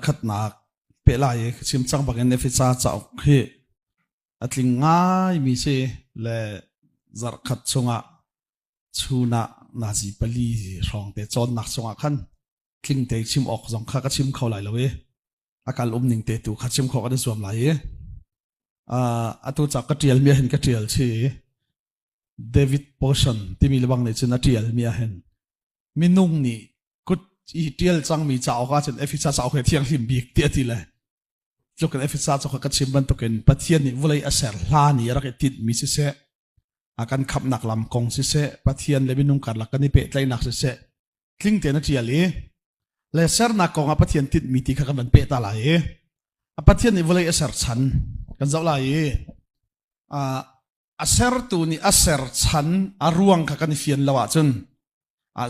ขัดหนักเปล่าชิมจังบังเอิญเอฟิซาจะออกให้อัดลิงง่ายมีเสและจัดขัดสงะชูน่ะนาจีปลีรองแต่จอนหนักสงะขันคลิงเตะชิมออกสองข้าก็ชิมเข้าไหลแล้วเว้อาการอมหนึ่งเตะตัวขัดชิมเขาก็ได้สวมไหลตัวจากกระเทียมเมียเห็นกระเทียมชีเดวิดโพชันที่มีระวังในชนกระเทียมเมียเห็นมินุ่งนี่กุดอีเทียลจังมีจ่าก็จนเอฟิซาจ่าเอาเทียงหิมบีกเตี้ยทีเลยจนกันเอฟิซาจ่าก็ชิมบันตุกันปัทเทียนนี่วุ่นเลยอาศัยลานี่รักติดมีเสะอาการขับหนักลำกงเสะปัทเทียนเลยมินุ่งกันหลักกันนี่เปะไลหนักเสะคลิ้งเตียนเทียลีเลยเสร์นักกงปัทเทียนติดมีที่ขับมันเปะตาไหลปัทเทียนนี่วุ่นเลยอาศัยฉันกันเจ้าไหลอาศัยตัวนี่อาศัยฉันอาร่วงขับกันเฟียนละวะจน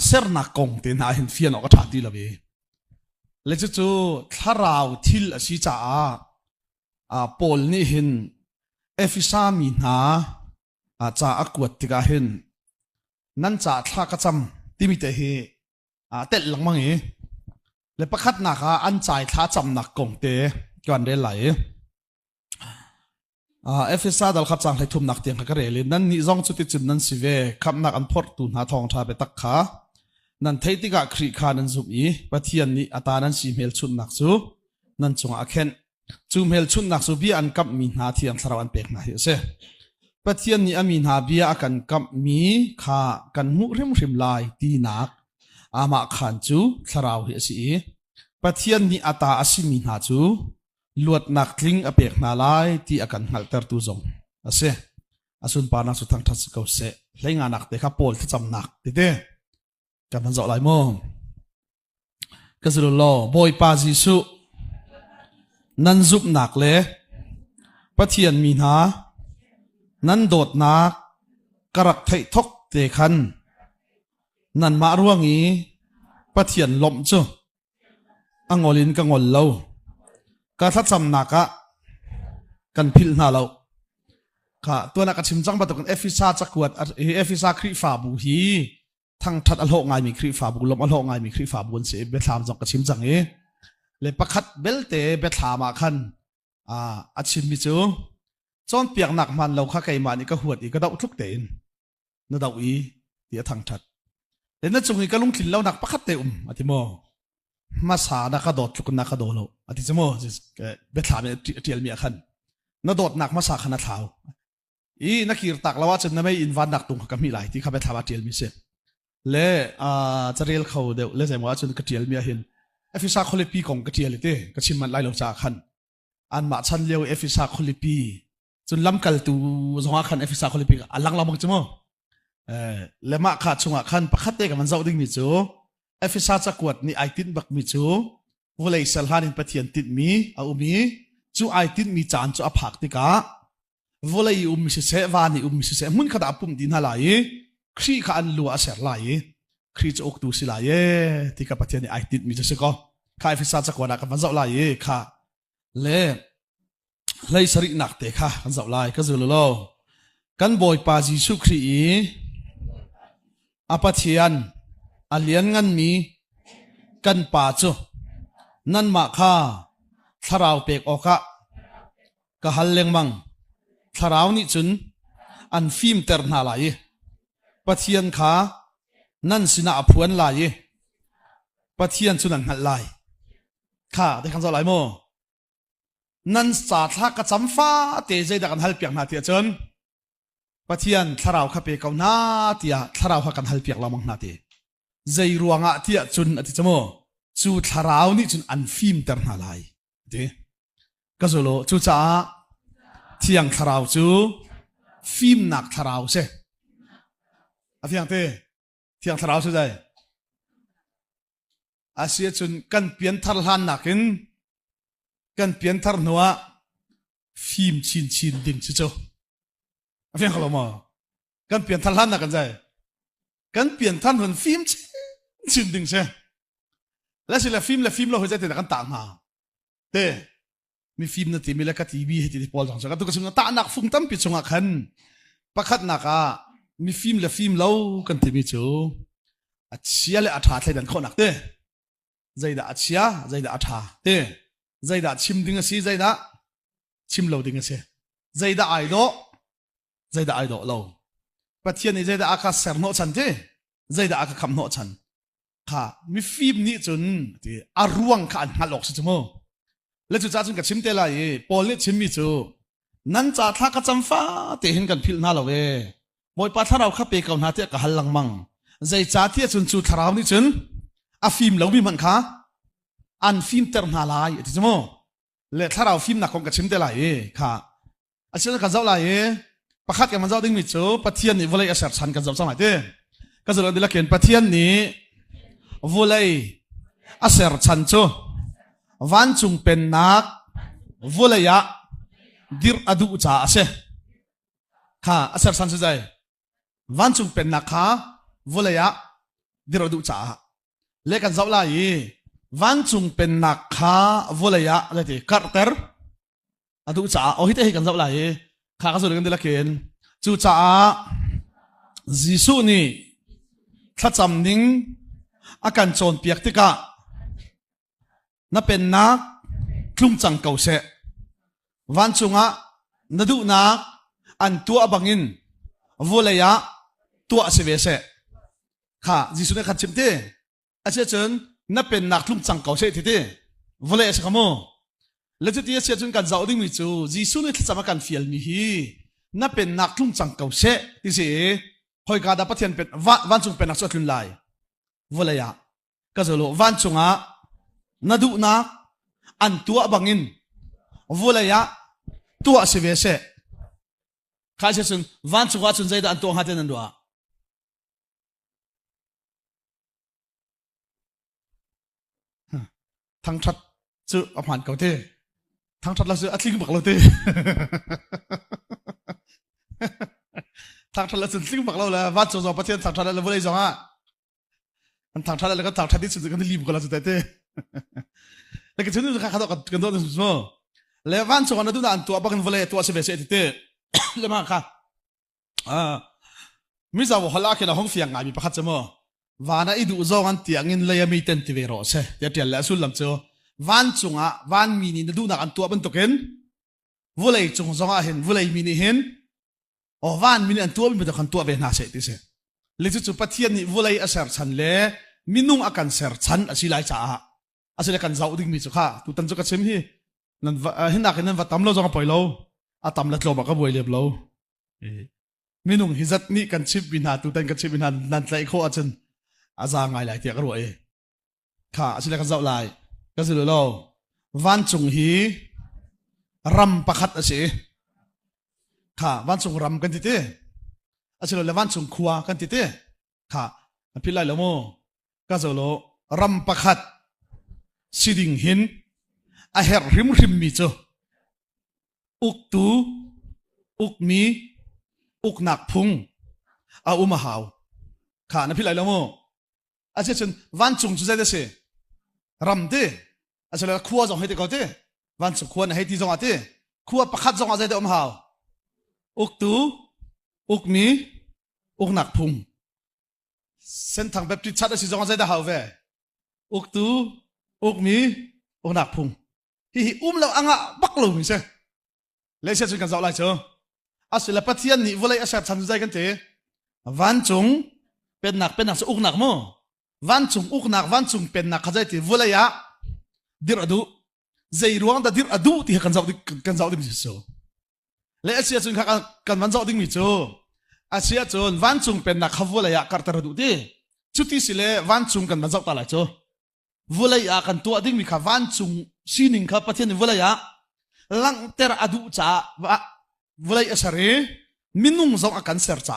เสร์นักกงเต็นหาเห็นเฟียนออกกระถาดีละเว้เลยจู่ๆถ้าเราทิลสิจ้าปอลนี่เห็นเอฟิซามีนาจ่าอักวดติกาเห็นนั่นจ่าท่ากระจำที่มีแต่เฮเต็ดหลังมังเอเลยประคัดหนักอันจ่ายท่าจำหนักกงเตะกันได้ไหลเอฟิซาดัลขับจังให้ทุ่มหนักเตียงขักเรลินั่นนี่จ้องจุดที่จุดนั้นสิเวขับหนักอันพอดตูนหาทองชาไปตักขานั่นเทติกะครีคานันซุบอีปัทยันนี่อัตานันซีเมลชุนนักซูนั่นจงอาเคนจูเมลชุนนักซูบีอันกับมีนาที่อันสารวันเป็กนาเฮเซปัทยันนี่อามีนาบีอากันกับมีขากันมุริมริมลายตีนักอามาขันจูสาราวเฮซีปัทยันนี่อัตาอาศิมีนาจูลวดนักลิงอเป็กนาลายที่อากันหัลเตอร์ตูจงเซอาสุนปานักสุทังทัศกเซเล่งานักเด็กขับโพลที่จำนักติเดกันมันจะอะไรมั่งก็สุดโลบอยปาจิสุนั่นซุบหนักเลยปัทยันมีนานั่นโดดนักกระไททกเตคันนั่นมาร่วงงี้ปัทยันล้มจู่อังอลินกังอลเลวก็ถ้าจำหนักะกันพิลนาเลวค่ะตัวนักชิมจังบัตรกันเอฟิซาจักรวดเอฟิซาคริฟาบูฮีทั้งทัดอโลกไงมีคริฟาบุลมอโลกไงมีคริฟาบุลเสเบทามจงกระชิมจังเลยประคัดเบลเตเบทามาขันอัดชิมมิจูจนเปียกหนักมันเราข้าไก่มานี่ก็หวดอีกก็ดาวทุกเตนนั่นดาวอีเดี๋ยวทั้งทัดแต่นั่นจงอีกก็ลุงถิ่นเราหนักประคัดเตอธิโมมาสานักโดดจุกนักโดดเราอธิโมเบทามเนี่ยเทียลมีขันนั่นโดดหนักมาสาขนาดเท้านักขีรตักแล้วว่าจะนั่นไม่อินวันหนักตรงกับมีหลายที่ข้าไปทำเทียลมีเสเล่จะเรียลเขาเดี๋ยวเล่ใจว่าจนกระเทียมมีเห็นเอฟิซาคอลิปีของกระเทียมเลยเต้กระชิมมันไล่ลงจากขันอันมาชันเลี้ยวเอฟิซาคอลิปีจนล้ำกัลตูจงอาขันเอฟิซาคอลิปีอันลังเราบังจมูกเล่มาขาดจงอาขันประคัดเตกันมันเจ้าดิ้งมิจูเอฟิซาจะกวดนี่ไอตินบักมิจูวลัยสัลฮานินปะเทียนติดมีเอามีจูไอตินมีจานจูอภักติกาวลัยมิเสวานี่มิเสมุนขดาปุ่มดินหลายครีข้าอันลัวเสียไหลครีจะอกดูสิไหลที่กับปะเทียนนี่ไอติดมีจะสิก็ข้าเอฟิซาจะกวดกันมันเจ้าไหลข้าเลยสริหนักเตะข้ากันเจ้าไหลก็จะรู้แล้วกันบอยปาจิสุครีอาปะเทียนอาเลียนงันมีกันป่าจูนั่นมาข้าทาราวเปกออกะกะฮัลเลงมังทาราวนี่จุนอันฟิมเตอร์นาไหลปัทยันขานั่นสินาพวนลายปัทยันสุนันหัดลายข้าได้คำสั่งลายโมนั่นสาธากระจำฟ้าเตะใจดักันฮัลเปียกนาเตียจนปัทยันทาราวขับเปกเอานาเตียทาราวขักันฮัลเปียกเรามังนาเตียใจรวงอ่ะเตียจนอธิจโมจูทาราวนี่จุนอันฟิมเตอร์นาลายเด้ก็จะโลจูจ้าเที่ยงทาราวจูฟิมหนักทาราวเซ่เที่ยงเต้เที่ยงทาราวสุดใจอาเซียจนกันเปลี่ยนทารหันหนักินกันเปลี่ยนทารนัวฟิล์มชินดิ่งชิโจเที่ยงเขาบอกมากันเปลี่ยนทารหันหนักกันใจกันเปลี่ยนทารหันฟิล์มชินดิ่งใช่แล้วสิละฟิล์มเราหัวใจแต่กันต่างหาเต้มีฟิล์มนั่นที่มีแล้วก็ทีวีให้ที่พอลจังสักตัวก็ชิมตาหนักฟุ้งตั้มปิดชงอ่ะขันประคัดหนักมีฟิล์มเรากันที่มีจูอัจฉริยะและอัฐาใส่ดันข้อหนักเต้ใจด่าอัจฉริยะใจด่าอัฐาเต้ dây đã chim đinh si dây đã chim lâu đinh se dây đã ai đó lâu Pathian này dây đã aka ser nọ chân thế dây đã aka khăm nọ chân ha mi phim ni chun thì aruang khan halok si chumo le chu cha chun ka chim te lai pol le chim mi chu nan cha tha ka cham fa te hin kan phil na lo we moi pa tharau kha pe kaun ha te ka halang mang zai cha thi chun chu tharau ni chun a phim lo mi man kha an phim ter na lai ti chumo le tharau phim na kong ka chim te lai kha a chen ka zau lai pakhat ka man zau ding mi chu Pathian ni volai asar chan ka zau chang lai te ka zau de la ken Pathian ni volai asar chan chu van chung pen nak volaya dir adu cha ase kha asar san se jai van chung pen nak kha volaya dir adu cha le kan zau la yi van chung pen nak kha volaya le ti karter adu cha o hi te hi kan zau la yi kha ka zo kan de la ken chu cha jisu ni thacham ning akan chon piak tika na pen nak klum chang kau se van chunga nadu nak an tua bangin volaya tua se ve se kha jisu ne khat chimte ache chen na pen nak klum chang kau se thite volaya se khamo le chu ti se chun kan zau ding mi chu jisu ne thachama kan fial mi hi na pen nak klum chang kau se ti se hoi ka da Pathian pen van chung pen nak so tlun lai volaya ka zo lo van chunga nadu nak an tua bangin volaya tua se ve se khai se chun van chunga chun zai da an to ha ten an dua thang that chu aphan kau te thang that la chu atling bak lo te thang that la chu atling bak lo la van chu zo Pathian thang that la volai zo ha an thang that la ka thang that ti chu kan lim ko la chu te le ke chun chu kha do kan do chu le van chu na du na an tua bangin volai tua se ve se te le ma kha mi za wo hala ke na hong fiang ngai mi pakhat chamo wana idu zong an tiang in leya mi ten ti ve ro se ya tel la sul lam chu van chunga van mi ni du na an tua ban to ken volai chung zonga hen volai mi ni hen o van mi ni an tua mi to kan tua ve na se ti se le chu Pathian ni volai asar chan le minung akan ser chan asilai cha asile kan zau ding mi chu kha tu tan chu ka chem hi nan hina ke nan va tam lo zonga poilo atam la tlo ba ka boi lep lo minung hizat ni kan chip bina tu tan kan chip bina nan tlai kho achen aza ngai lai ti ka ro e kha asile kan zau lai ka zulu lo van chung hi ram pakhat ase kha van chung ram kan ti te asile le van chung khuwa kan ti te kha pilai lo mo ka zolo ram pakhat siding hin a her rim mi cho uk tu uk mi uk nak phung a haw kha na pilai lo mo ase chen van chung chu zai de se ram de asale khuwa jong hete ko te van chung khuwa na heti jong ate khuwa pakhat jong a zai de haw uk tu uk mi uk nak phung Senthang Baptist Church si jong a zai da haw ve uk tu uk mi uk nak phung hi lo anga bak lo mi se le se chun kan zau lai cho asile Pathian ni volai asar chan zai kan te van chung pen nak so uk nak mo van chung uk nak van chung pen nak khazai ti volai ya dir adu zai ruang da dir adu ti kan zau di mi so le asia chun kan van zau ding mi cho asia chun van chung pen nak khavolai ya kar tar du ti chuti sile van chung kan van zau ta la cho volai ya kan tu ding mi kha van chung sining kha Pathian ni volai ya lang ter adu cha volai asare minung zong akan ser cha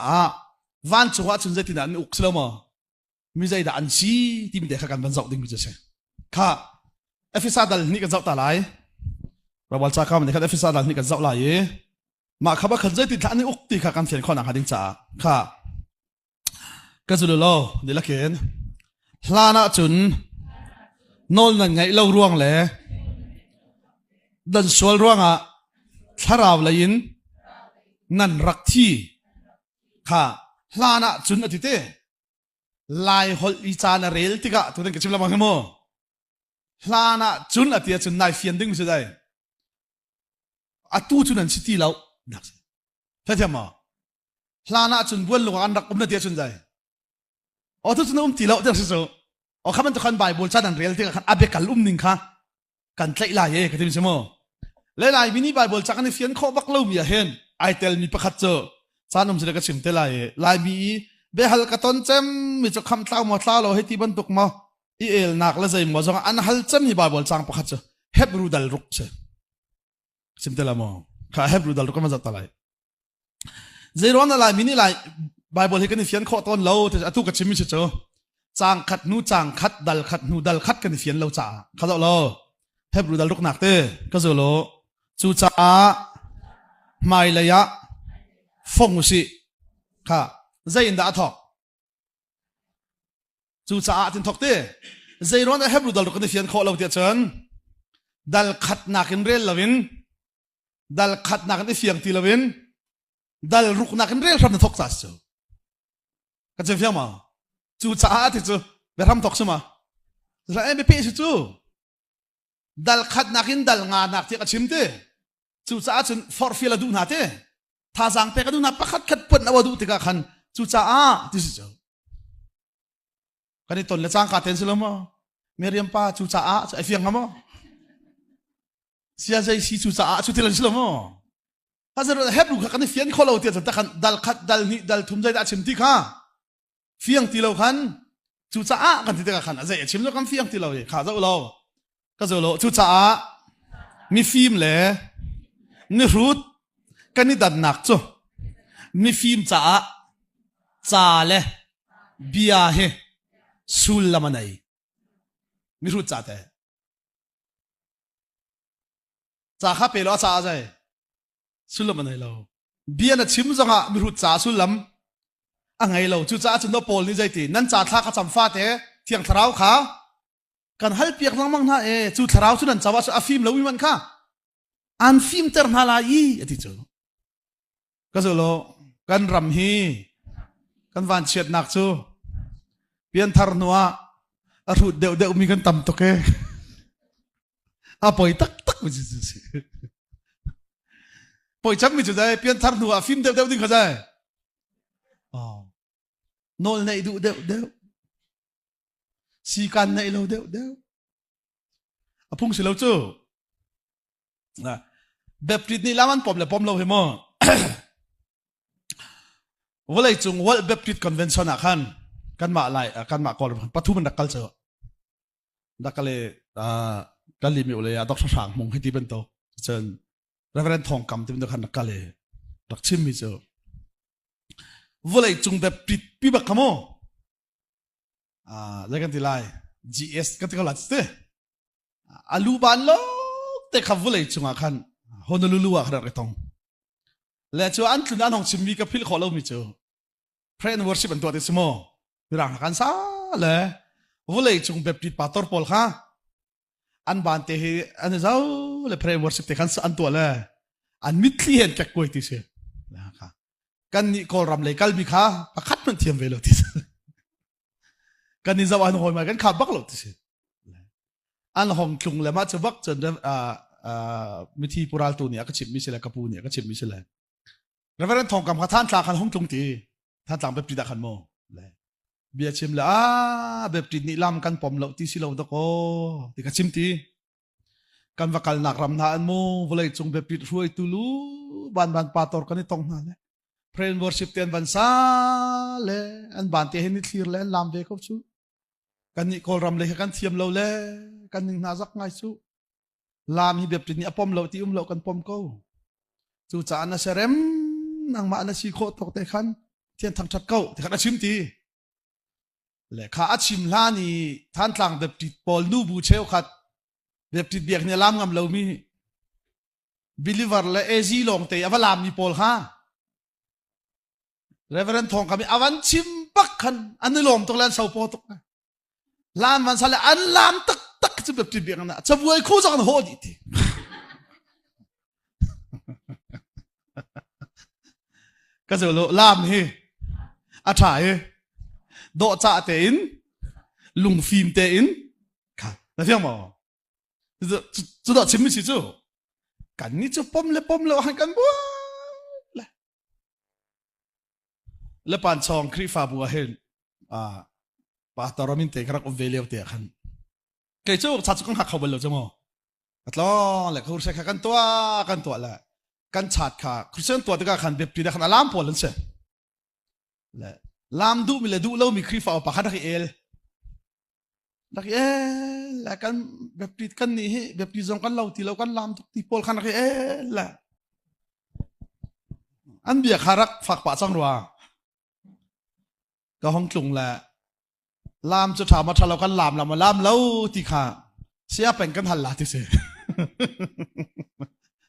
van chuwa chun zai ti na uk sloma mi zai da an si ti mi de kha kan van zau ding mi se kha Efesa dal ni kan zau ta lai rawal cha kam ni kha Efesa dal ni kan zau lai ma kha ba khan zai ti thla ni uk ti kha kan fian khona hading cha kha ka zulu lo de la ken hlana chun nol nan ngai lo ruang le dan sol ruanga tharaw lain nan rakthi kha hlana chun atite lai hol I chana rel tika tu den ke chimla mang mo ลานะจุนอติยจุนนายเฟียนดิ้งสุดได้ตู้จุนนั้นสิตีแล้วนักใช่ไหมลานะจุนบ้วนลงอันรักนั่นเดียจุนได้ตู้จุนตีแล้วเดี๋ยวสิโซ่ข้ามันจะขันไบเบิลชาดันเรียลที่ขันอาเบกัลนี่ค่ะกันใช้ลายกันที่มิใช่ไหมเลยลายมินิไบเบิลจากกันเฟียนข้อบักเล่ามีเห็นไอเทลมีประคัตเจอซานุมจะได้กระชิมเทลายมีเบฮัลกะตอนเจมมีจะคำเต้ามาเต้าเราให้ที่บรรทุกมาอีเอลนักละใจมาจังอันฮัลเจมมีไบเบิลจังประคัตเจอเฮบรูดัลรุกเชชิมเทลามอข้าเฮบรูดัลรุกมาจัดตะไลเจรวันลายมินิลายไบเบิลให้กันเฟียนข้อตอนเราแต่ตู้กระชิมมิเชจอจางขัดนูจางขัดดัลขัดนูดัลขัดกันเฟียนเราจ่าข้าเราเฮบรูดัลรุกนักเต้ก็จะโลจูจ่าไม่เลยะฟงอุสิค่ะใจอินดาทอกจูจ่าตินทอกเต้ใจร้อนเฮบรูดัลรุกกันเฟียนข้อเราเตียจันดัลขัดนักอินเรลลาวินดัลขัดนักอินเฟียงตีลาวินดัลรุกนักอินเรลครับนันทอกซัสก็จะเฟียงมาจูจ่าติจูเบรมทอกใช่ไหมแล้วไม่เป็นสิจูดัลขัดนักอินดัลงานักที่กระชิมเต้จูจ่าจนฟอร์ฟิลดูนาเต้ถ้าสังเปก็ดูนาประคัดขัดปุ่นเอาดูติกาขันจูจ่าที่สิจูกันนี่ตนเลี้ยงขาเต็นสิลมะเมียเรียมป้าจูจ่าไอเฟียงฮะมั้งเสียใจสิจูจ่าจูที่เลี้ยงสิลมะถ้าจะเห็บลูกกันนี่เฟียงคนเราเตี้ยจนแต่ขันดัลขัดดัลนี่ดัลทุ่มใจได้ชิมที่ข้าเฟียงที่เราขันจูจ่ากันที่ติกาขันอะไรชิมแล้วกันเฟียงที่เราเองข้าจะเราก็จะเราจูจ่ามีฟิล์มเลยนี่รูดกันนี่ดันหนักจ้ะมีฟิล์มจ่าเลยเบียร์เฮสุลละมันไงมีรูดจ่าแต่จ่าข้าเปล่าจ่าใจสุลละมันไงเราเบียร์น่ะชิมจังอ่ะมีรูดจ่าสุลลัมอ่ะไงเราจู่จ่าจนโดนโพลนี่ใจตีนั่นจ่าท่าข้าจำฟ้าเตะเที่ยงทราวขากันฮัลเปียกลังมั่งนะจู่ทราวสุนันจ่าว่าสุอาฟิมเราวิมันข้าอันฟิมเตอร์นาลายอธิจูก็จะโลกันรำฮีกันวันเฉียดหนักจูเปลี่ยนทาร์นัวอรุดเดวมีกันตำตกเอปอยตักมิจุดปอยจับมิจุดได้เปลี่ยนทาร์นัวฟิมเดวดิ้งเข้าใจโนลในดูเดวสีกันในเราเดวพุ่งสิเราจูนะแบบนี้แล้วมันปมเลยปมเราเหรอว่าเลยจุงว่าแบบนี้คอนเวนชั่นอ่ะกันมาอะไรกันมาก่อนปัทุมันดักกัลเจอดักกัลเลยกันลิมิโอเลยดอกสางมงให้ที่เป็นโตเชิญเรฟเฟรนทองคำที่เป็นตัวขันดักกัลเลยดักชิมมิเจอว่าเลยจุงแบบนี้พี่บักขโมแล้วกันที่ไล่ GS กันที่เขาหลัดเตะอาลูบานโลแต่ขับว่าเลยจุงอ่ะขันฮอนลูลูอ่ะขนาดกระตงและชัวอันตุนันของชิมมีกับพิลขอเรามิเจอเพรนวอร์ชิปอันตัวที่สมอร่างกันซาเลยว่าเลยจุงแบบนี้ปัตตอร์พอลค่ะอันบานเตะอันเจ้าเลยเพรนวอร์ชิปเตะกันอันตัวเลยอันมิดเลียนแกกวยที่เสียนะคะกันนี่ก็รำเลยกันมีค่ะประคัดมันเทียมเวลาที่เสียกันนี่จะวันหอยมากันขับบักหลอดที่เสียอันห้องจุงเลยมาจะบักจนมิธีปุราลตัวเนี่ยก็ชิมมิเชลกับปูเนี่ยก็ชิมมิเชลแล้วเวลาทองคำข้าท่านตาขันห้องจุงตีท่านต่างแบบปีดาขันโมเลยเบียชิมเลยแบบปีนี่ลำกันปมเราที่สิเราตะโกที่ก็ชิมตีกันวักกันหนักรำนานโมเวลาจงแบบปีรวยตุลูบานปาตอร์กันนี่ตรงนั้นเลยเพรนวอร์ชิปเตียนบันซาเลยอันบานเตียนนี่คลีร์เลยลำเบกอบชูกันนี่กอลรำเลยกันเทียมเราเลยกันนี่น่ารักง่ายชูลามฮิแบบนี้อปอมเราที่เรากันปอมเขาจู่จ่าอันเสร็มนางมาอันสีโคตกแต่ขันเทียนทางชัดเขาแต่ขันชิมตีและข้าชิมลานี่ท่านต่างแบบติดปอลนูบูเชลขัดแบบติดเบียกเนี่ยลามงามเรามีบิลิเวอร์และเอซีลงแต่อวลามมีปอลค่ะเรเวอเรนทองคำอวันชิมปักขันอันนี้ลมตรงนั้นเสาโปตกลามมันสละอันลามตักจะแบบติดเบียกนะจะบวยคู่จังโหดีทีก็จะลามเฮอาถ่ายโดจ่าเตอินลุงฟิล์มเตอินค่ะนั่นเพียงมั้ง จุดชิมมิสิจูกันนี่จะปมเลยหันกันบัวและปานชองครีฟ้าบัวเห็นปาตอรามินเตะกระกอบเวลียวเตะขันเกยจูชัดสุดกันหักเขาเบลล์จมูกอัตล้อแหละเขาใช้กันตัวแหละกันชัดค่ะคริสเตียนตัวที่กันขันเบบปีได้ขันอารามพอลันเซ่แหละลามดูมีเลยดูแล้วมีครีฟ้าออกปากขันดักเอลแล้วกันแบบปีกันนี่แบบปีจงกันเราที่เรากันลามทุกที่พอลขันดักเอลแหละอันเบียขารักฝักป่าจังรัวก็ห้องกลุ่มแหละลามจะถามมาถ้าเรากันลามเรามาลามแล้วที่ข้าเสียเป็นกันทันละที่เสีย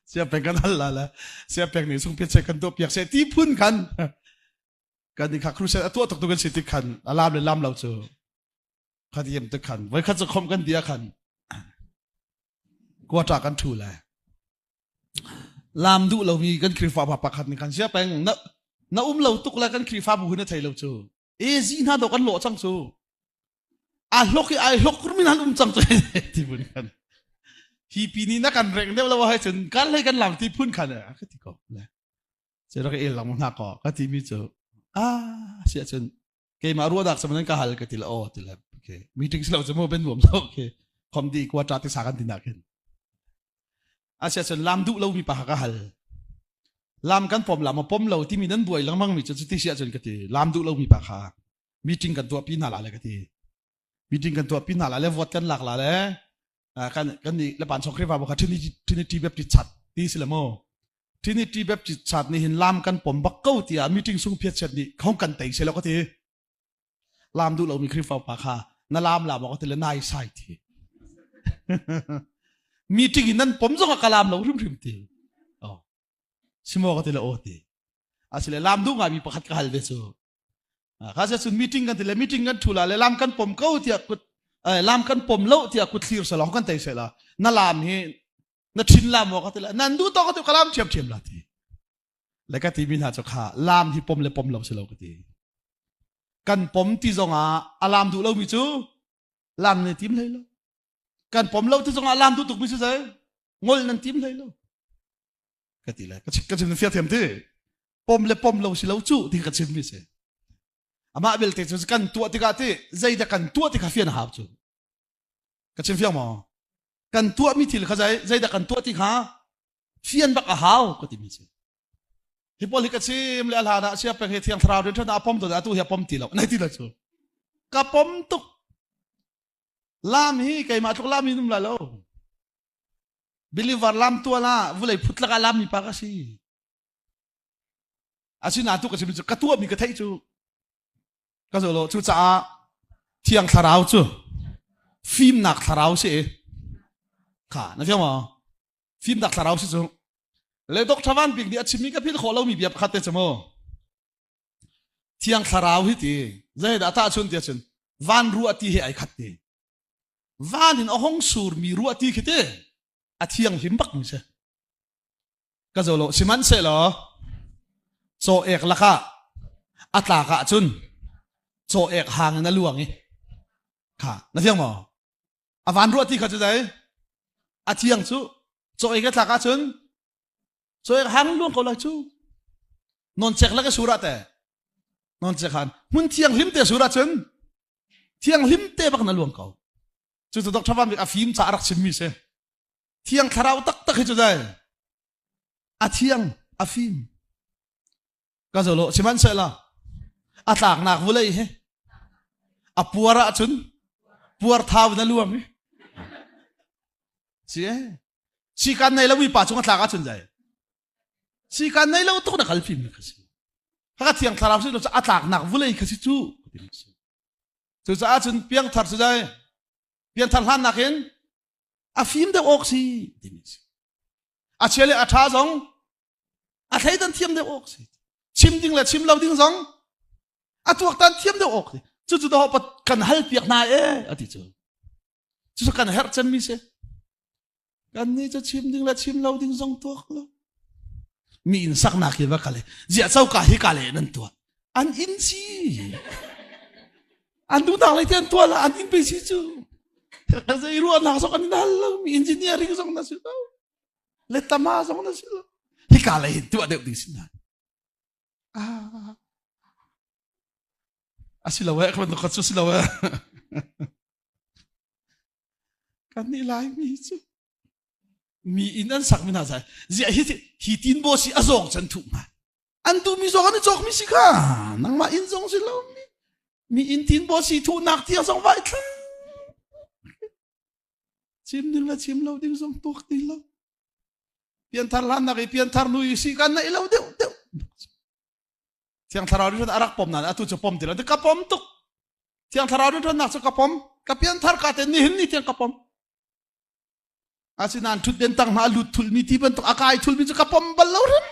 เสียเป็นกันทันละแล้วเสียเป็นนี่ส่งเพียรใช้กันตัวเปียกเสียที่พุ่นกันกันนี่ข้าครูเสียตัวตกตัวกันสิทธิขันลามเลยลามเราเจอข้าที่ยังตึกขันไว้ข้าจะคมกันเดียขันกว่าจากกันถูเลยลามดูเรามีกันครีฟ้าปากขันนี่ขันเสียเป็นน้าเราตุกแล้วกันครีฟ้าบุญในไทยเราเจอจีน่าดอกกันโหลจังซูหลอกคุณไม่นั่นจังซูที่พูดกันฮีปีนี้นักการเร่งเดี๋ยวเราให้จนการให้กันหลังที่พูดกันก็ที่ก็เลยเจอเราเอลหลังมันหนักก็ที่มีเจอเสียจนเกมารู้ดักสมัยนั้นก็หันกันทีละทีละโอเคมีถึงเราจะมั่วเป็นหนุ่มโอเคความดีกว่าจัดที่สากันที่นักขึ้นเสียจนลามดุเรามีปากก็หันลามกันผมลามมาผมเราที่มีนั้นบวยแล้วมั่งมีจนสุดที่เสียจนกันทีลามดูเรามีปากขามีจริงกันตัวปีนาลาเลยกันทีมีจริงกันตัวปีนาลาเลยวอดกันหลักหลายเลยกันนี่และปานชงครีฟ้าบอกว่าที่นี่ที่แบบจิตชัดที่สิละโมที่นี่ที่แบบจิตชัดนี่เห็นลามกันผมบักเก้าที่มีจริงสุ่งเพียรเช็ดนี่เขากันเตะเสร็จแล้วก็ทีลามดูเรามีครีฟ้าปากขานั่นลามบอกว่าทีละนายใส่ทีมีจริงนั้นผมส่งกับลามเราริมทีชิโมก็ทีละโอทีอาศัยลามดูงามีประคัดกันเดซูข้าจะสุนมีติ้งกันทีละมีติ้งกันทุลาเลยลามกันผมเก้าที่กุดลามกันผมเล่าที่กุดซีร์สลองกันเตะเสร็จละนั่นลามนี่นั่นชินลามก็ทีละนั่นดูต่อก็ทีละลามเทียมละทีแล้วก็ทีมีหน้าจุกขาลามที่ผมเลยผมเล่าเสร็จแล้วก็ทีกันผมที่จงอาลามดูเล่ามีจูลามเนี่ยทีมเลยแล้วกันผมเล่าที่จงอาลามดูตุกมีจูใช่งอลนั่นทีมเลยแล้วก็ทีละก็จะเป็นเฟียเทียมที่ปมเลยปมเราสิเราจู่ที่ก็จะมีเสอามาเบลเตจะกันตัวที่ก็ที่ใจจะกันตัวที่ข้าเฟียนหาบจู่ก็จะเฟียมั้งกันตัวมีที่ข้าใจจะกันตัวที่ข้าเฟียนบักหาวก็ที่มีเสฮิปโปลิก็จะมีอะไรนะเสียเป็นเหตุที่อันตรายเรื่องนั้นปมตัวนั้นตัวเหี้ยปมที่เราในที่เราจู่กับปมตุกลามีใครมาตุกลามีนุ่มละเราBeliever lam tua la, boleh putla kalam ni pakasi. Asyik natu kasi macam ketua mi ketai tu. Kasi lo tu cak tiang tharau tu, film nak tharau sih. Kah, nanti apa? Film nak tharau sih tu. Ledok cawan ping dia cimi kapil kalau mi biar kate cemo. Tiang tharau hiti, jadi data cun dia cun. Van ruati he ay kate. Van in ohong sur mi ruati kete. Atiang himbak ni sih. Kazolo siman sih lo. So ek laka ataka cun. So ek hang na luang ni. Kah, nanti yang mau. Avan ruati kau jadi. Atiang cu. So ek ataka cun. So ek hang luang kau lah cu. Non cek lagi surat non cekan. Mun tiang limte surat cun. Tiang limte bak na luang kau. Cu dok cawan bik afim carak simi sih. Tiang tharau tak itu dah. Tiang afim. Kazolo siman sela. Atak nak boleh he. Apuara cun. Puar tahu na luang he. Si kan nai lawi pa cung atak cun dah. Si kan nai lawi tu nak kalfim ni kasi. Hakat tiang tharau sih atak nak boleh kasi tu. Tu saat cun piang thar sudah. Piang tharhan nakin. Afim dah oksi, acele athazong, athai dan tiam dah oksi, chim ding le chim lau ding zong, atuak dan tiam dah oksi, tu dah apa kan hal piak na ati tu kan her cem mise, kan ni tu chim ding le chim lau ding zong tuak lo, mi insak nak kita kale, zia cau kahi kale nantua, an insi, an tu tak lagi tian tua lah, an in besi tu. Kasi iruan na so kanina lang mi engineering song na sila. Letama song na sila. Hikala hintu ada di sila. Asilawa kaman nukatsu silawa. Kanila mi so. Mi inan sak mi na sa. Zia hitin bo si azong chan tu ma. Antu mi so kan jok mi sika. Nang ma in song sila mi. Mi intin bo si tu nak ti song vai. Chim ding la chim lo ding song tok ti lo. Pian tar lan na pian tar nui si kan na ilaw deu. Tiang tharau rin arak pom na atu cho pom ti la de ka pom tuk. Tiang tharau rin nak cho ka pom. Ka pian tar ka te ni hin ni tiang ka pom. Asinan tut den tang na lut tul mi ti ban tuk akai tul mi cho ka pom balaw rin.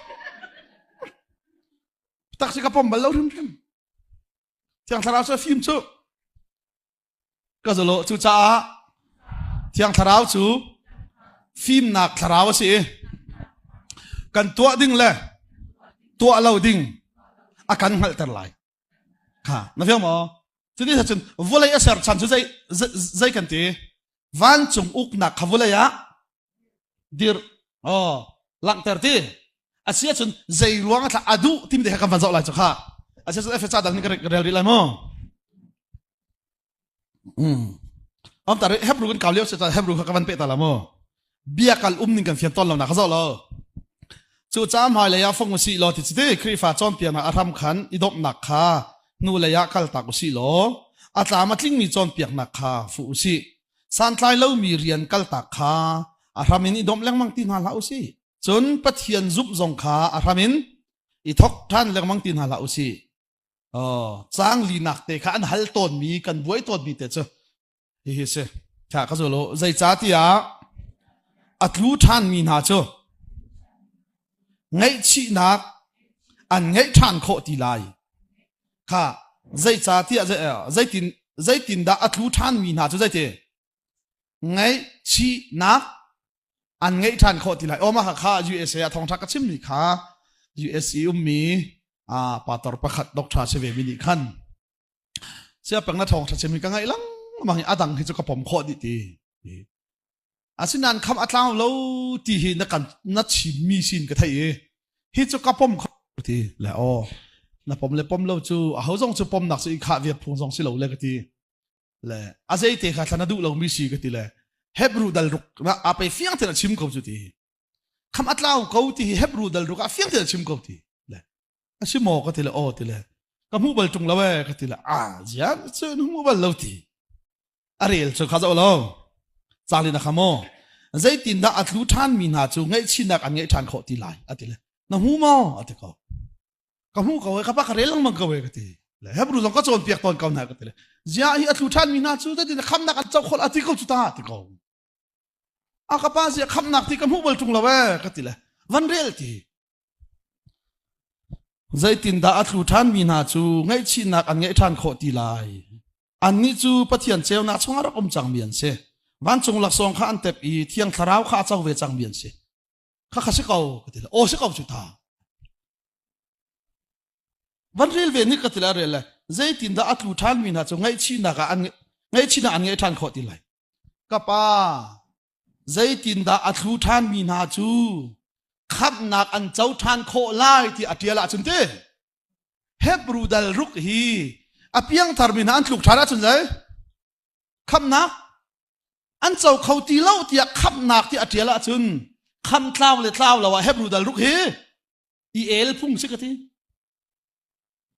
Tak si ka pom balaw rin. Tiang tharau cho film cho. Ka zo lo chu cha Tiang tharau chu phim nak tharau si kan tua ding le tua lo ding akan ngal terlai ha na fiam mo chu ni sa chun volai asar chan chu zai kan ti van chung uk nak khavulai ya dir lang ter ti asia chun zai ruang tha adu tim de kan van zau lai chu kha asia chu efesa dang ni ka rel ri lai mo Om tari Hebrew kan kau lihat secara Hebrew kawan peta lamo. Biakal ning kan fian ton lo nak kau lo. Cu cam hai leya fong si lo ti citi krifa Tuan Peng Thang aram khan idop nak kha nu leya kal tak si lo. Atama tling mi Tuan Peng nak kha fu si. San tlai lo mi rian kal tak kha aramin idop leng mang tin hala usi. Chun pathian zup zong kha aramin ithok than leng mang tin hala usi. Chang li nak te kha an hal ton mi kan buai ton mi te chu. Hi se cha ka zo lo zai cha ti a atlu than mi na cho ngai chi nak an ngai than kho ti lai kha zai cha ti a zai tin da atlu than mi na cho zai te ngai chi nak an ngai than kho ti lai oma kha USA a thong thak ka chim ni kha USA mi pator pakhat doctor se ve mi ni khan sia pang na thong tha chim mi ka ngai lang mang adang hi chu ka pom kho di ti asinan kham atlang lo ti hi na kan na chi mi sin ka thai hi chu ka pom kho ti la na pom le pom lo chu a ho jong chu pom nak si kha viet phung jong si lo le ka ti le a zai te kha thana du lo mi si ka ti le Hebrew dal ruk na a pe fiang te na chim ko chu ti kham atlang ko ti Hebrew dal ruk a fiang te na chim ko ti le a si mo ka ti le ti le ka mu bal tung la we ka ti le jian chu nu mu bal lo ti Ariel cho khazo lo chali na khamo zai tin da atlu than mi na chu ngai chinak an ngai than kho ti lai atile na hu mo atiko ka hu ko ka pa ka relang mang ko we ka ti le Hebrew jong ka chon piak ton kaun na ka ti le zia hi atlu than mi na chu da ti kham nak an chau khol atiko chu ta atiko a ka pa zia kham nak ti ka mu bol tung la we ka ti le van rel ti zai tin da atlu than mi na chu ngai chinak an ngai than kho ti lai an ni chu pathian cheu na chunga ra om chang mian se van chung lak song kha an tep I thiang tharau kha chau ve chang mian se kha se kau ka ti o se kau chu ta van rel ve ni ka ti la rel la zai tin da atlu than mi na chu ngai chi na ka an ngai chi na an ngai than kho ti lai ka pa zai tin da atlu than mi na chu khap nak an chau than kho lai ti atiala chun te Hebrew dal ruk hi apiang tharmin an tluk thara chun zai kham nak an chau khau ti lo ti kham nak ti atiala chun kham tlaw le tlaw lawa Hebrew dal ruk hi I el phung se ka ti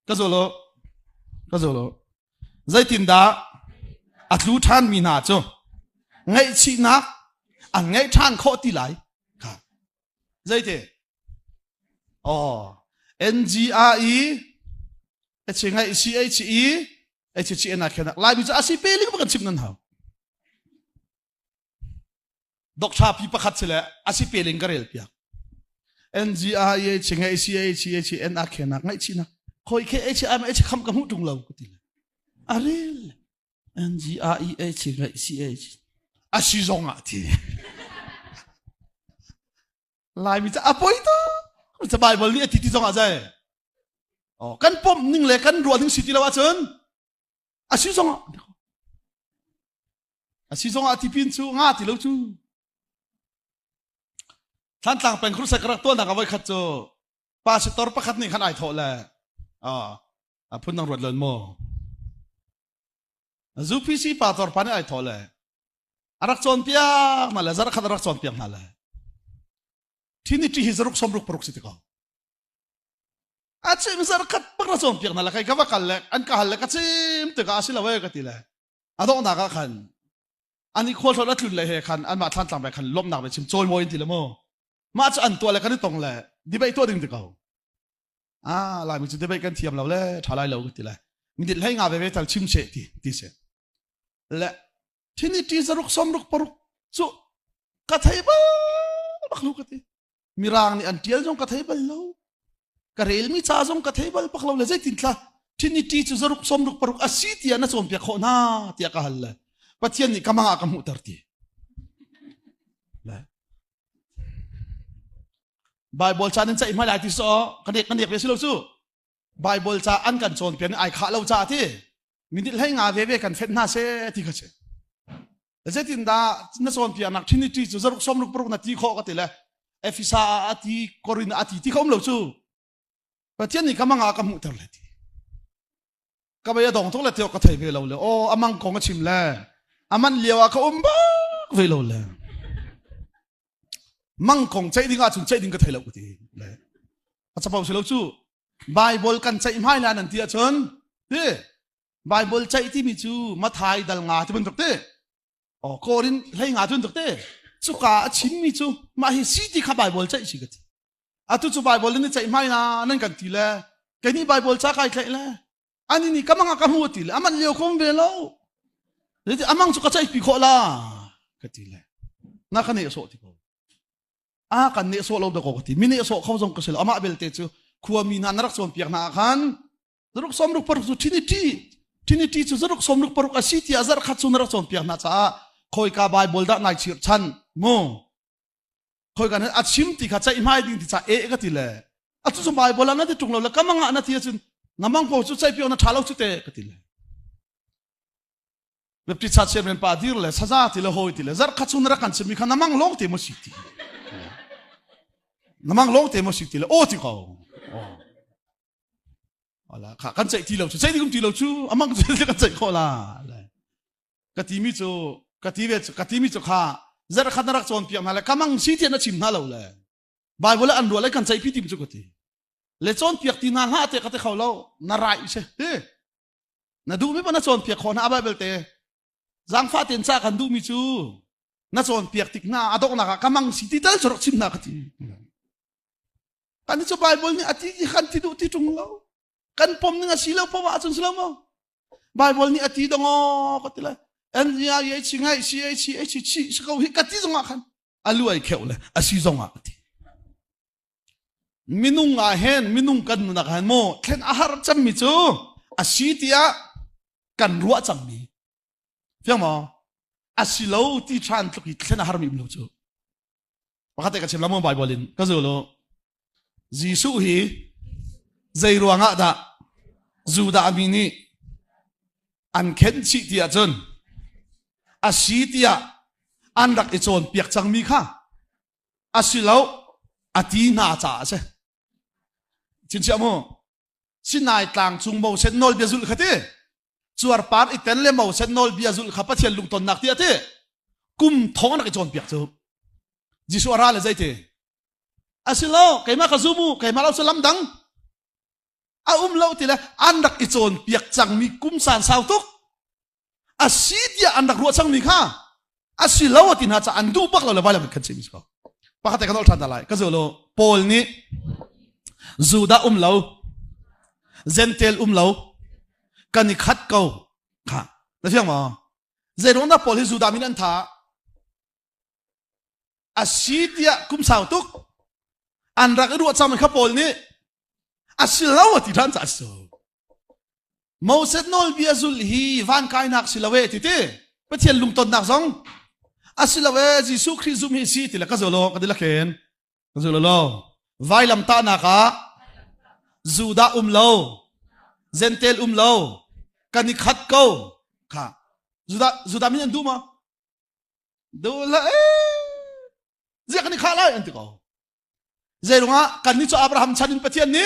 ka zo lo zai tin da atlu than mi na cho ngai chi nak an ngai than kho ti lai ka zai te NGRE Chingai CHE HCN akena lai bi asi peling bakan chim nan hau dokta pi pakhat chele asi peling garel pia NGRE chingai CHN akena ngai china khoi ke HM H kham ka hu tung lo ku ti arel NGRE chingai CH asi zong a ti lai mi cha apoi to cha Bible ni ti zong a jai kan pom ning le kan ruan ning city lawa chun asi zong si zong ati pin chu nga ti lo chu than tlang pen khru sakrak to na ka vai khat chu pastor pakhat ni khan ai tho la phun nang rot lon mo ZPC pastor pan ai tho la arak chon pia ma la zara khat arak chon pia ma la thini ti hizruk somruk poruk sit ka achim zara khat pakra chon pia na la kai ka va kal la an ka hal la ka chim te ka asila wa ka ti la adong na ka khan ani khol thol atlun le he khan an ma than tlang ba khan lom nak ba chim chol mo in ti la mo ma cha an to la kan tong la di bai to ding ti ka lai mi chu di bai kan thiam lo le thalai lo ti la mi dit lai nga ve ve tal chim se ti se la thini ti zaruk somruk paruk chu ka thai ba baklu ka ti mirang ni an tial jong ka thai ba lo ka rel mi cha jong ka thai ba paklo le zai tin tla thini ti chu zaruk somruk paruk asiti ana chom pia kho na tia ka hal la pathian ni kamanga ka mu tar ti la Bible cha nin cha imai lai ti so kanek be silo chu Bible cha an kan chon pian ai kha lo cha ti minit lai nga ve kan fet na se ti kha che zetin da na chon pian nak trinity chu zaruk som luk prok na ti kho ka ti la Efesa ati Korin ati ti khom lo chu pathian ni kamanga ka mu tar le ti ka ba ya dong thok la ti ka thai ve lo le o amang kong a chim la aman liawa ka ba ve lo le mang kong chai dinga chun chai ding ka thai lo ti le acha pau se lo chu Bible kan chai mai la nan ti a chon te Bible chai ti mi chu ma thai dal nga ti bun tok te o Korin lai nga chun tok te chu ka chim mi chu ma hi si ti kha Bible chai si ka ti atu chu Bible ni chai mai na nan kan ti le ke ni Bible cha kai khai le ani ni kamanga ka mu ti le aman leo khom ve lo le amang chu ka chai pi kho la ka ti le na ka ne so ti ko kan ne so lo da ko ti mi ne so khaw jong ka sel ama bel te chu khuwa mi na narak som piak na khan zaruk som ruk par chu trinity chu zaruk som ruk par asiti azar khat chu narak som piak na cha khoi ka Bible da nai chir chan mo khoi ka na achim ti kha cha imai ding ti cha e ka ti le atu chu Bible na ti tung lo la kamanga na ti chun namang po chu chai pi na thalo chu te ka ti le Baptist Church chairman pa dir le saza ti le hoi ti le zar khat chu narak kan chimi kha namang long te mo si ti namang long te mo si ti le o ti ko ala kan chai ti lo chu chai kum ti lo chu amang chu kan chai kho la ka ti mi chu kha zar khat narak chon piam hala kamang si ti na chim na lo le Bible an ro le kan chai pi ti chu ko ti le chon piak ti na ha te ka te khaw lo na rai se te na du mi pa na chon piak kho na Bible te zang fa ten cha kan du mi chu na chon piak tik na adok na ka kamang si ti dal chorok chim na ka ti kan chu Bible ni ati khan ti du ti tung lo kan pom ni nga silaw pa wa chun silaw mo Bible ni ati dongo ka ti la en ya ye chi ngai chi ska hi ka ti zonga khan alu ai kheu le asi zonga ti minung a hen minung kan na kan mo thlen a har cham mi chu asitia kan ruwa cham mi fiang mo asilo ti chan tluki thlen a har mi lo chu pakate ka chem la mo Bible in ka zo lo Jisu hi zai ruanga da zuda amini an khen chi tia chon asitia andak ichon piak chang mi kha asilo ati na cha se chin cha mo sinai tlang chung mo set nol bia zul khate chuar par iten le mo set nol bia zul kha pathian lung ton nak ti ate kum thong na ichon piak chu Jisu ara le zai te asilo kaima khazumu kaima lo salam dang lo ti la andak ichon piak chang mi kum san sao tuk asidia andak ro chang mi kha asilo ti na cha andu bak lo le bala khan chi mi ko pakate ka dol than dalai ka zo lo Paul ni Juda lo Zentel lo kani khat ko kha na fiang ma zero na Paul hi Juda min an tha asidia kum sao tuk andak ro chang mi kha Paul ni asilaw ti than cha so Moses nol bia zul hi van kai nak silawe ti te pathian lung ton nak zong asilawe Jisu Christ zum hi si ti la ka zolo ka dila ken ka zolo lo vai lam ta na ka Juda lo Zentel lo kani khat ko kha Juda min du ma đủ là giờ cái này khá lại anh tự có giờ đúng không cái này cho Abraham chăn Pathian ní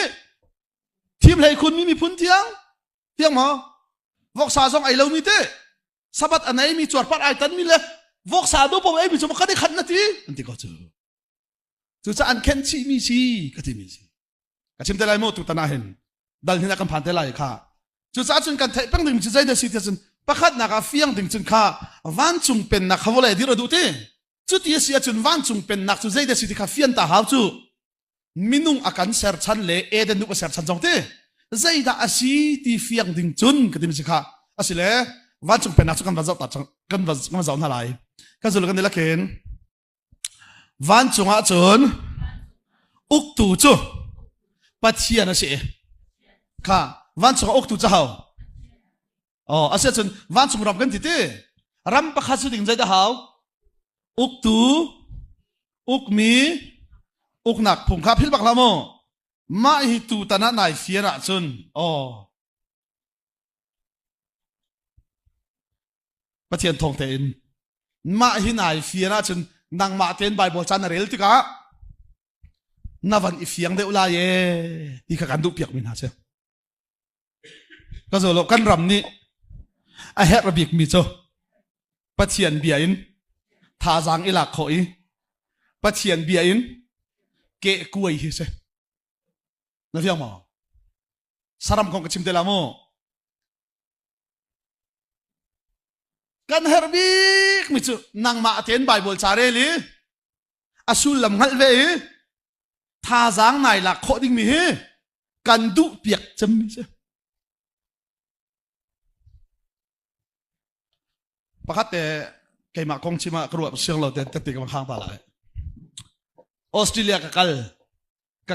team lấy khuôn mi phun thiang mà vóc xa giống ai lâu mi thế sabat anh ấy mi chuột bắt ai tấn mi lên vóc xa đâu bao ấy mi cho mà cái này khăn là gì anh tự có chứ cho anh khen chi mi chi cái gì mi chi cái chim tê lại một tụt na hen dal hin akan phan tê lại kha chứ cho anh cần thấy bằng đình chỉ dây để xịt chân bắt khát na cái phiang đình chân kha van chung pen na khavo lại đi rồi đủ thế chút tiệt xịt chân van chung pen na chú dây để xịt kha phiang ta hao chú minung akan ser chan le e den nu ser chan jong te dây đã asi ti phiang đình chun cái gì mi kha asi le van chung pen na chú kan van zau ta kan van zau na lại cái rồi kan đi là ken van chung a chun uk tu chu Pathian sẽ kha van chung uk tu cha hao ase chun van chung ram kan ti te ram pa kha chu ding zai da hao uk tu uk mi uk nak phung kha phil bak lamo ma hi tu tana nai fiana chun Pathian thong te in ma hi nai fiana chun nang ma ten Bible chan rel ti ka navan ifiang de ula ye ti ka kan du piak min ha che ka zo lo kan ram ni a het rabik mi cho Pathianbia in tha jang ila khoi Pathianbia in ke kuai hi se na fiang ma saram kong kachim te lamo kan herbik mi chu nang ma ten Bible chare li asul lam ngal ve tha jang nai la kho ding mi he kan du piak cham mi se pakhat te keima kong chima kruap siang lo te te ka khang ta lai Australia ka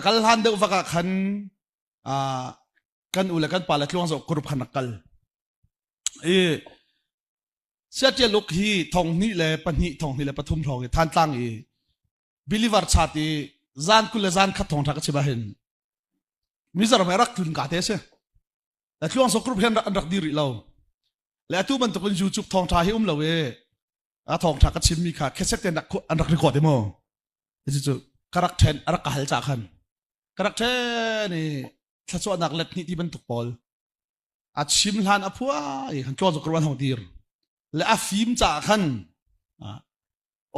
kal han de vaka khan kan ula kan pala tlong zo krup khan kal Setia luk hi thong ni le pani thong ni le pathum thong than tlang believer chati zan kul zan khat thong thak chiba hen mizaram rak tun ka te se la tlong so krup hen rak diri lo le atu ban to kun YouTube thong tha hi lo we a thong thak ka chim mi kha kheset ten an rak record demo ji chu karak then arak ka hal cha khan karak the ni thachwa nak let ni ti ban tuk pol at chim hlan aphua han cho zo kruan hong dir le a phim cha khan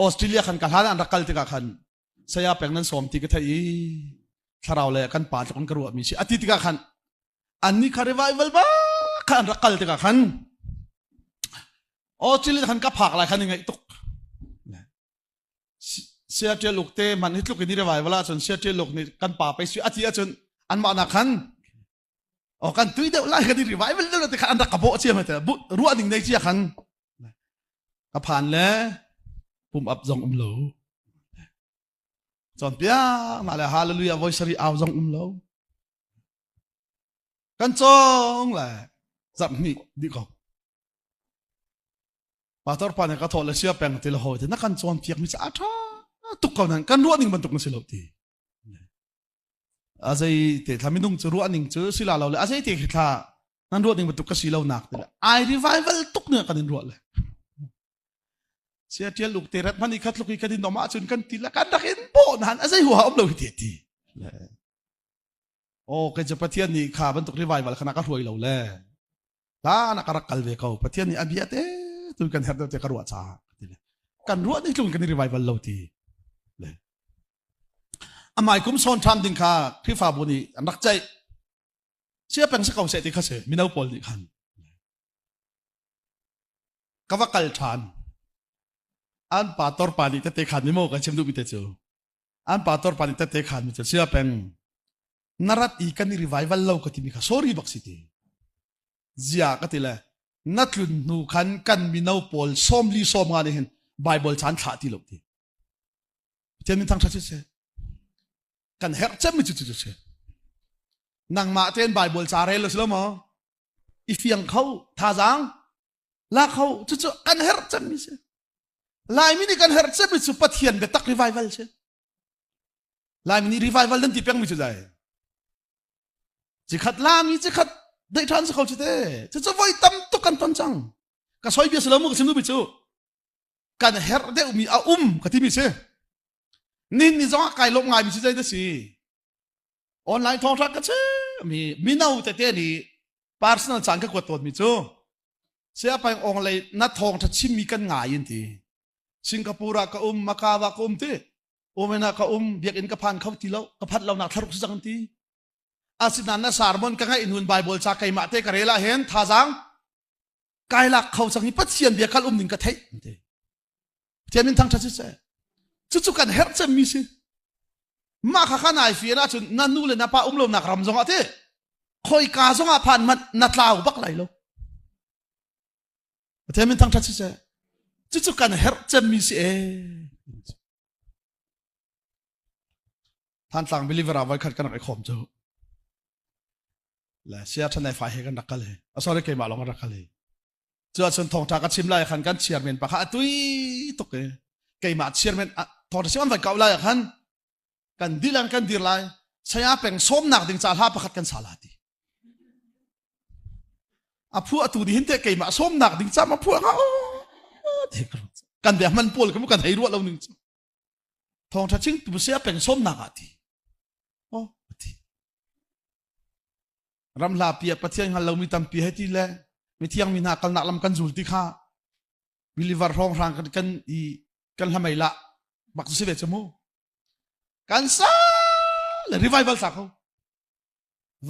Australia khan ka hlan an rakal ti ka khan saya peng nan som ti ka thai tharau le kan pa kon karu mi si ati ti ka khan anni kha revival ba khan rakal ti ka khan Australia khan ka phak lai khan ngai tuk sia luk te man hitluk ni revival a chon sia luk ni kan pa pe si ati a chon an ma na khan kan tui de lai ka ni revival de te khan an ka bo chi ma te ru aning nei chi khan ka phan le pum up zong lo chon pia ma le hallelujah voice ri aw zong lo kan chong la zam ni di ko pastor pa ne ka thol le sia peng til ho te na kan chon piak mi cha tha tuk ka nan kan ru aning ban tuk na silo ti azai te thaminung chu ru aning chu sila lo le azai te kha nan ru aning ban tuk ka silo nak te ai revival tuk ne kan ru le Setia luk teret man ikat luk ikadin no ma chun kan tila kan dakin po nan azai huwa om lo ti ke Pathian ni kha ban tuk revival khana ka huai lo le ta na karakal ve ko Pathian ni abiate tu kan her te karwa cha kan ru ni tlung kan revival lo ti le amai kum son tham ding kha khifa bu ni anak chai sia peng sa kau se ti kha se minau pol ni khan kawakal than an pator pani te khan ni mo ka chem du bi te chu an pator pani te khan mi chu sia peng narat I kan revival lo ka ti mi kha sorry bak city zia ka ti le natlun nu khan kan mi no pol somli som nga ni hen Bible chan tha ti lo ti chen min thang tha se kan her chem mi chu chu se nang ma ten Bible cha re lo slo mo I fiang khau tha jang la khau chu chu kan her chem mi se lai mini kan her chem mi chu Pathian be tak revival se lai mini revival dan ti peng mi chu dai chi khat la mi chi khat dai than se khau chu te chu chu voi tam tu kan ton chang ka soi bi slo mo ka sim nu bi chu กันเฮร์เดอมีกที่มีเสนี่จ้องไก่ลบง่ายมีสิใจเดสิออนไลน์ทองรักกันเช่มีน่าแต่เดี๋ยวนี้ personal จังก็กดตัวมีจูเสียไปองเลยนัดทองทัดชิมมีกันง่ายยินทีสิงคโปร์ก็มาคาวาก็ทีเมนาก็เบียกอินกับพันเขาทีแล้วกับพัดเราหนักทะลุสังทีอาศินันน่ะสารมันก็ให้อินหุนไบเบิลจากไก่มาเตะกระเรล่าเห็นท่าจังไก่หลักเขาสังนี้ปัจเจียนเบียกขัลนินก็เทเทียนนินทั้งทัศน์เสจุดกันเฮร์จะมีสิมาข้างในฟีน่าจนนั่นนู่นเลยนะป้าเราหนักรำจงอ่ะเต้คอยกาจงอ่ะผ่านมันนัดลาวบักไหลโลเทียนนินทั้งทัศน์เสจุดกันเฮร์จะมีสิท่านสั่งบิลิเวอร์ไว้ขัดกันไอ้ขมเจ้าและเสียท่านในฝ่ายให้กันรักกันเลยเอาสอนให้เกี่ยมาลองกันรักกันเลยเจ้าส่วนทองทากันชิมไล่ขันกันเชียร์เมนปะข้าตุยตุกเกี่ยมาเชียร์เมนทองที่ชิมอันไฟเก่าไล่ขันกันดีลังกันดีไล่ใช้อาเป็นส้มหนักดึงจ่าห้าประคัดกันสาลาดีพูดตูดีเห็นแต่เกี่ยมาส้มหนักดึงจ่ามาพูดเขากันเดี๋ยวมันปวดกันมันกันให้รู้เราหนึ่งทองทัชิงตัวเสียเป็นส้มหนักดีรำลาเปียปะเทียงหันเรามีตำปีให้ที่แลมีเที่ยงมีนากันนักลำกันจุลติข้าวิลิวาร์รองรางกันทำไมละบักสุเสด็จจมูกันซาเลยรีไวเบิลสักเขา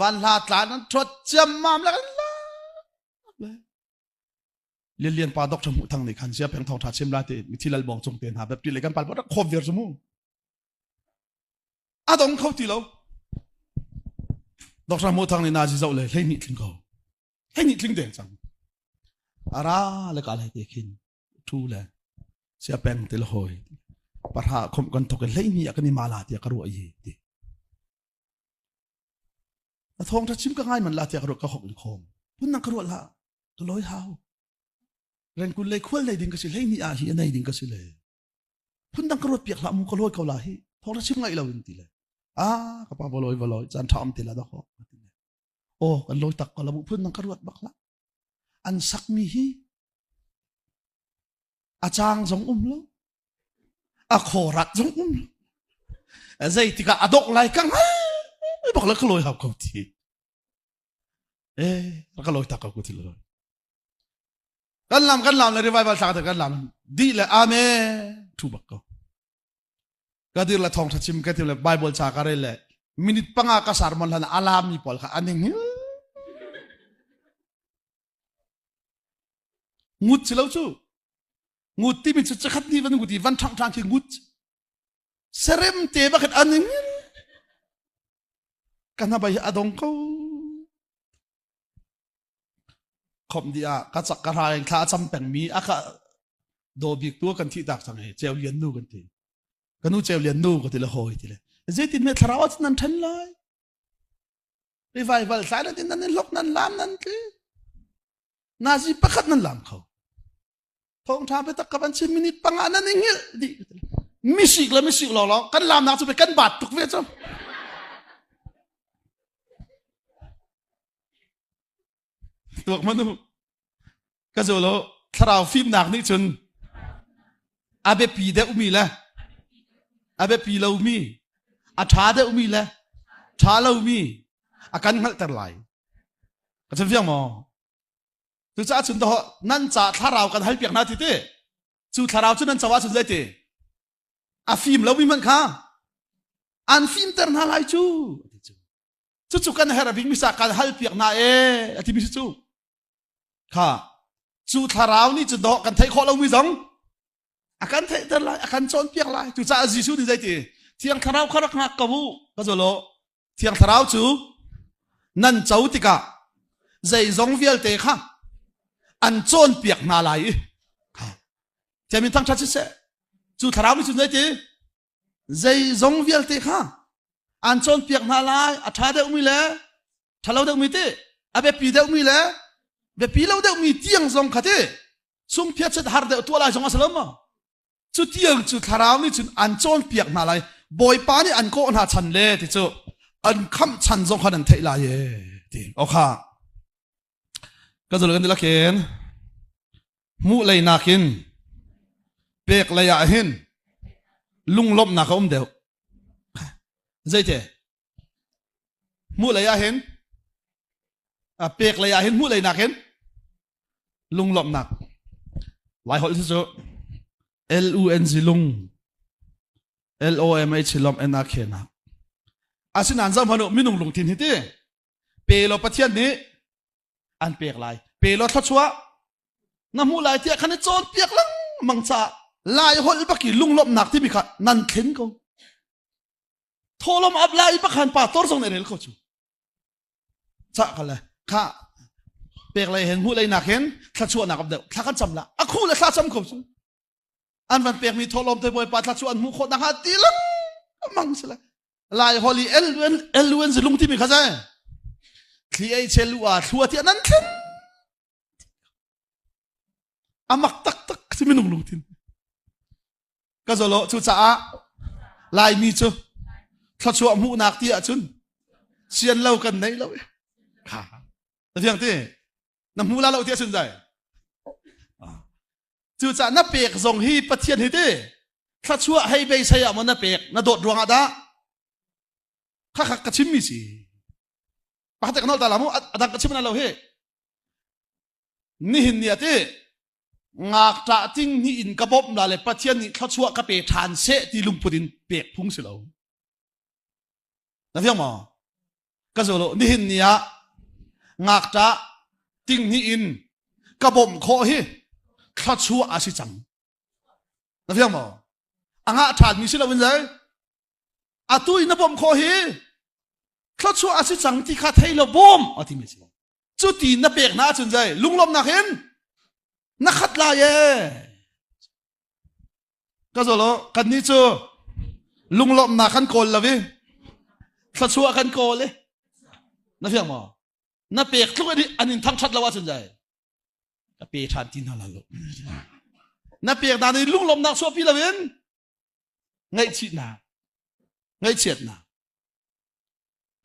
วันลาตลาดนั้นทดจำมามแล้วกันละเรียนปาดอกจมูกทางในขันเสียเพียงทองทัดเชื่อมลาติมีที่เราบอกจงเตียนหาแบบที่เลยกันปาดอกคบเวียร์จมูอาดงเขาตีเราดอกจมูกทางในนาจิเจ้าเลยให้นิดถึงเขาให้นิดถึงเด่นจังอะไรแล้วก็อะไรเด็กินทูเลยเสียเป็นติลหอยปะทะคมกันตกกันเลยนี่กันนี่มาลาเตียกระโดดยี่ดิแต่ทองถ้าชิมก็ง่ายมันลาเตียกระโดดก็หกคมพุ่นนักกระโดดละก็ลอยเท้าเรนกุลเลยควรเลยดิ่งก็สิเลยนี่อาฮีอันไหนดิ่งก็สิเลยพุ่นนักกระโดดเปียกละมุกระโดดเขาลาฮีทองถ้าชิมง่ายเราดิ่งตีเลยกับปาบลอยจันทอมตีละดอกโอ้กันลอยตักก็ละมุพุ่นนักกระโดดบักละอันสักมีฮีอาจารย์จงแล้วขอรักจงใจที่ก็อดอกไหลกังบอกแล้วก็ลอยหับเขาทีแล้วก็ลอยตักเขาทีเลยกันลำเลยรีไวบัลสักแต่กันลำดีเลยอาเมทูบักก็ดีละทองทัชิมก็ดีละไบเบิลจากอะไรเลยมินิปังอากาศมันละอารามมีปอลค่ะอันนี้งูสิแล้วชูงูที่มีจุดจักรนี่วันงูที่วันทางที่งูเสร็จเตะบักอันนี้กันนะใบอดงเขาขมดีกระจักกระไรข้าจำเป็นมีก็โดบิกตัวกันที่ดักสังเหตุเจลเลียนนู่กันทีกันนู่เจลเลียนนู่ก็ทีละหอยทีละเจตินเมทราวนั้นทันเลยรีไวบัลสายนั้นล็อกนั้นล้านนั้นคือนาซีประคัดนั้นล้านเขาทองทาไปตะกับอันชิมินิปังอันนั้นเงี้ยดิมิสิกหล่อกันลามนาจะไปกันบาดตุกเวจ้าตัวมันดูก็จะรู้ถ้าเราฟิล์มหนักนี่จนอาเบปีเดอุมีละอาเบปีเรามีอาชาเดอุมีละชาเรามีอาการหักแต่ไหลก็จะเฟี้ยงมอตัวจ้าชุนตัวนั่นจะถ้าเรากันให้เปียกนาทีเต้จู่ถ้าเราชุนนั้นจะว่าชุนได้เต้อาฟิล์มเรามีมันค่ะอันฟิล์มเตอร์นาไลจู่กันให้เราพิมพ์มิสาการให้เปียกนาที่มิจู่ค่ะจู่ถ้าเรานี่จะดอกกันไทยข้อเรามีสองอาการไทยเตอร์ไลอาการโจนเปียกไลจู่จ้าจิชูดีใจเต้เที่ยงถ้าเราขรักหักกับวูก็จะรู้เที่ยงถ้าเราจู่นั่นเจ้าติกาใจจงเวียลเตะค่ะอันโจนเปียกนาไลจะมีทั้งชัดเจนจู่ถ้าเราไม่สุดเลยจีใจจงเวียลเตะค่ะอันโจนเปียกนาไลอัฐาเดอุมีเลยถ้าเราเดอุมีเตะอาเบปีเดอุมีเลยเบปีเราเดอุมีเตียงจงขัดเตะสุ่มเพียรจะหาเดอุตัวลายจงอาศัยมาจู่เตียงจู่ถ้าเรานี่จู่อันโจนเปียกนาไลบอยป้านี่อันโกนหาชันเล่ที่จู่อันคำชันจงขันเทลายที่โอเคก็จะเรื่องนี้ละเคนมุเลยนาคิน bẹc lại à hen lung lom nạc ông đều dây thế mu lại à hen à bẹc lại à hen mu lại nạc hen lung lom nạc lại hỏi số L-U-N-G lung L-O-M-H lom N-A-K nạc à xin anh dám hả minung lung tin hít bê lo pathian ní anh bẹc lại bê lo thắt chúa nằm mu lại tiệt khăn chọn bẹc lắm mang cha lại hỏi bác kỳ lung lom nạc thì bị khát năn khen câu thô lom áp lại bác khăn pa tor song này câu chú cha cái này khá bẹc lại hen mu lại nạc hen thắt chúa nạc áp đều thắt khăn chăm la à khu lại thắt chăm câu chú anh vẫn bẹc mi thô lom tới bồi pa thắt chúa anh mu khốt nạc hạt tí lắm mang sao lại hỏi L-U-N lung thì bị khát gì khi ấy chơi lúa thua thì năn khen amak tak si minung lung tin cái giờ lộ chú cha lại mi chú thắt chúa mu nạc tia chun xiên lâu cần đấy lâu hả thế thằng thế nằm mu la lâu tia chun dài chú cha nắp bẹc dòng hi pathian hi thế thắt chúa hay bay say à mà nắp bẹc nó đột ruộng à đã khắc cái chim mi gì bắt cái nào ta làm à đang cái chim nào lâu he ni hin ni ate ngạc trả tinh ni in kabop là le pathian ni thắt chúa cái bẹc tràn sẽ đi lung putin bẹc phung xí lâu là thế mà cái giờ lộ ni hin ni à ngạc trả tinh ni in kabop khó he thắt chúa à si chẳng là thế mà anh ngạc tràn mi xí lâu bên dưới à tôi nó bom khó he thắt chúa à si chẳng thì khát hay là bom à thì mi xí chú tin nó bẹc na chun dưới lung lom na hen nó khát lại cái giờ lo cái ní chú lung lom na khăn cồn là vì thắt chúa khăn cồn đấy nó phải mà nó bẹc lúc ấy anh thăng chặt là quá chun dưới cái bẹc tràn tin là lo nó bẹc na này lung lom na chúa pi là vì ngay chuyện nào ngay chuyện nào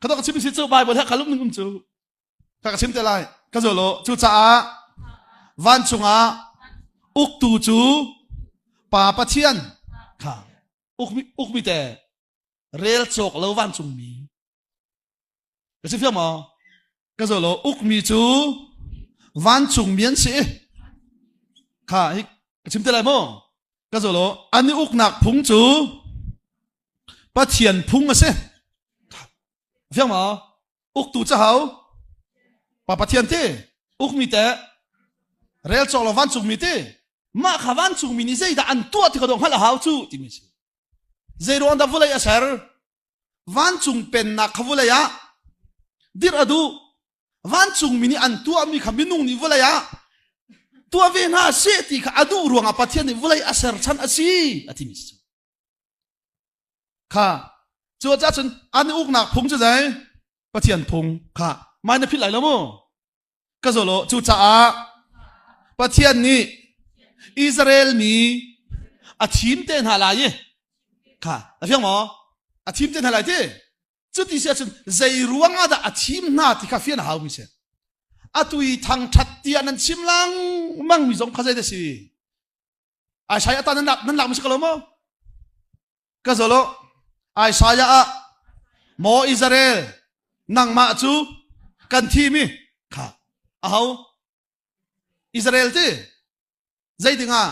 cái đó cái chim chú bài bữa thế cái lúc mình cũng chú cái chim thế lại cái giờ lo chú cha van chung à uk tu chú pa pathian khá uk mi te rel chok lâu van chung mi cái chim phim mà cái giờ lo uk mi chú van chung miễn sĩ khá cái chim thế lại mo cái giờ lo anh uk nạc phung chú pathian phung mà se phim mà uk tu cha hao pa pathian thế uk mi te rel chok lo van chung mi te ma kha van chung mi ni zai da an tua ti ka dong hala hau chu ti mi si zai ro an da vulai asar van chung pen na khavula ya dir adu van chung mi ni an tua mi kha minung ni vulai ya tua ve na se ti kha adu ruanga pathian ni vulai asar chan asi ati mi si kha chu cha chun an uk nak phung chu zai pathian phung kha mai na phit lai lo mo ka zo lo chu cha a pathian ni Israel mi a thim ten halai kha a phiang mo a thim ten halai te chu ti sia chun zai ruanga da a thim na ti kha fian hau mi se a tui thang that tian an chim lang mang mi zong khazai de si ai sai ata nan lak mi se kalo mo ka zo lo ai sai a mo Israel nang ma chu kan thi mi kha a hau Israel te zai dinga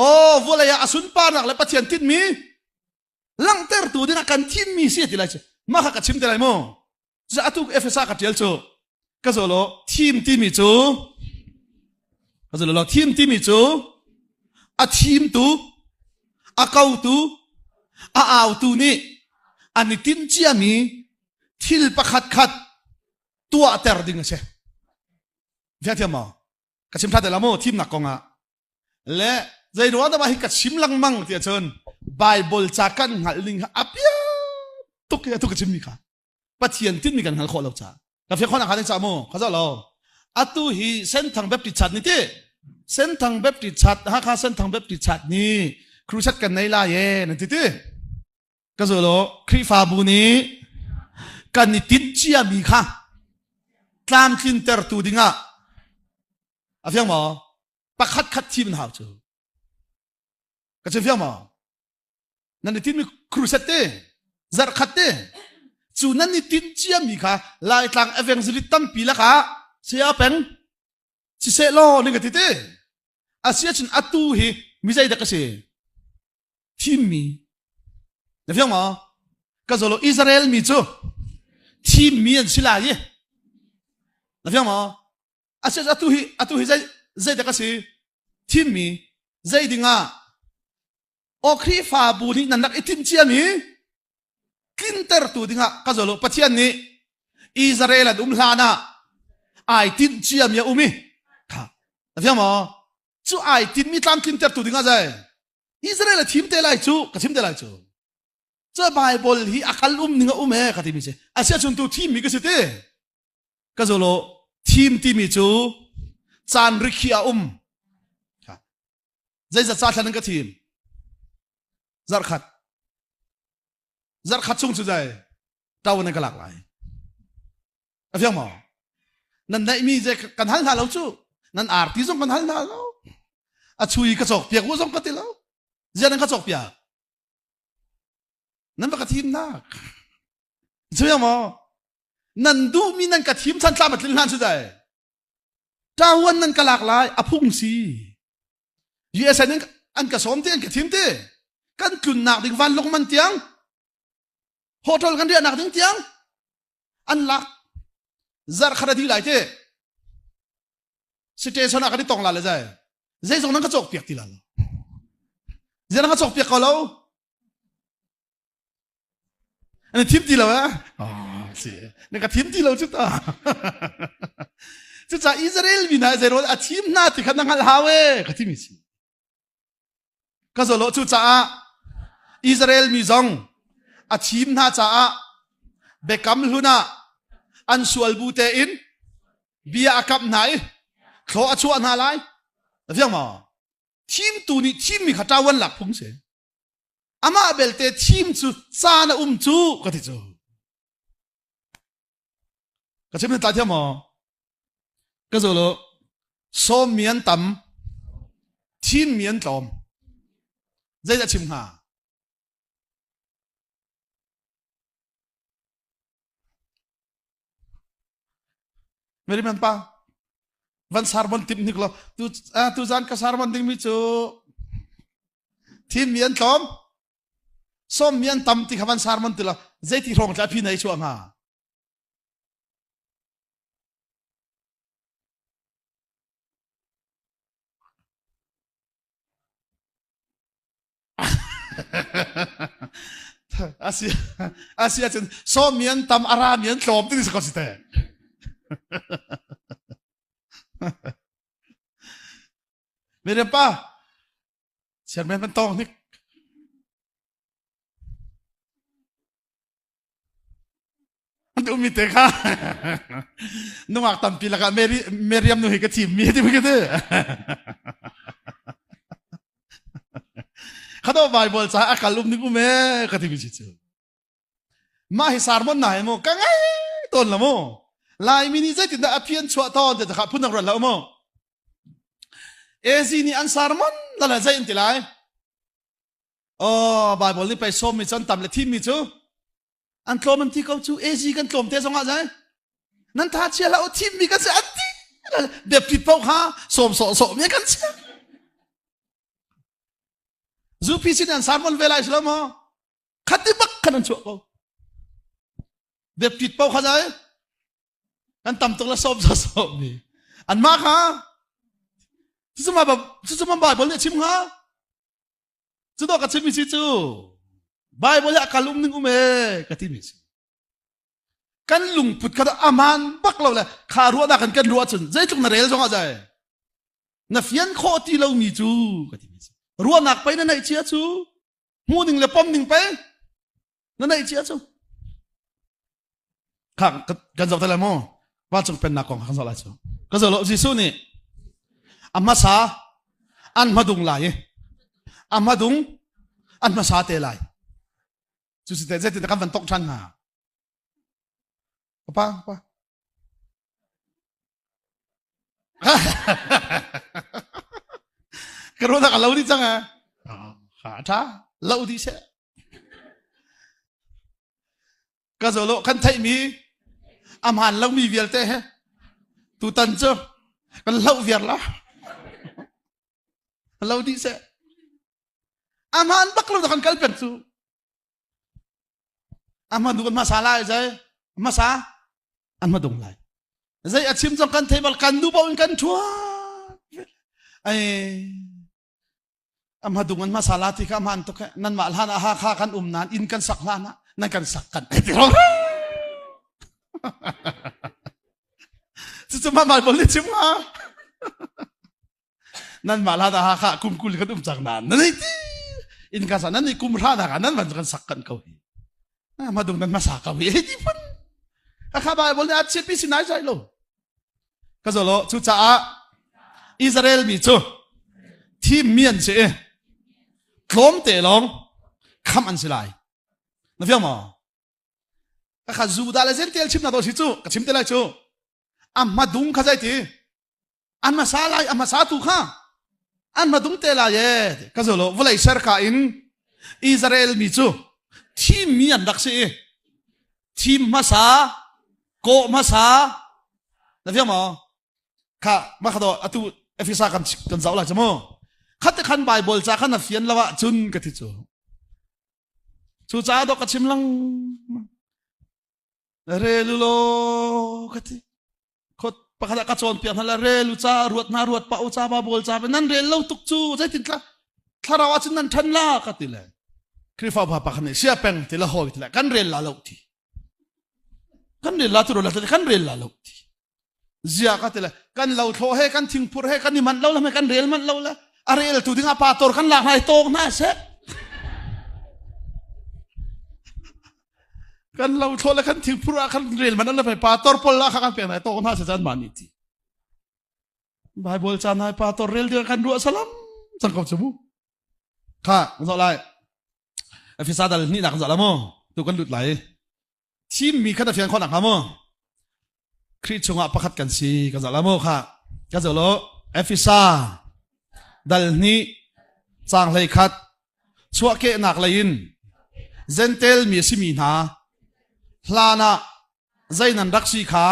oh volaya asun pa nak le pathian tin mi lang ter tu dinga kan tin mi si ti lai che ma kha ka chim te lai mo za atu Efesa ka tel chu ka zo lo team ti mi chu ka zo lo team ti mi chu a team tu a kau tu a au tu ni ani tin chia mi thil pakhat khat tua ter ding se via thiam ma ka chim tha de la mo team nak konga le zai ro da ma hi ka chim lang mang ti chon bible cha kan ngal ling apia tuk ya tuk chim mi kha pathian tin mi kan hal kho lo cha ka fe khona khan cha mo kha za lo atu hi Senthang Baptist Church ni te Senthang Baptist Church Hakha Senthang Baptist Church niครูชัดกันในลายนั่นทีที่ก็จะรู้คริฟาบุนีกันนิติเจียมีค่ะตามทินเตอร์ตูดิงะอะไรอย่างหมอปักขัดทีมันหาวจู ก็จะเฟี้ยงมั้งนั่นนี่ที่มีครูเซตเต้จัดขัดเต้จูนั่นนี่ที่เจียมีค่ะลายต่างเอเวนซ์ลิตัมปีละค่ะเสียเป็นสิเซโลนี่ก็ที่เต้อาเซียนอัตุฮีมิใจเด็กเสียทีมมีเฟี้ยงมั้งก็จะโลอิสราเอลมีจูทีมมีอันสิลายเฟี้ยงมั้งอาเซียนอัตุฮีใจเด็กเสียทีมมีใจดิ่งอ่ะโอครีฟาบูนี่นั่นนักอิทิมเชียมีกินเตอร์ตูดิ่งอ่ะก็จะโลปัจจัยนี้อิสราเอลลานะไอทิมเชียมีอุมิค่ะเฟี้ยงมั้งจูไอทิมมีตามกินเตอร์ตูดิ่งอ่ะใจอิสราเอลทีมเตลัยจูกับทีมเตลัยจูเจ้าไบเบิลฮีอักลุมนิ่งอุมเฮกับทีมมิเชอาเซียนตัวทีมมีก็สิเต้ก็จะโลทีมมิจูจานริคีอาค่ะใจจะซาทันกับทีมจัดขัดช่วงสุดใจเต้าในกระหลักไหลเฟี้ยงมั้งนั่นได้มีใจกันหันหาเราจูนั่นอาร์ติส่งกันหันหาเราช่วยกระจกเปียกวัวส่งกันติเราเจ้านั่นกระจกเปียกนั่นเป็นกระทีมนักใช่ไหมนั่นดูมีนั่นกระทีมชั้นสามมันลิ้นหันสุดใจเจ้าวันนั่นกระหลักไหลพุ่งสียูเอสนั่นอันกระสมเตี้ยนกระทีมเตี้ยกันกุนหนักดึงวันลงมันเตียงโฮเทลกันเดียหนักดึงเตียงอันหลักจัดขนาดที่ไหลเต้สิเจชนะกันที่ตรงหลักเลยใจใจตรงนั้นกระจกเปียกที่หลังใจนั้นกระจกเปียกเขาแล้วอันนี้ทีมที่เราอะอ๋อสินี่ก็ทีมที่เราจุดอ่ะจุดจากอิสราเอลมีนะใจรู้ว่าทีมน่าที่ขันนังฮัลฮาเว่ก็ทีมนี้ก็จะรู้จุดจากอิสราเอลมีซองทีมน่าจะเบกัมลุน่าอันสวลบูเตอินเบียอากับไหนเขาอัชวนอะไรเรื่องมั้งทีมตัวนี้ทีมมีข้าเจ้าวันหลักพุ่งเสียอามาเบลเตทีมจูซานะจูก็ที่จูก็ใช่ไหมตาเทียมมั้งก็จะรู้โซเมียนตั้มทีมเมียนตั้มใจจะชิมหาไม่ได้มันป่ะวันสารบันทิมนี่ก็tu jangan ke sarman ting micuทีมเมียนตั้มส้มเมียนตั้มที่ขวันสารมันติละใจที่รองจะพี่ไหนช่วงหาอาเซียจนส้มเมียนตั้มอาราเมียนตั้มที่นี่สกัดสิเตไม่ได้ป่ะเสียงแม่เป็นตองนี่มันดูมีเตะค่ะนุ่งอักตัมปีละกันเมริยมนุ่งให้กับทีมมีที่ไม่กันเด้อเขาต้องไบเบิลจ้าอากาศลุมนึกว่าแม่กับทีมจิตเจอมาให้สารมันไหนโมกังไงต้นละโมลายมินิใจติดอภิญชัวตอนจะขับพุ่งนักรันแล้วโมเอซีนี่อันสารมันนั่นแหละใจอินติไลโอ้ไบเบิลนี่ไปส้มมีจนต่ำเลยทีมมีจูอันโคลมันที่เขาจูเอซีกันโคลมเทสงอะไรนั่นท่าเชียร์แล้วทีมมีกันเสียอันที่เด็บผิดเป้าหาส้มมีกันเสียจูพิชิตอันสารมันเวลาอิสลามขัดที่บักขันชัวเขาเด็บผิดเป้าหาใจอันต่ำตรงละส้มนี่อันมากฮะที่จะมาบ่ายบอลเนี่ยชิมฮะจะต้องกับชิมมิซิจูบ่ายบอลเนี่ยการลุมนึงอุเมกับที่มิซิกันลุงพุทธกันอามันบักเราเลยขารัวนักกันรัวจนใจจุกนาเรลจงอาใจนับยันโคตีเรามีจูกับที่มิซิรัวนักไปนั่นไหนเชียจูหูหนึ่งเลยป้อมหนึ่งไปนั่นไหนเชียจูข้างกันจับทะเลมั่งว่าจงเป็นนักของข้างสลายจูก็จะรู้จิสูนี่อามาซาอันมาดุงไหลอามาดุงอันมาซาเตลัยจุดสุดท้ายจะกันวันตกชันหาป้ากระโดดกันเราดิจังอ่ะ hả cha lâu đi sẽ cái giờ lộ khăn thấy mi hàn lâu mi việt thế hết tu tân chưa cái lâu việt lắm lâu đi sẽ hàn bắt lâu khăn cái biển su hàn đúng masala vậy masa ăn mà đúng lại dây ở chim trong căn thế mà căn du bao căn chúa ai mà đúng ăn masala thì các bạn tôi cái nan mal hana Hakha kan nan in kan sak lana nan kan sak kan chứ mà mal boleh chim ha nan mal hana Hakha kul kan chak nan nan in kan sak nan ni ra kan nan man kan sak kan kau mà đúng nan masak kau di pun Hakha boleh acip isi nai sai lo cái giờ lo chú cha Israel mi chú team miền chế lom tệ long khăm ăn xí lại nó biết mà Hakha Juda là dân tiền chim nào đó xí chú cái chim tệ lại chú mà đúng cái gì thì mà sao lại mà sao tu kha mà đúng tệ lại vậy cái giờ lo vừa lại ser cả in Israel mi chú team miền đặc sĩ team masa ko masa nó biết mà khá mà khá đó atu Efesa kan giáo lại chứ mà khát cái khăn bài bol cha khăn là phiền là vợ chun cái thứ chú cha đó cái chim lăng relu lo cái thứ khốt bác khát cái chọn pian là relu cha ruột pa cha ba bol cha bên nan relu tuk chu vậy thì thà ra chun nan thân la cái thứ này khi phao phao bác này xia peng thì là hồi thì là căn relu là lâu thì căn relu là tu là căn relu là lâu thì zia ka tela kan lo tho he kan thingpur he kan ni man lo la kan rel man lo la arel tu dinga pa tor kan la hai tok na se kan lo tho la kan thingpur kan rel man la pa tor pol la kan pe na tok na se jan mani ti bible chan hai pa tor rel dia kan dua salam sang kau cebu kha zo lai Efesa dal ni nak zo la mo tu kan lut lai team mi kan fian khon nak ha moคริสชงะประคัดกันสิกันจะละโมค่ะกันจะโลเอฟิซาดัลนี้จางเลยคัดชัวเกะนักเลยนเซนเทลมีสิมีนาพลานะใจนันรักสีขา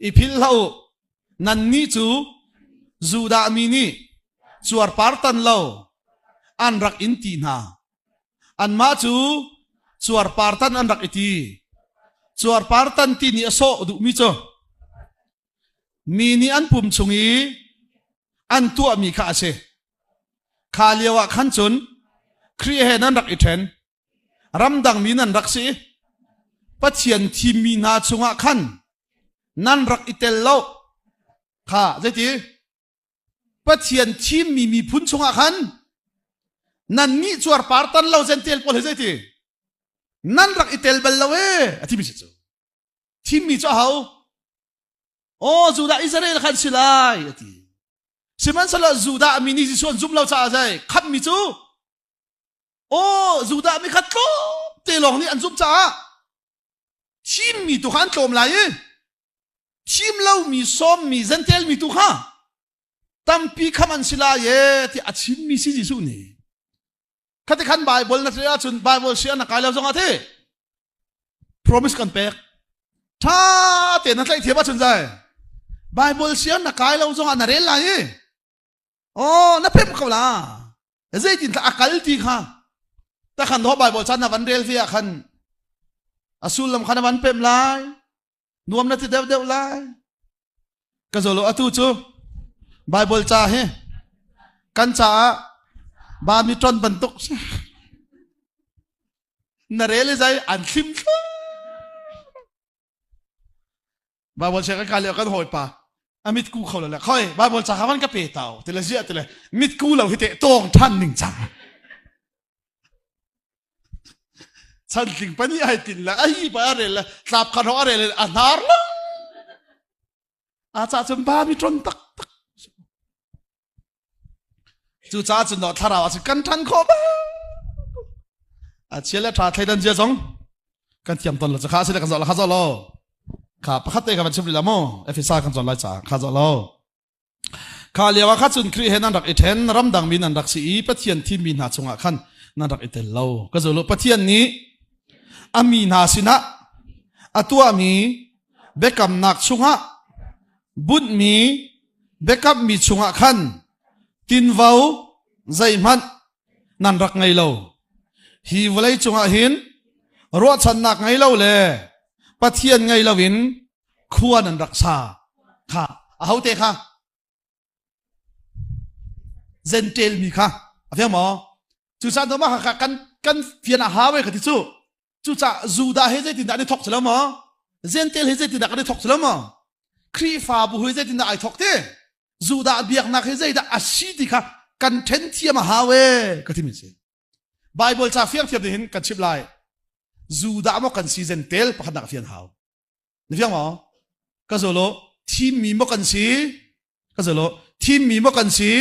อีพิลเล่านันนี้จูดามีนี่จวดปาร์ตันเล่าอันรักอินตีนาอันมาจวดปาร์ตันอันรักอิตีจวดปาร์ตันที่นี่โซดูมิโจมีนี่อันปุ่มชงีอันตัวมีข้าเชข้าเลียวขันจุนครีเฮนันรักอิเทนรำดังมีนันรักสีปัจเจียนที่มีนาชงะขันนันรักอิเตลโลข้าใจดีปัจเจียนที่มีพุนชงะขันนันนี่จวดปาร์ตันเล่าเซนเทลพอเลยใจดีนั่นรักอิเตลเบลลาเวที่มีสิจูที่มีเจ้าเขาโอ้จูดาอิสราเอลขันสิไลที่สิมันสละจูดามีนี่ส่วนซุ่มเราจ่าใจขัดมีจูโอ้จูดามีขัดโตเตลองนี่อันซุ่มจ่าที่มีตุขันโตมไหลที่เรามีซ้อมมีเซนเทลมีตุขันตั้มปีขมันสิไลที่อาชิมมีสิจิสุนี่ขัดขันไบเบิลนัทเรียจุนไบเบิลเชียนักการเล่าจงอาเท promise กันเป๊กถ้าเตนัทไลเทียบจุนใจไบเบิลเชียนักการเล่าจงอานาเรลไลโอ้นับเพ็มเขาละเจ๊จินตะอักลตีค่ะแต่ขันทอไบเบิลชันนับวันเรลเฟียขันอสุลลำขันนับวันเพ็มไลนวมนัทเดวไลก็จะรู้อตุจูไบเบิลจ่าเฮกันจ่าบามีตรอนบรรทุกนาเรลใจอันซิมบาบอลเชกันการเลี้ยกันหอยป่าอามิดกูเขาเลยแหละค่อยบาบอลจากมันก็เปเต่าแต่ละเจ้าแต่ละมิดกูเราที่เตะตรงท่านหนึ่งจ้าฉันถึงปนี่ไอ้ตินละไอ้ปะอะไรละสับขันอะไรละอันนาร์ละอาจารย์จนบามีตรอนตักจูจ้าจนเราทาราว่าจะกันทันขอบเชื่อแล้วทาไทยดันเจ้าจงกันเทียมตนเราจะข้าเสด็จกันจอละข้าจอละข้าประคัตเตะกันเป็นชิบลิละโมเอฟิซ่ากันจอละจ้าข้าจอละ khá liao khát chun kri hen an rak ithen ram dang min an rak si pathian thi min ha chunga khan nan rak itel lo ka zo lo pathian ni ami na sina atua mi bekam nak chunga bun mi bekap mi chunga khan tin vau zai man nan rak ngai lo hi volai chunga hin ro chan nak ngai lo le pathian ngai lovin khuan nan rak sa kha a haute kha zentel mi kha afia mo chu san to ma kha kan fian a hawe kha ti chu cha juda he je tin da ni thok chalo mo zentel he je tin da ka ni thok chalo mo kri fa bu he je tin da ai thok te juda biak nak he je da asi ti kha kan then thia ma hawe ka ti mi se bible cha fiang thiam hin kan chip lai juda mo kan si zentel pa khanak fian haw ni fiang mo ka zo lo team mi mo kan si ka zo lo team mi mo kan si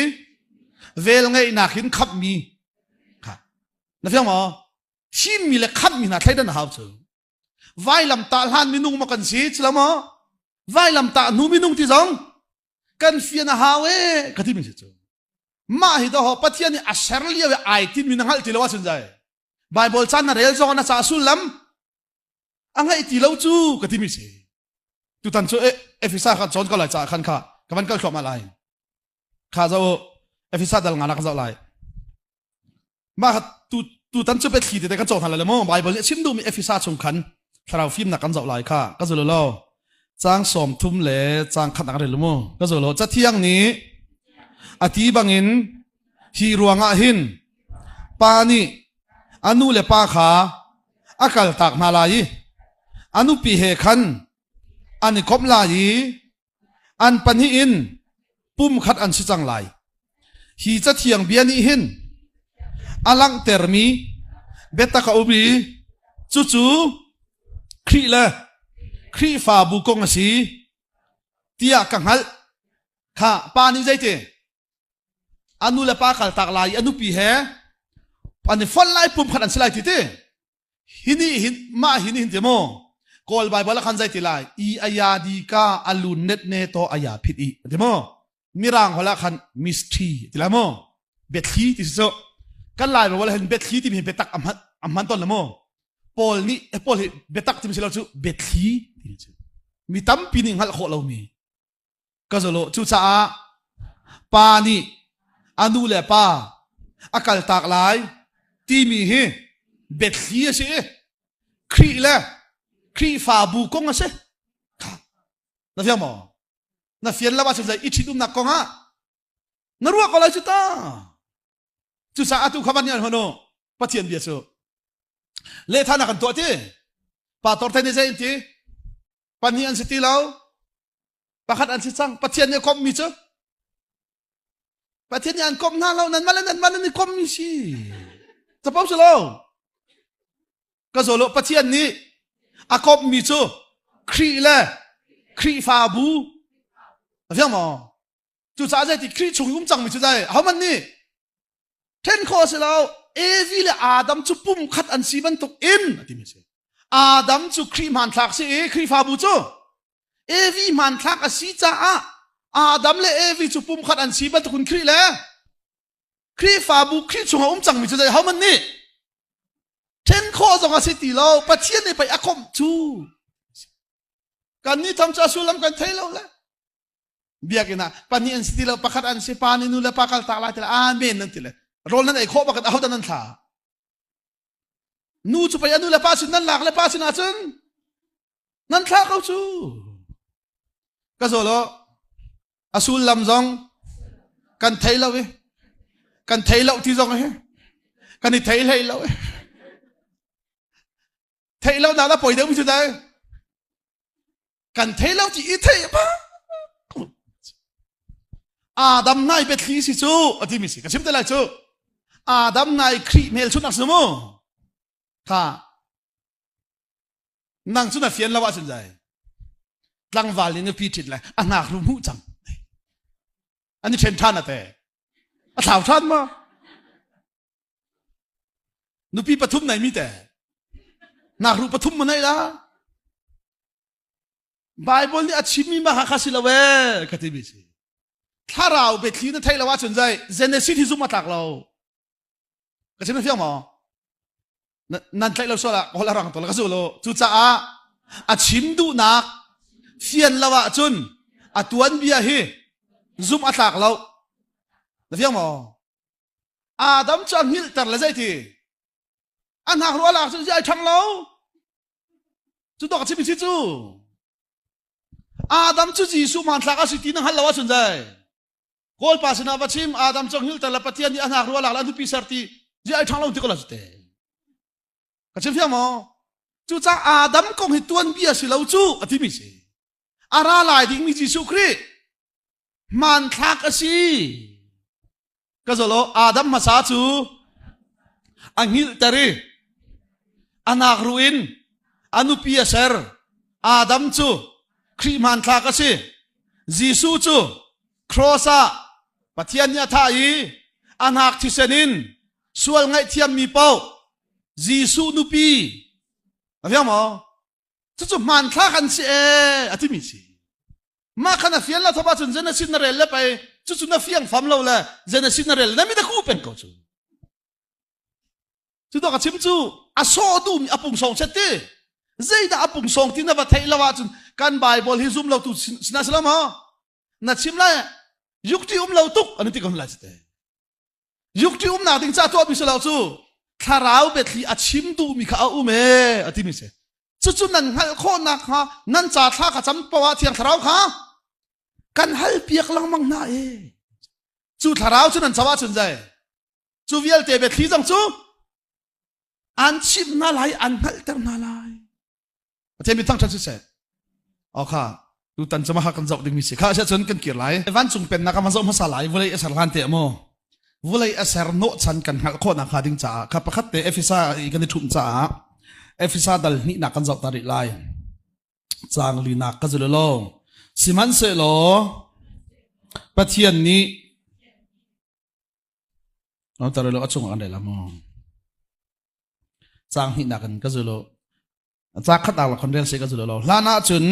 vel ngai na khin khap mi kha na fiang mo team mi le khap mi na thai dan haw chu vai lam ta han mi nung mo kan si chlamo vai lam ta nu mi nung ti jong kan fian hawe ka ti mi chu ma hi do ho pathian ni asar lia we ai tin mi na hal ti lo wa sun jai bible chan na rel zo na cha sulam angai ti lo chu ka ti mi se tu tan chu efesa kha chon ka lai cha khan kha kawan kal khoma lai kha zo efesa dal ngana ka zo lai ma tu tan chu pe thi te kan chon han la mo bible sim du mi efesa chung khan tharau film na kan zo lai kha ka zo lo chang som thum le chang khat na re lo mo ka zo lo cha thiang ni ati bangin hi ruanga hin pani anu le pa kha akal tak na lai anu pi he khan ani kop lai an pani in pum khat an si chang lai hi cha thiang bia ni hin alang termi beta ka ubi chu khri la khri fa bu kong si tia kanghal kha pani jaite anu le pa kal tak lai anu pi he ani fon lai pum khat an silai ti te hini hin ma hini hin te mo kol bible khan jai ti lai I aya di ka alun net ne to aya phit I te mo mirang hola khan mystery ti la mo bethi ti so kan lai ba wala hen bethi ti mi betak amhan ton la mo pol ni pol betak ti mi silo chu bethi ti mi tam pi ni ngal kho lo mi ka zo lo chu cha pa ni anu le pa akal tak lai ti mi hi bethi se khri la khri fa bu kong ase na fiam mo na fian la ba se I thidum na kong ha na ruwa ko lai chu ta chu sa atu khaban yan hono Pathianbia so le thana kan to ti pa tor thai ne se ti panian se ti lao pakhat an si chang pathian ne kom mi chu pathian yan kom na lao nan malan ni kom mi si ta pau se lo ka zo lo pathian ni akop mi chu khri la khri fa bu afiang mo chu cha jai ti khri chung yum chang mi chu jai how man ni ten kho se lo evi le adam chu pum khat an si ban tok in ati mi se adam chu khri man thak se khri fa bu chu evi man thak a si cha a adam le evi chu pum khat an si ban tok kun khri le khri fa bu khri chung chang mi chu jai how man ni ten kho zong a si ti lo pathian ni pai akom chu kan ni tham cha sulam kan thai lo la biakina pani an si ti lo pakhat an si pani nu la pakal ta la ti la amen nan ti le rol nan ai kho bakat aw nan tha nu chu pai anu la pa sin nan lak la pa sin a chun nan tha kau chu ka zo lo asul lam zong kan thai lo we kan thai lo ti zong he kan ni thai lai lo thai lo na la poi deu mi chu dai kan thai lo chi I thai pa Adam nai bet thi si chu ati mi si ka sim te lai chu Adam nai khri mel chu nak sumo kha nang chu na fian lawa chun jai tlang wal ni pi thit la anak ru mu chang ani chen than ate a thau than ma nu pi pathum nai mi te nak ru pathum ma nai la Bible ni achimi ma hakha silawe ka ti mi si ถ้าเราไปที่นั่นไทยละว่าสนใจเจเนซิสที่ซุ่มมาตักเราก็ใช่ไหมเพียงหมอนั่นไทยเราสละคนละรังตัวละก็สู้เราจุดจ้าชิมดูนักเฟียนละว่าจุนตวนเบียฮีซุ่มมาตักเราเพียงหมออาดัมจังหิลแต่ละใจทีอันหากรู้อะไรสุดใจทั้งเราจุดต่อกับชิมิชิจูอาดัมจุดจีสุมันหลักสิทีนั่งหันละว่าสนใจโคลปัสนาบัชิมอาดัมจังหิลแต่ละปฏิญาณอันหากรู้อะไรแล้วทุกปีสัตย์ใจทั้งเราที่ก็ละสุดเตะกับชิมเพียงมั้งจุดจ้าอาดัมคงหิตวนเบียสิเราจูอธิมิสิอาราลายดิ้งมิจิสุครีมันหลักสิก็จะรู้อาดัมมาสาจูอังหิลแต่รีอันหากรู้อินอนุปีเสร์อาดัมจูครีมันทากสิจิสูจูครอสะปฏิญาณทายอันหากที่เซนินส่วนไงเทียมมีเป้าจิสูนุปีอะไรมั้งจู่ๆมันทากันสิอธิมิสิมาขณะเฟียนเราทว่าจนเจนสินนเรลไปจู่ๆน่ะเฟียงฟัมเราเลยเจนสินนเรลนั่นไม่ได้คู่เป็นก็จู่จู่ๆก็ชิมจู่อาโซดูมีอปุงสองเซตตี้ใจน่ะอปุงสองที่น่ะว่าไทยละว่าจนการไบเบิลฮิซุมเราตุสินะสลามะน่ะชิมเลยยุคที่เราตุกอันนี้ที่คนละสิเตยุคที่น่ะถึงจะตัวมิสลาจู่ถ้าเราเบ็ดที่อาชิมดูมีข้าวเมอธิมิเสจู่ๆนั่นฮัลโคนักฮะนั่นจ่าท่าขจำปวะเทียงทาราวค่ะกันฮัลเปียกลังมังนาจู่ทาราวจู่นั่นสวัสดิ์สนใจจู่วิเอลเตเบ็ดที่จังจู่อันชิมนาลายอันฮัลเตอร์นาลายเทมิตั้งชันสุดเสร็จโอเคดูตันจะมาหากันจบดึงมิสิข้าจะชนกันเกี่ยวไรวันจุงเป็นนักมาจบมาสลายวุ้ยเอสร์ลันเตะโมวุ้ยเอสร์โนชันกันฮัลโคนักขาดิ้งจ่าข้าประคัตเตเอฟิซาอีกันที่ทุ่มจ่าเอฟิซาดัลนี่นักกันจบตาริไลจางลีนักกันจุลโลสิมันเสโลปะเทียนนี้เราตาริโลอัจฉริกันได้ละโมจางนี่นักกันกันจุลโลจากขัดอะไรคนเรียนเสกจุลโลลานาจุน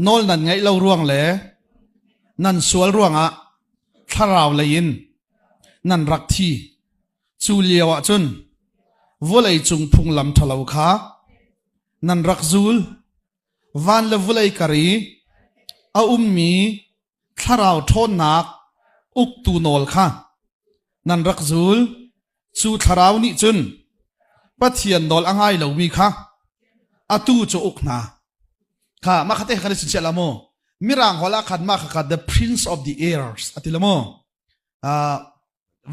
โนลนั่นไงเราร่วงเลยนั่นสวลร่วงอ่ะถ้าเราเลยยินนั่นรักที่จูเลียวจุนวุเลยจุงพุงลำทะเลาขานั่นรักจูลวันเลวุเลยกะรีอามีถ้าเราทนนักอุกตูโนลค่ะนั่นรักจูลจูถ้าเรานี่จุนปัทยันโนลอ่างไงเรามีค่ะอาตูโจอุกนาค่ะมาขัดเตะกันสิเชลาโมมิรังหัวละขัดมาขัด the prince of the airs อติลาโม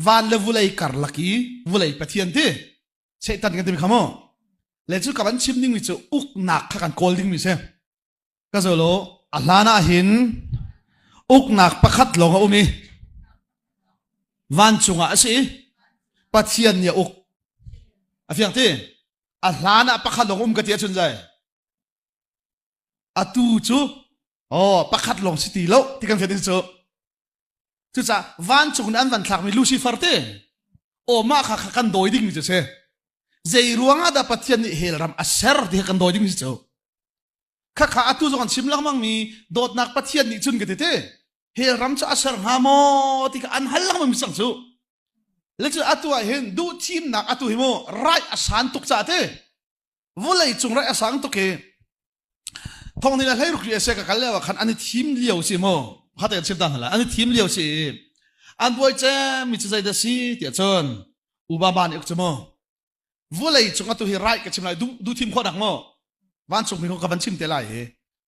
วันเลวุเลยกะลักกี้วุเลยปัทยันที่เชตันกันที่มีคำโมเลจูกับวันชิมดิ้งมิจูอุกนักขัดโกลดิ้งมิเซก็จะรู้อัลลานาหินอุกนักประคัดลงเอามีวันจุงอาสิปัทยันเนี่ยอุกอาฟิยังที่อัลลานาประคัดลงกันที่ชุนใจอาตูจูประคัดลงสติโลที่กันเฟดิจูจู่จ้าวันจุงนั้นวันทักมีลูซิเฟอร์เต้มาขันโดยดิ้งมิจูเซ่ใจรวงอาดาปัทยันนี่เฮลรัมอัสเซอร์ที่ขันโดยดิ้งมิจูข้าอาตูจงกันชิมลังมังมีโดดนักปัทยันนี่จุนกันที่เฮลรัมจะอัสเซอร์ฮามอที่กันฮัลลังมังมิสังจูแล้วจู่อาตูเห็นดูทีมนักอาตูหิโมไรอัสานตุกจ่าเต้วุเลยจงไรอัสานตุกเอทองนี่นะให้รู้เสียกันแล้วว่าขันอันนี้ทีมเลี้ยวสิโมเขาแต่ชิมตั้งหันละอันนี้ทีมเลี้ยวสิอันบวยเจมิจะใจเดซีเดี๋ยวจนอุบาบานอีกจโมวุเลยจงอาตูเฮไรกับชิมไรดูทีมคนหนักโมวันจงมีคนกับวันชิมเตลัย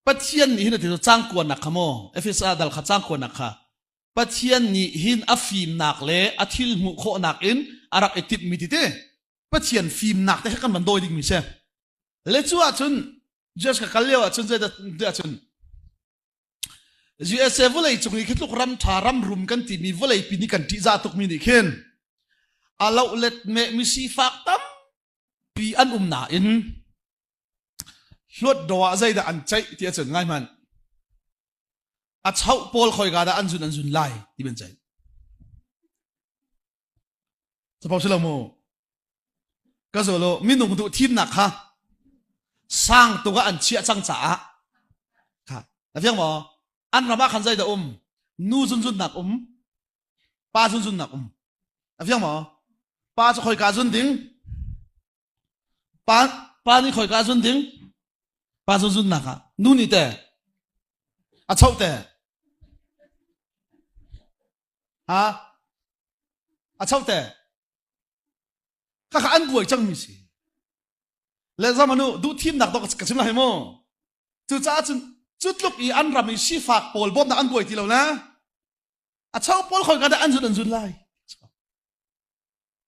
ปัทยันนี่นะที่จ้างกวนนักขโมเอฟเอสอาดัลขัดจ้างกวนนักค่ะปัทยันนี่หินอัฟฟิมนักเล่อัทิลมุโคนักอินอารักเอติบมิติเต้ปัทยันฟิมนักแต่ให้กันมันโดยดิ้งมิเช่เลจูอาจุนjust กับกันเลี้ยวอาจุนใจเดือดจุนยูเอสเอวุเลยจงนี้คิดลูกรำทารำรุมกันที่มีวุเลยปีนี้กันที่จะตุกมินิเคนอาลาอุเลตเมมิซีฟักตัมปีอันนาอินลวดดัวใจแต่อันใจที่อาจุนง่ายมันอาเช้าโพลคอยกาดอันจุนไล่ที่เป็นใจจะพอชิลโมก็จะรู้มินุงดูทีมหนักค่ะสร้างตัวอันเชี่ยจังจ๋าค่ะแล้วเพียงบอกอันเรามาขันใจแต่ nu zun nak pa zun nak afiang mo pa cho khoi ka zun ding pa ni khoi ka zun ding pa zun nak nu ni te a chau te ha a chau te ka an buai chang mi si le zamanu du thim nak to ka chim la he mo chu cha chun chút lúc ý ăn rằm ý si phạt bồi bom đã ăn buổi thì lâu na à cháu bol khỏi cái đã ăn dùn lại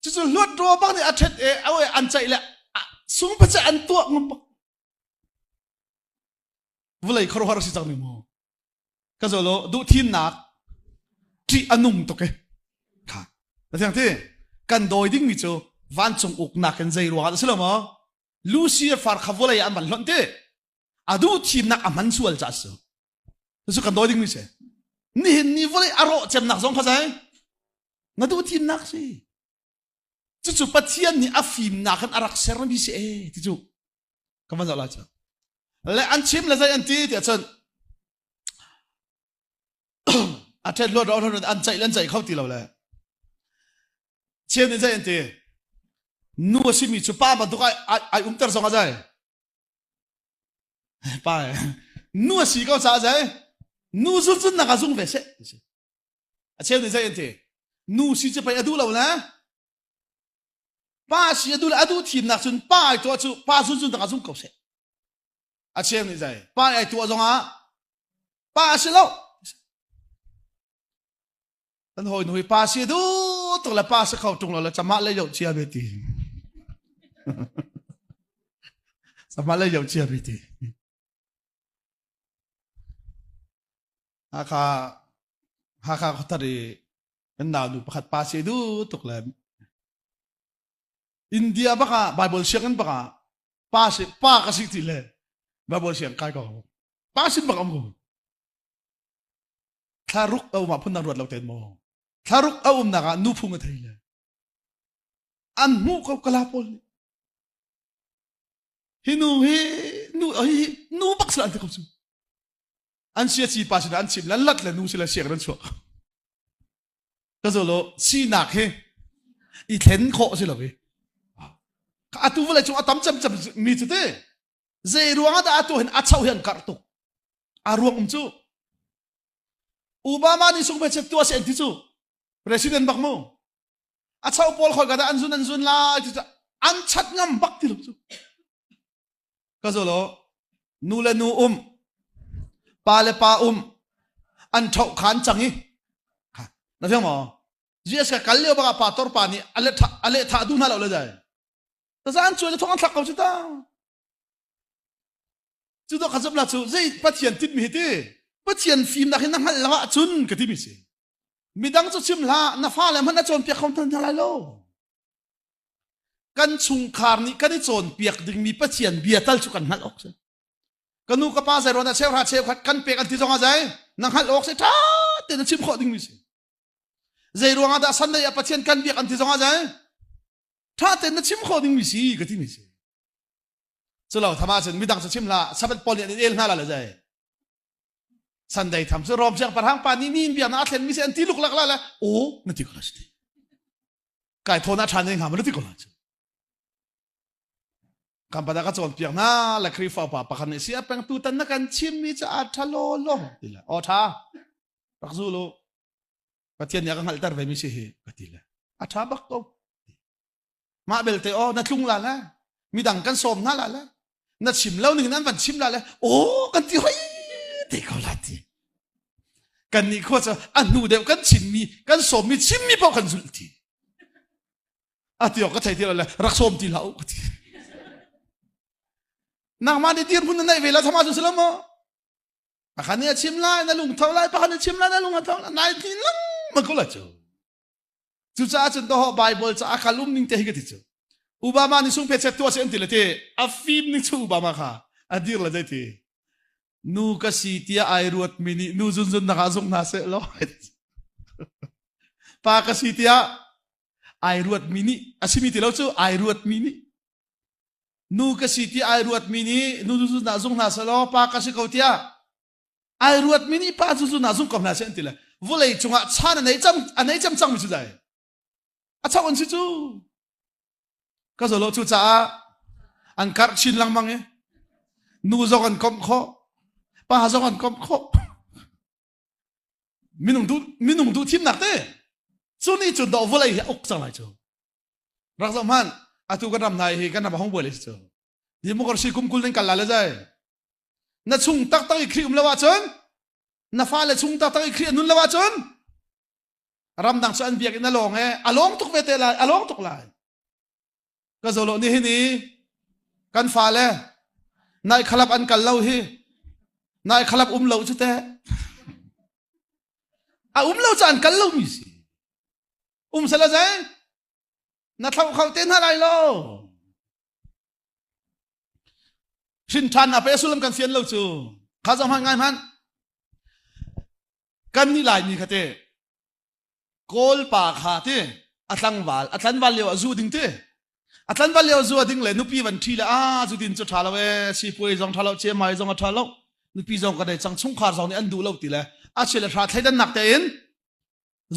chứ luốt rùa bác này ăn chết ăn chạy lại xuống bắt chạy ăn tuộng ngâm bác vừa lấy khâu hoa si chẳng mình mò cái giờ lo đủ thiên nát chỉ ăn nung tục cái cả là thế thế cần đôi đinh mi cho van chung uk nát cái dây rùa đó xí là mà Lucia phạt khâu vừa lấy ăn bẩn lợn thế adu team nak aman sual cha so so kan doi ding mi se ni vole aro chem nak zong khazai na du team nak si chu pathian ni afim nak kan arak ser mi se ti chu kaman za la cha le an chim la zai an ti ti chan a tet lo ro an chai lan chai khau ti lo le chen ni zai an ti nu si mi chu pa ba du ai tar zong khazai ba nu si cao sa zai nu zun na ka zung ve se a chen ni zai ente nu si che pa adu lo na ba si adu la adu thim nak chun pa ai to chu pa zun na ka zung ko se a chen ni zai pa ai to zong a pa si lo tan hoi noi pa si du to la pa se khau tung lo la chama le yo chia be ti chama le yo chia be ti Hakha ko tari kan nalu pakat pasi du tuklam India baka Bible siya kan baka pasi pa kasi tile Bible siya kay ko pasin baka mo tharuk au ma phun ruat lauten mo tharuk au naka nupung athaile an mu ko kalapol hinu he nu baksla ante ko an siya si pa sila an sim lan lat la nu sila siya ran so kaso lo si nak he I ten ko sila we ka atu wala chung atam cham mi chute zai ruang da atu hen achau hen kartu aruang chu Obama ni sung pechet tua si enti chu president bak mo achau pol khol ga da an zun la an chat ngam bak ti lo chu kaso lo nu la nu pa le pa an thau khan changi na phang mo gs ka kal le ba pa tor pa ni ale tha du na lo le jai ta san chui le thong thak ko chita chu do khazab la chu zai pathian tit mi te pathian phim na hin hal la chun ka ti mi se midang chu chim la na fa le man na chon pia khom tan la lo kan chung khar ni kan chon piak ding mi pathian bia tal chu kan hal ok se kanu ka pa zero na sew ha sew kan pe kan ti zonga zai nang hal ok se tha te na chim kho ding mi se zero nga da san ya pathian kan bi kan ti zonga zai tha te na chim kho ding mi si ka ti mi se chulo thama chen midang chu chim la sabat pol ni el na la zai san dai tham chu rom chang parhang pa ni nin bia na thlen mi se an ti luk lak la o na ti ko la sti kai thona than ning ha ma ti ko la kan pada ka chon piak na la khri fa pa pakhan ni sia peng tu tan na kan chim mi cha athalo lo tila o tha pakzu lo pathian ya kan hal tar ve mi se he katila atha bak ko ma bel te o na tlung la la mi dang kan som na la na chim lo ning nan van chim la o kan ti hoi te ko la ti kan ni ko cha anu de kan chim mi kan som mi chim mi pa kan zul ti atio ka thai ti la rak som ti la o ti nang ma di tir pun na vela thama su selamo akhani chim la na lung thau lai pakhan chim la na lung thau la nai tin lang ma ko la chu cha chen to Bible cha akalum ning te hi ga ti chu Obama ni sung pe chet to sen ti la te afim ni chu Obama kha adir la dai ti nu ka si tia ai ruat mini nu zun na ka zong na se lo pa ka si tia ai ruat mini asimi ti lo chu ai ruat mini nu ka si tia ai ruat mini nu zun na zong na se lo pa ka si ko tia ai ruat mini pa zun na zong ko na se ti la vô lệ chung ạ cha anh ấy chăm mình chú dạy à cháu anh chú cái rồi lo chú cha anh cắt chín lăng mang ấy nu dòng anh com khó ba dòng anh com khó mình nung thím nặng thế chú ní chú đậu vô lệ ốc sang lại chú rắc rộng han à chú cái năm này thì cái năm không bồi lệ chú thì một con sĩ cung cung lên cả là vậy na chung tắc tắc ikri lawa chon na fa le chung tắc tắc ikri nun lawa chon ram dang chan biak na long e along tuk vete la along tuk lai ka zolo ni hini kan fa le nai khalap an kal lo hi nai khalap lo chu te a lo chan kal lo mi si sala zai na thau khau ten ha lai lo xin than à bé sulam kan phiền lâu chú khá giống ngay man kan ni lại ni khate kol pa kha te atlang wal leo azu ding te atlan wal leo azu ding le nupi van thi la a zu din chu thala we si poi jong thalo che mai jong thalo nupi jong ka dai chang chung khar jong ni an du lo ti le a che le thra thai dan nak te in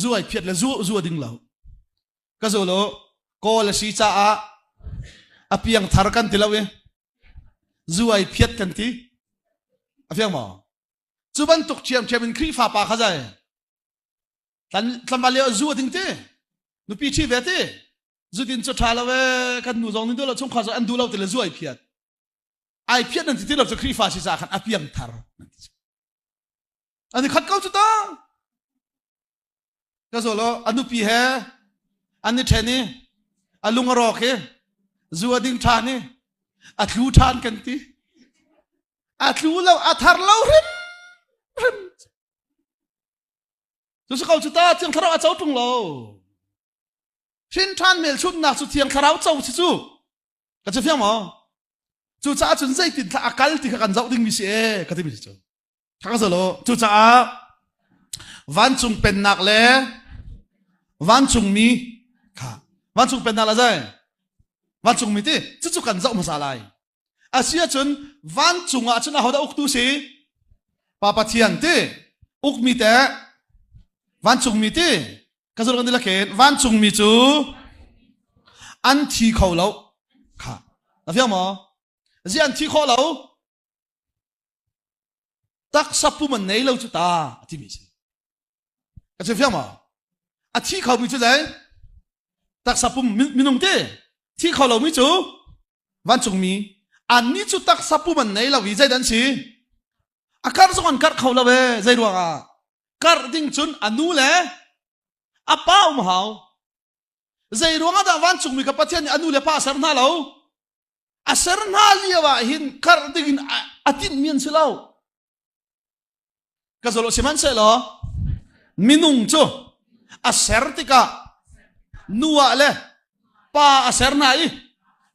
zu ai phiat le zu ding lo ka zo lo kol si cha a piang thar kan ti lo we zuai phiat kan ti afiang mo chuban tuk chiam in khri fa pa kha jai tan ba le zu ding te nu pi chi ve te zu din chu thala we kan nu jong ni do lo chung kha zo an du lo te le zuai phiat ai phiat nan ti lo chu khri fa si sa khan apiang thar ani khat kau chu ta ka zo lo anu pi he ani theni alung ro ke zu ding tha ni atlu than kan ti atlu lo athar lo rim chu kau chu ta chiang tharau a chau tung lo sin than mel chut na chu thiang tharau chau chu ka chu fiang mo chu cha chun zai tin tha akal ti kan zau ding mi se ka ti mi chu ka zo lo chu cha van chung pen nak le van chung mi kha van chung pen nak la zai van chung mi te chu kan zau ma sa lai asia chun van chunga chuna hoda uk tu si pa pathian te uk mi te van chung mi te ka zo kan la ken van chung mi chu an thi khau lo kha la fiang mo ji an thi khau lo tak sapu man nei lo chu ta ti mi si ka che fiang mo a thi khau mi chu dai tak sapu minung te thi khau lo mi chu van chung mi an ni chu tak sapu man nei lo wi zai dan si akar zong an kar khau lo we zai ruanga kar ding chun anu le apa hau zai ruanga da van chung mi ka pathian ni anu le pa sar na lo asar na liwa hin kar ding atin mian si lo ka zolo siman se lo minung chu aser tika nuwa le pa aser na i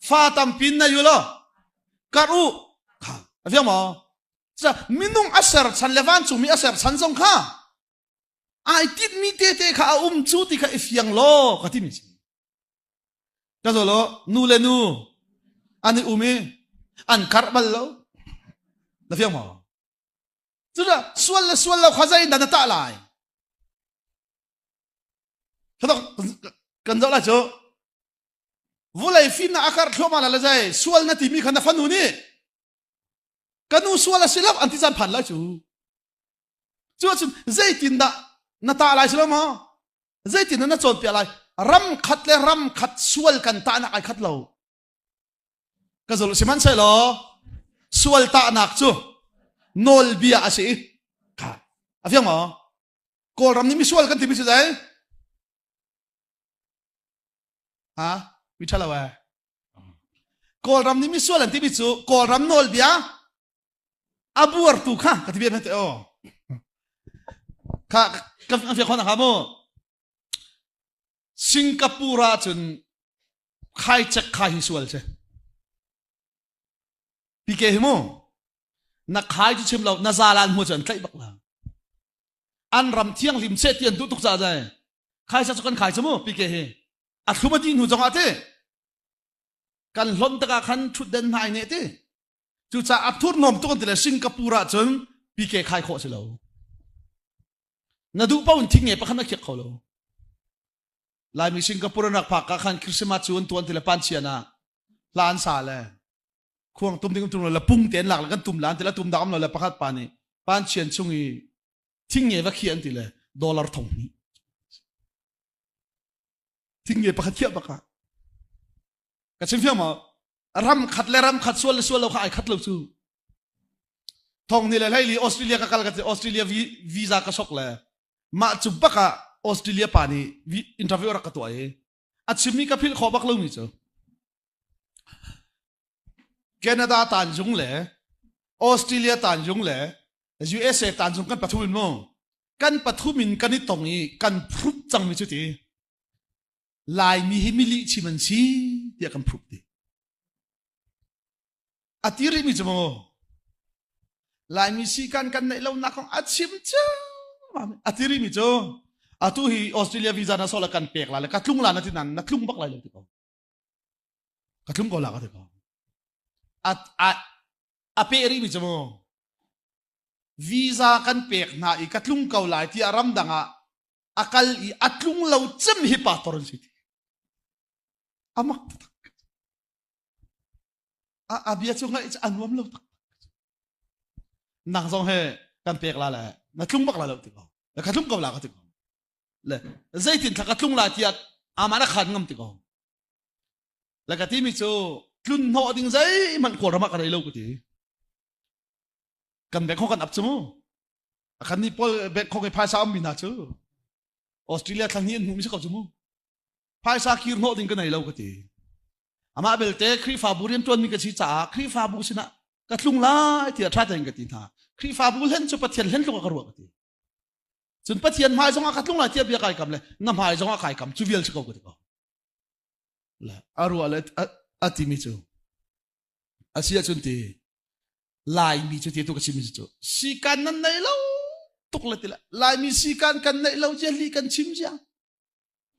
fa tam pin na yulo karu kha afiang mo sa minung aser chan levan chu mi aser chan song kha ai tit mi te kha chu ti kha ifiang lo ka ti mi ka zo lo nu le nu ani umi an karbal lo da fiang mo chu da swal lo khazai da ta lai thadok kan zo la cho vulai fin na akar thoma la jai swal na ti mi khana fanu ni kanu swal silap anti jan phan la chu zai tin da na ta lai silo mo zai tin na chon pia lai ram khat swal kan ta na ai khat lo ka zo siman sai lo swal ta nak chu nol bia asi ka afiang mo kol ram ni mi swal kan ti mi su dai ha mi thala wa kol ram ni mi swal an ti mi chu kol ram nol bia abuar tu kha ka ti bi te o kha ka fi khona kha mo Singapore chun khai chak khai hi swal che pi ke mo na khai chu chim lo na zalan mo chan tlai bak la an ram thiang lim che tian tu tuk za jai khai sa chu kan khai chmo pi ke he a thuma din hu jong ate kan hlon ta ka khan thu den nai ne te chu cha a thur nom tu kan te Singapore chun pi ke khai kho se lo na du pa un thing nge pa khana khek kholo lai mi Singapore nak phak ka khan Christmas chuan tuan tila pan chiana lan sa le khuang tum ding tum la pung ten lak la kan tum lan tila tum dam la pakhat pa ni pan chian chungi thing nge va khian tile dollar thong ni thing nge pakhat khia baka ka chen phia ma ram khat le ram khat sual sual lo kha ai khat lo chu thong ni le lai li Australia ka kal ka Australia visa ka sok le ma chu baka Australia pani interview ra ka to ai achimi ka phil khobak lo ni chu Canada tan jung le Australia tan jung le USA tan jung kan pathumin mo kan pathumin kan ni tongi kan phrup chang mi chu ti lai mi himili chiman chi dia kan phrup ti atiri mi chu mo lai mi si kan nei lo na khong achim chu atiri mi chu atu hi Australia visa na sola kan pek la le ka tlung la na ti nan na tlung bak lai lo ti ko ka tlung ko la ka ti ko a peri mi chu mo visa kan pek na I ka tlung kau lai ti aram danga akal I atlung lo chem hi pa toron si amak abia chu ngai anwam lo nang song he kan pek la la na tlung bak la lo ti ko la ka tlung kau la ka ti ko le zaitin thaka tlung la ti at amana khan ngam ti ko la ka ti mi chu tlun ho ding zai man ko rama ka rei lo ko ti kan bek ho kan ap chu mo kan ni pol bek ko ke phai sa mi na chu Australia thang ni nu mi sa ko chu mo phai sa kir no ding ka nei lo ko ti ama belte khri fa burim ton mi ka chi cha khri fa bu sina ka tlung la ti atha teng ka ti tha khri fa bu len chu pathian len lu ka ru ka ti chun pathian mai zonga ka tlung la ti bia kai kam le na mai zonga kai kam chu vial chu ko ti ko la aru ale ati mi chu asia chun ti lai mi chu ti tu ka chi mi chu si kan nan nei lo tuk la ti la lai mi si kan nei lo je li kan chim ja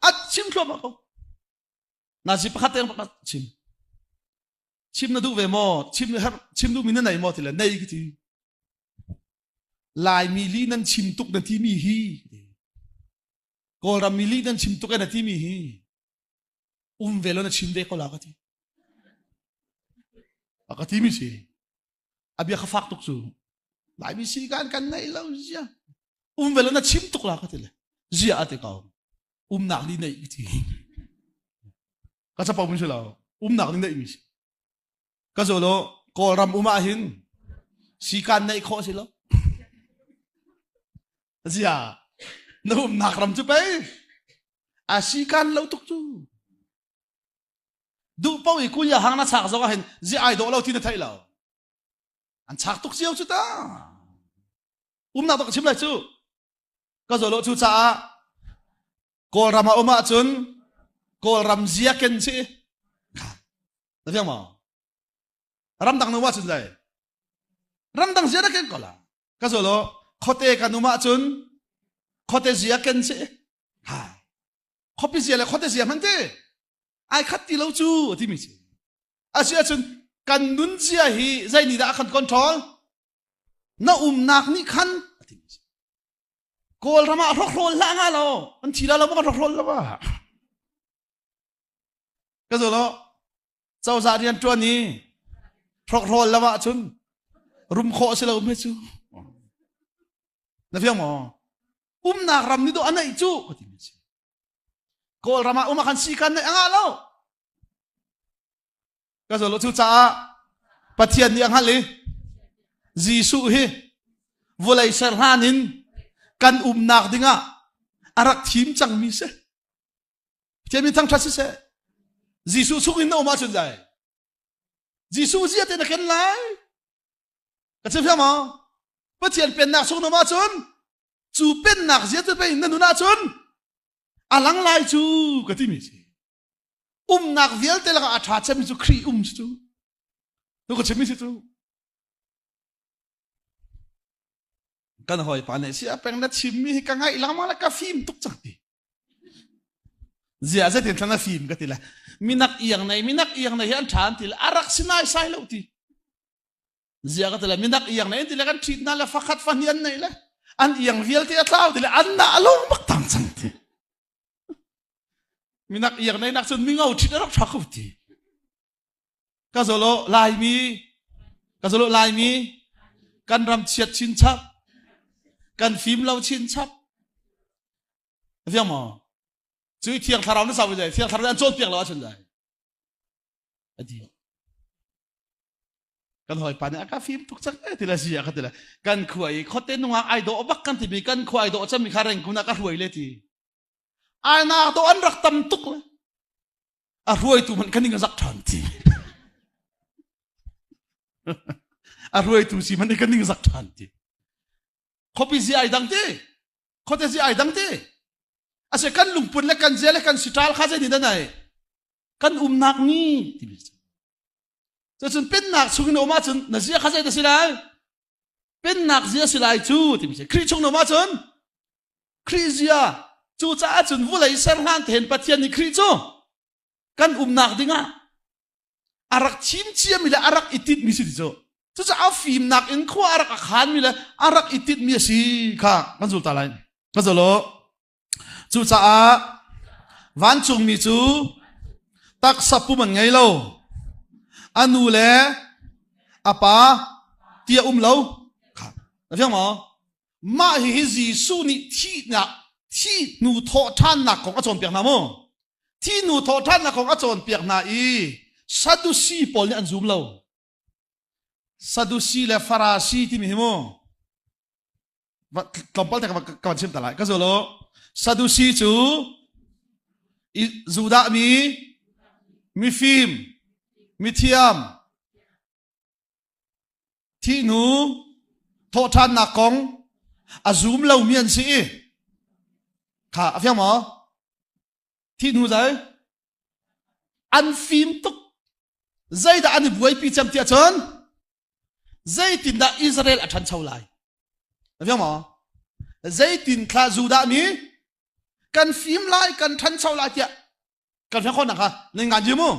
at chim thlo ma ko na si pakhat teng pakhat chim na du ve mo chim du min na nei mo ti la nei ki ti lai mi li nan chim tuk na ti mi hi ko ram mi li nan chim tuk na ti mi hi velo na chim de ko la ka ti akati mi si abia ka fak tuk su lai mi si kan nei lo ja velo na chim tuk la ka ti le zia ate ka nak li nei ti ka sa pa mun sila nak li nei mi ka zo lo ko ram hin si kan nei kho sila zia no nak ram chu pe a si kan lo tuk chu du pau I kuya hang na chak zo ka hen zi ai do lo ti na thai lo an chak tuk chiao chu ta nak to ka chim lai chu ka zo lo chu cha kol ram oma chun kol ram zia ken chi na fiang ma ram dang no wa chun lai ram dang zia na ken ko la ka zo lo khote ka numa chun khote zia ken chi ha khopi zia le khote zia man te ai khát ti lâu chu thì mình asia chun kan nun zia hi zai ni da khan control na nak ni khan kol rama rol la nga lo an thila lo ba rol la ba ka zo lo chau za rian tuan ni rol la ba chun rum kho se lo me chu na fiang mo nak ram ni do anai chu thì mình kol rama kan si kan nei anga lo ka zo lo chu cha pathian ni ang hali jisu hi volai ser hanin kan nak dinga arak thim chang mi se chemi thang thasi se jisu chukin no ma chun jai jisu zia te na ken lai ka che phia ma pathian pen nak chu no ma chun chu pen nak zia te pe na nu na chun alang lai chu ka ti mi si nak vial te la ka atha chem chu khri chu to ka chemi si chu kan hoi pa ne si apeng na chimmi ka ngai lang ma la ka film tuk chak ti zia za tin thana film ka ti la minak iyang nei hian than til arak sinai sai lo ti zia ka ti la minak iyang nei ti la kan treat na la fakhat fanian nei la an yang vial te atlaw tile an na along mak tang chang ti minak yang nei nak chun mi ngau thit rak thak ti ka zolo lai mi kan ram chiat chin chap kan phim lau chin chap fiang mo chui thiang tharau na saw jai thiang tharau an chot piak law chun jai adi kan hoi pan aka phim tuk chak tila sia ka tila kan khuai khote nuwa ai do bak kan ti bi kan khuai do cham mi khareng kuna ka huai le ti ai na do an rak tam tuk la a huai tu man kaning zak than ti a huai tu si man kaning zak than ti khopi zi ai dang ti khote zi ai dang ti ase kan lungpun le kan zele kan sital kha je ni da nai kan nak ni ti bi cho chun pen nak chungin oma chun na zia kha zai da silai pen nak zia silai chu ti bi khri chung no ma chun khri zia chu cha chun vulai ser han then pathian ni khri chu kan nak dinga arak chim chiam mi la arak itit mi si chu chu cha afim nak in khwa arak khan mi la arak itit mi si kha kan zul ta lai ka zolo chu cha a van chung mi chu tak sapu man ngai lo anu le apa tia lo kha na fiang mo ma hi ji su ni thi nu tho than na kong a chon piak na mo thi nu tho than na kong a chon piak na i sadusi pol ni an zoom lo sadusi le farasi ti mi mo klompal ta ka sim ta lai ka zo lo sadusi chu zuda mi phim mi thiam thi nu tho than na kong a zoom lo mian si kha a fiang mo thi nu zai an phim tuk zai da an buai pi cham tia chon zai tin da Israel a than chau lai a fiang mo zai tin kha zuda mi kan phim lai kan than chau lai tia kan fiang khon na kha nei ngan ji mo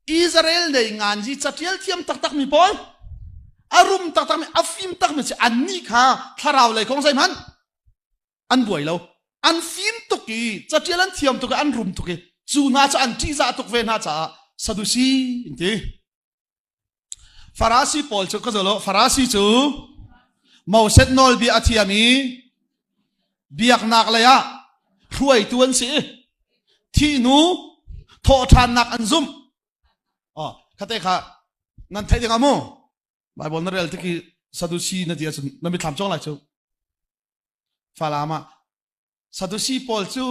Israel nei ngan ji chatial thiam tak tak mi pol arum tak tak mi afim tak mi se anni kha tharau lai kong sai man an buai lo an phim tuk ki chatial an thiam tuk an rum tuk ki chu na cha an ti za tuk ve na cha sadusi inte farasi pol chu ka zolo farasi chu mau set nol bi athiami biak nak la ya ruai tuan si thi nu tho than nak an zum khate kha nan thai dinga mo bible na rel tiki sadusi na dia chun nami tham chong la chu falama sadusi pol chu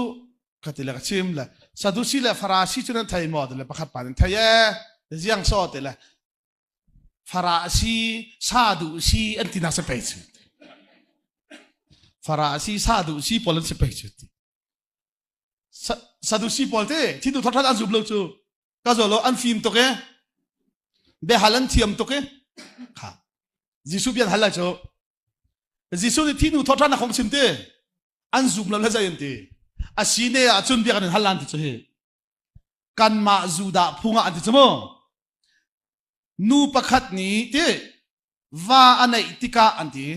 khatila ka chim la sadusi la farasi chu nan thai mo de pakhat pan thai ye jiang so te la farasi sadusi antina se pe chu farasi sadusi pol se pe chu sadusi pol te thi tu thothat an zub lo chu ka zo lo an phim to ke be halan thiam to ke kha jisu bian hala cho jisu ni thi nu thothat na khong sim te an zub lo la zai ente asine a chun bi kan halan ti chu he kan ma zuda phunga an ti chmo nu pakhat ni te va anai tika anti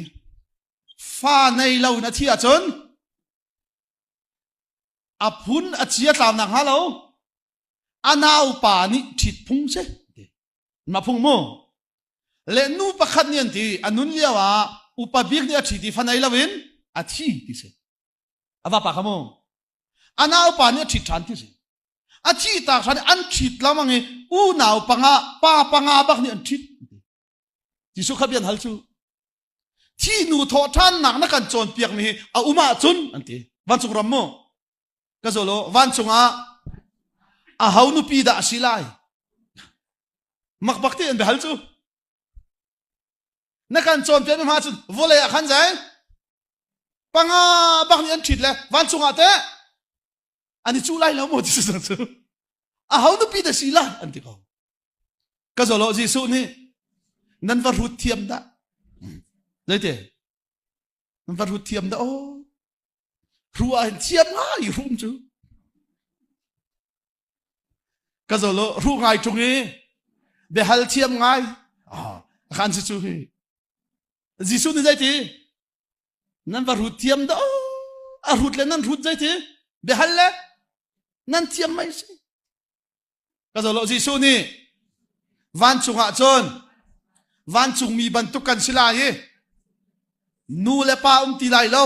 fa nei lo na thia chon apun achia tlam na halo anau pa ni thit phung se ma phung mo le nu pakhat ni anti anun liawa upabik ni athi ti fanai lawin athi ti se ava pa khamo anau pa ni thit than ti se athi ta khan an thit lamange u nau panga bak ni an thit ti su khabian halchu thi nu tho than nak na kan chon piak mi a uma chun anti wan chung ram mo ka zolo wan chunga a haunu pi da silai mak bakti an behal chu na kan chon pe ma chun vole a khan jai panga bak ni an thit le wan chunga te ani chu lai lo mo ti sa chu a haunu pi da silai anti ko ka zolo jisu ni nan va rut thiam da leite nan va rut thiam da o rua thiam ngai rum chu ka zolo ru ngai chungi be hal thiam ngai khan si chu hi jisu ni zai ti nan va rut thiam đó a rut le nan rut zai thi be hal le nan thiam mai si ka zo lo Gisu ni van chunga chon van chung mi ban tu kan sila ye nu le pa ti lai lo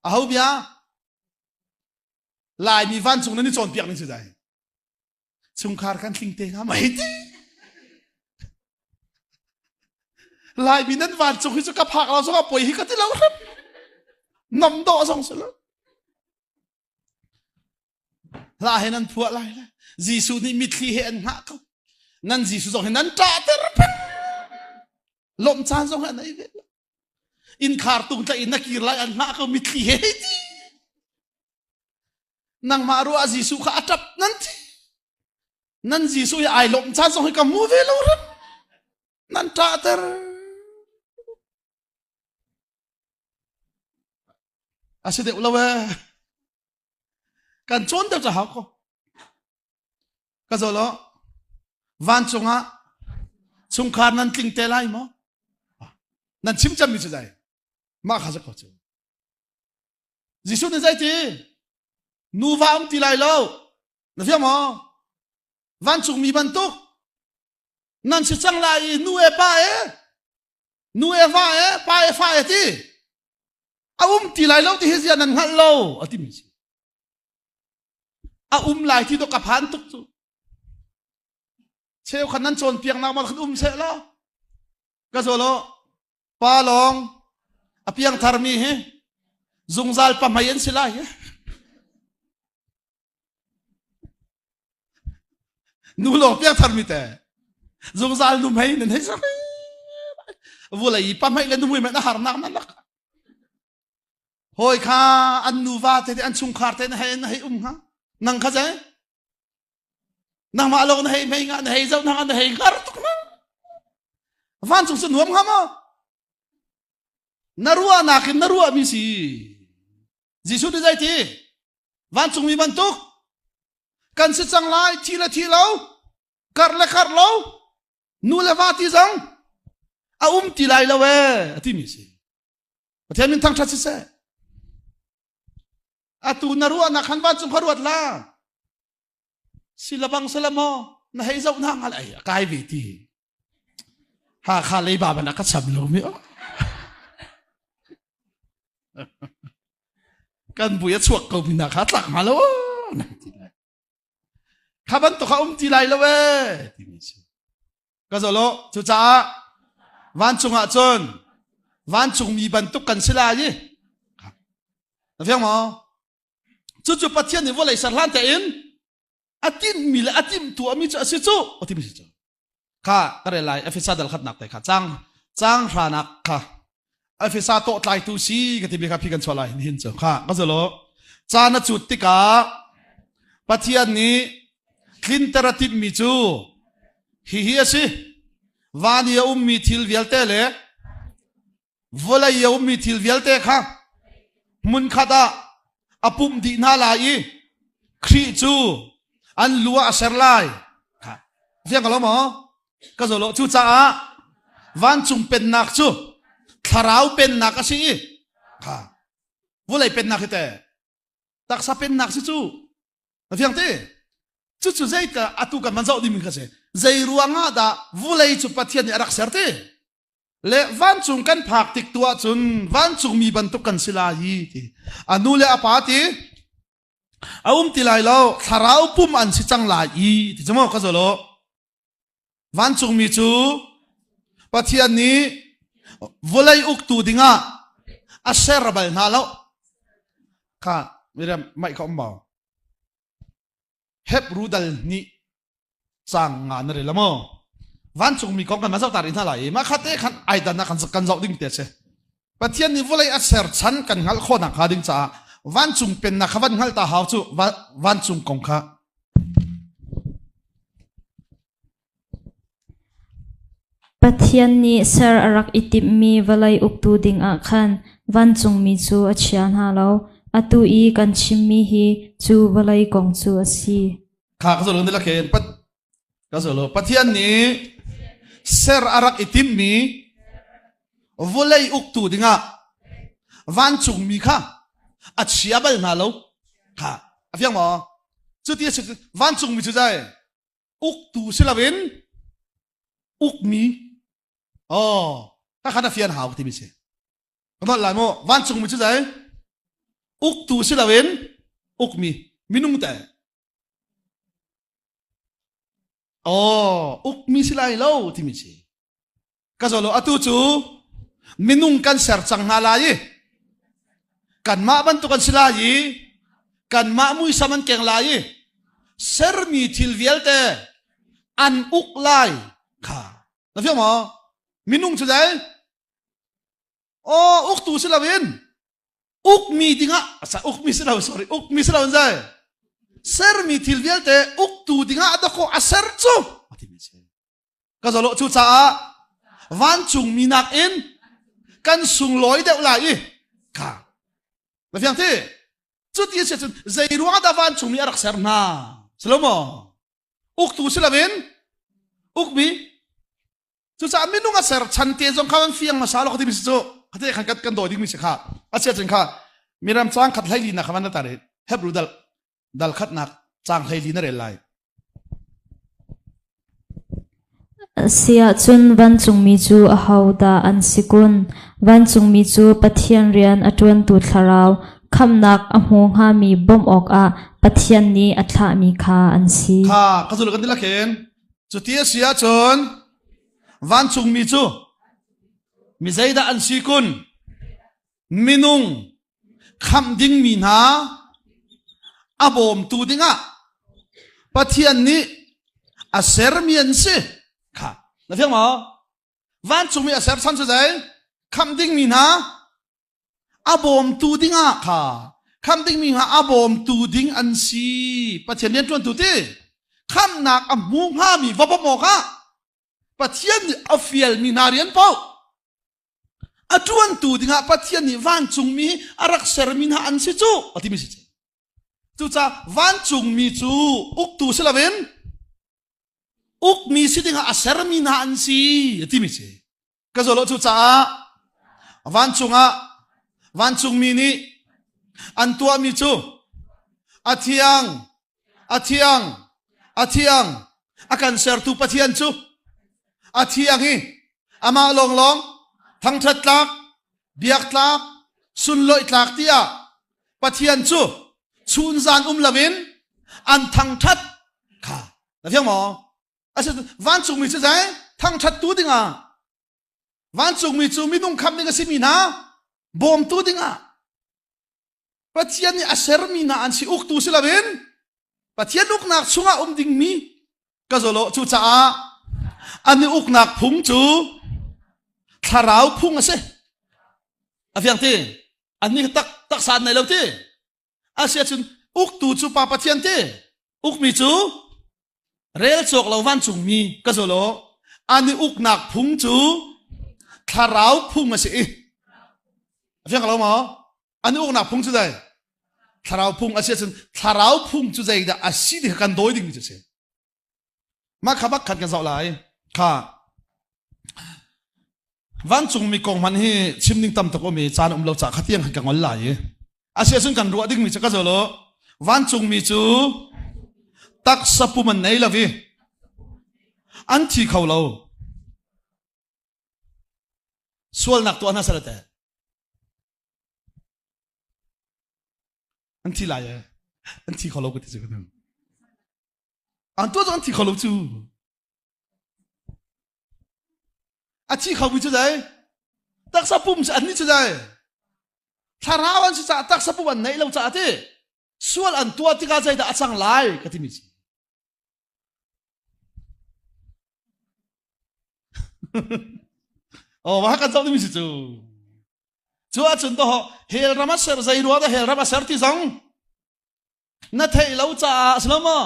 a ho bia lai mi van chung ni chon piak ni si dai chung khar kan thing te nga mai ti lai mi nan van chung hi chu ka phak lo so ka poi hi ka ti lo nam do song se lo la he nan phua lai la Gisu ni mit thi he an nga ko nan Gisu song he nan ta ter lom chan song han ai ve in khar tung ta in nakir lai an nga ko mit thi he ti nang maru a Gisu kha atap nan ti nan Gisu ya ai lom chan song he ka mu ve lo nan ta ter aside ulawe kan chon ta ha ko ka zo lo van chunga chung khar nan tling te lai mo nan chim cham mi chu dai ma kha sa ko chu Gisu ne zai ti nu va ti lai lo na fia mo van chung mi ban tu nan si chang lai nu e pa e nu e va e pa e fa e ti a ti lai lo ti hezia nan ngal lo ati mi a lai ti do ka phan tuk chu cheu khan nan chon piang na ma khan se lo ka zo lo pa long a piang thar mi he zungzal pa mayen sila he nu lo piang thar mi te zungzal nu mai nen he sa vu lai pa mai le nu mai na har nak na lak hoi kha an nu va te an chung khar te na he ha nang kha zai nang ma lo na he mai nga na he zau na he gar tuk na van chung sun nuam ha ma narua na kin narua mi si Gisu de zai ti van chung mi ban tuk kan se chang lai thi lo kar lo nu le va ti zang a ti lai lo we ati mi si Pathianbia thang that se atu narua na khan van chung kharuat la silabang salamo na hei zau na ngal ai kai vi ti Hakha lei ba na ka cham lo mi kan buya chuak ko bina kha tlak ma lo kha ban to kha ti lai lo we ti mi si ka zo lo chu cha van chung a chon van chung mi ban tu kan sila yi na fiang mo chu pathian ni volai sarlan te in atin mil atim tu ami cha si chu atim si chu kha kare lai Efesa dal khat nak te kha chang ranak kha Efesa to tlai tu si ka ti bi kha phi kan cholai hin chu kha ka zalo cha na chu ti ka pathian ni thlin taratim mi chu hi asi van ya mi thil vial te le volai ya mi thil vial te kha mun khada apum di na lai khri chu an lua asar lai kha fiang ka lo mo ka zo lo chu cha a van chung pen nak chu tharau pen nak asi kha volai pen nak te tak sa pen nak si chu fiang te chu zai ta atu kan man zau di min ka se zai ruanga da volai chu pathian arak ser te le van chung kan phak tik tua chun van chung mi ban tu kan sila hi ti anu le apati ti lai lo tharau pum an si chang lai ti chamo ka zo lo van chung mi chu pathian ni volai uk tu dinga a serabal na lo kha miram mai khom ba hep rudal ni chang nga na re lamo van chung mi kong kan ma zau tar in halai ma khate khan ai dan na kan zau ding te se pathian ni volai a ser chan kan ngal khona kha ding cha van chung pen na khawan ngal ta haw chu van chung kong kha Pathian ni ser arak itip mi valai uktu ding a khan van chung mi chu a chian ha lo atu I kan chim mi hi chu valai kong chu asi kha ka zo lo la ken pat ka zo lo pathian ni ser arak itip mi volai uktu dinga van chung mi kha a chia bal na lo kha afiang mo chu tia chu van chung mi chu jai uk tu silawin uk mi ta khana fian hau ti mi se nó lại mo van chung mi chu jai uk tu silawin uk mi minung ta uk mi silai lo ti mi se ka zo lo atu chu minung kan ser chang na lai kan ma ban tu kan silai kan ma mui saman keng lai ser mi thil vial te an uk lai kha na fiam mo minung chu dai uk tu silawin uk mi dinga asa uk mi silaw sorry uk mi silaw jai ser mi thil vial te uk tu dinga adako aser chu ati mi se ka zo lo chu cha van chung mi nak in kan sung loi deuh lai kha na fiam te chu ti se chu zai ruang da van chung mi arak ser na slomo uk tu silawin uk mi chu cha minung a ser chan te jong khawan fiang ma sa lo ti mi chu ate khan kat kan do ding mi se kha acha chen kha miram chang khat lai li na khawan na tare hebru dal khat nak chang lai li na re lai sia chun van chung mi chu a hauda an sikun van chung mi chu pathian rian atun tu tharau khamnak a hmong ha mi bom ok a pathian ni athla mi kha an si kha kazul kan dila ken chu tia sia chon van chung mi chu mi zaida an sikun minung kham ding mi na abom tu dinga pathian ni a ser mian se kha na fiang mo van chung mi a ser chan chu dai kham ding mi na abom tu dinga kha kham ding mi ha abom tu ding an si pathian nen tuan tu ti kham nak amung ha mi va mo kha pathian a fiel mi na rian pau atuan tu dinga pathian ni van chung mi arak ser min ha an si chu ati mi si chu cha van chung mi chu uk tu silawin uk mi si dinga a ser min ha an si ati mi si ka zo lo chu cha van chung mi ni an tua mi chu athiang akan ser tu pathian chu athiang hi ama long thang that tlak biak tlak sun loi tlak tia pathian chu chun zan lawin an thang that kha na fiang mo asa van chung mi chu jai thang that tu dinga van chung mi chu minung kham dinga simi na bom tu dinga pathian ni aser mi na an si uk tu silawin pathian uk nak chunga ding mi ka zolo chu cha ani uk nak phung chu tharau phung ase afiang te ani tak san nai lo te asia chun uk tu chu pa pathian te uk mi chu rel chok lo van chung mi ka zolo ani uk nak phung chu tharau phung ase afiang lo mo ani uk nak phung chu dai tharau phung asia chun tharau phung chu dai da asi de kan doi ding mi chu se ma khabak khat kan zau lai kha van chung mi kong man hi chimning tam tak omi chan lo cha khatiang ka ngol lai asia chun kan ruwa ding mi cha ka zolo van chung mi chu tak sapu man nei lawi an thi khau lo sual nak to ana salate an thi lai an thi khau lo ko ti chu an to an thi khau lo chu a chi khau mi chu dai tak sapum sa an ni chu dai tharawan si cha tak sapu an nei lo cha te sual an tua ti ka jai da achang lai ka ti mi chi wa ka zau mi chi chu a chun to hel rama ser zai ruwa da hel rama ser ti zang na thei lo cha slama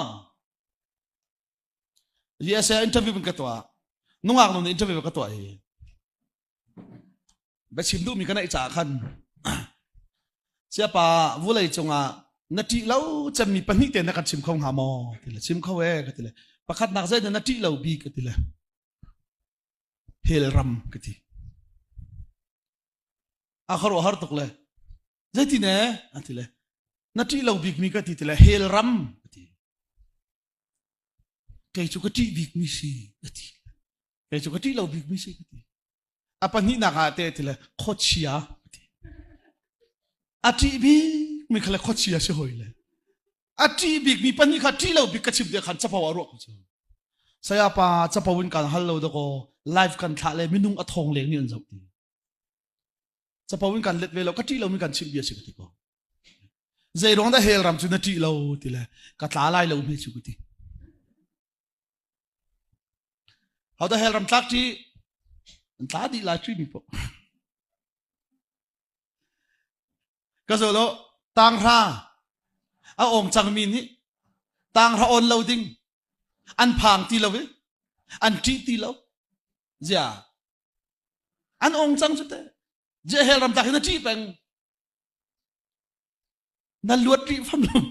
yes interview bin ka to nungak no interview ka to ai ba chim du mi kana cha khan siapa vulai chunga nati lo cham mi pani te na kan chim khong ha mo tile chim kho we ka tile pakhat nak zai na nati lo bi ka tile hel ram ka ti akhar har tuk le ใจที่ไหนอันที่เลยนัดที่เราบิกมีก็ที่เลยเฮลรัมเกยจุกที่บิกมีสิเกยจุกที่เราบิกมีสิอะปนินักอาเตที่เลยโคชิยาอาทิบิมีใครโคชิยาเสียหอยเลยอาทิบิกมีปนิขัดที่เราบิกกระชิบเดียขันจะพาวรุกสยาปาจะพาวินกันฮัลโหลดก็ไลฟ์กันท่าเลยไม่นุ่งอัฐงเลี้ยงนี่อันจบดีจะพาวินกันเล็ดเวลาก็ที่เรามีกันชิบเดียสิกติก็ใจร้องได้เฮลรัมจุนที่เราที่เลยกัตลาไลเราไม่ชิกติเขาได้เฮลรัมทักที่ตาดีลายทรีมีปะก็จะแล้วต่างราเอาองค์จังมีนี่ต่างราออนเราดิ้งอันพังที่เราเว้อันที่ที่เราจ้าอันองค์จังสุดเจ้าเฮลรัมทักนั่นที่เป็นนั่นลวดที่ฟังลง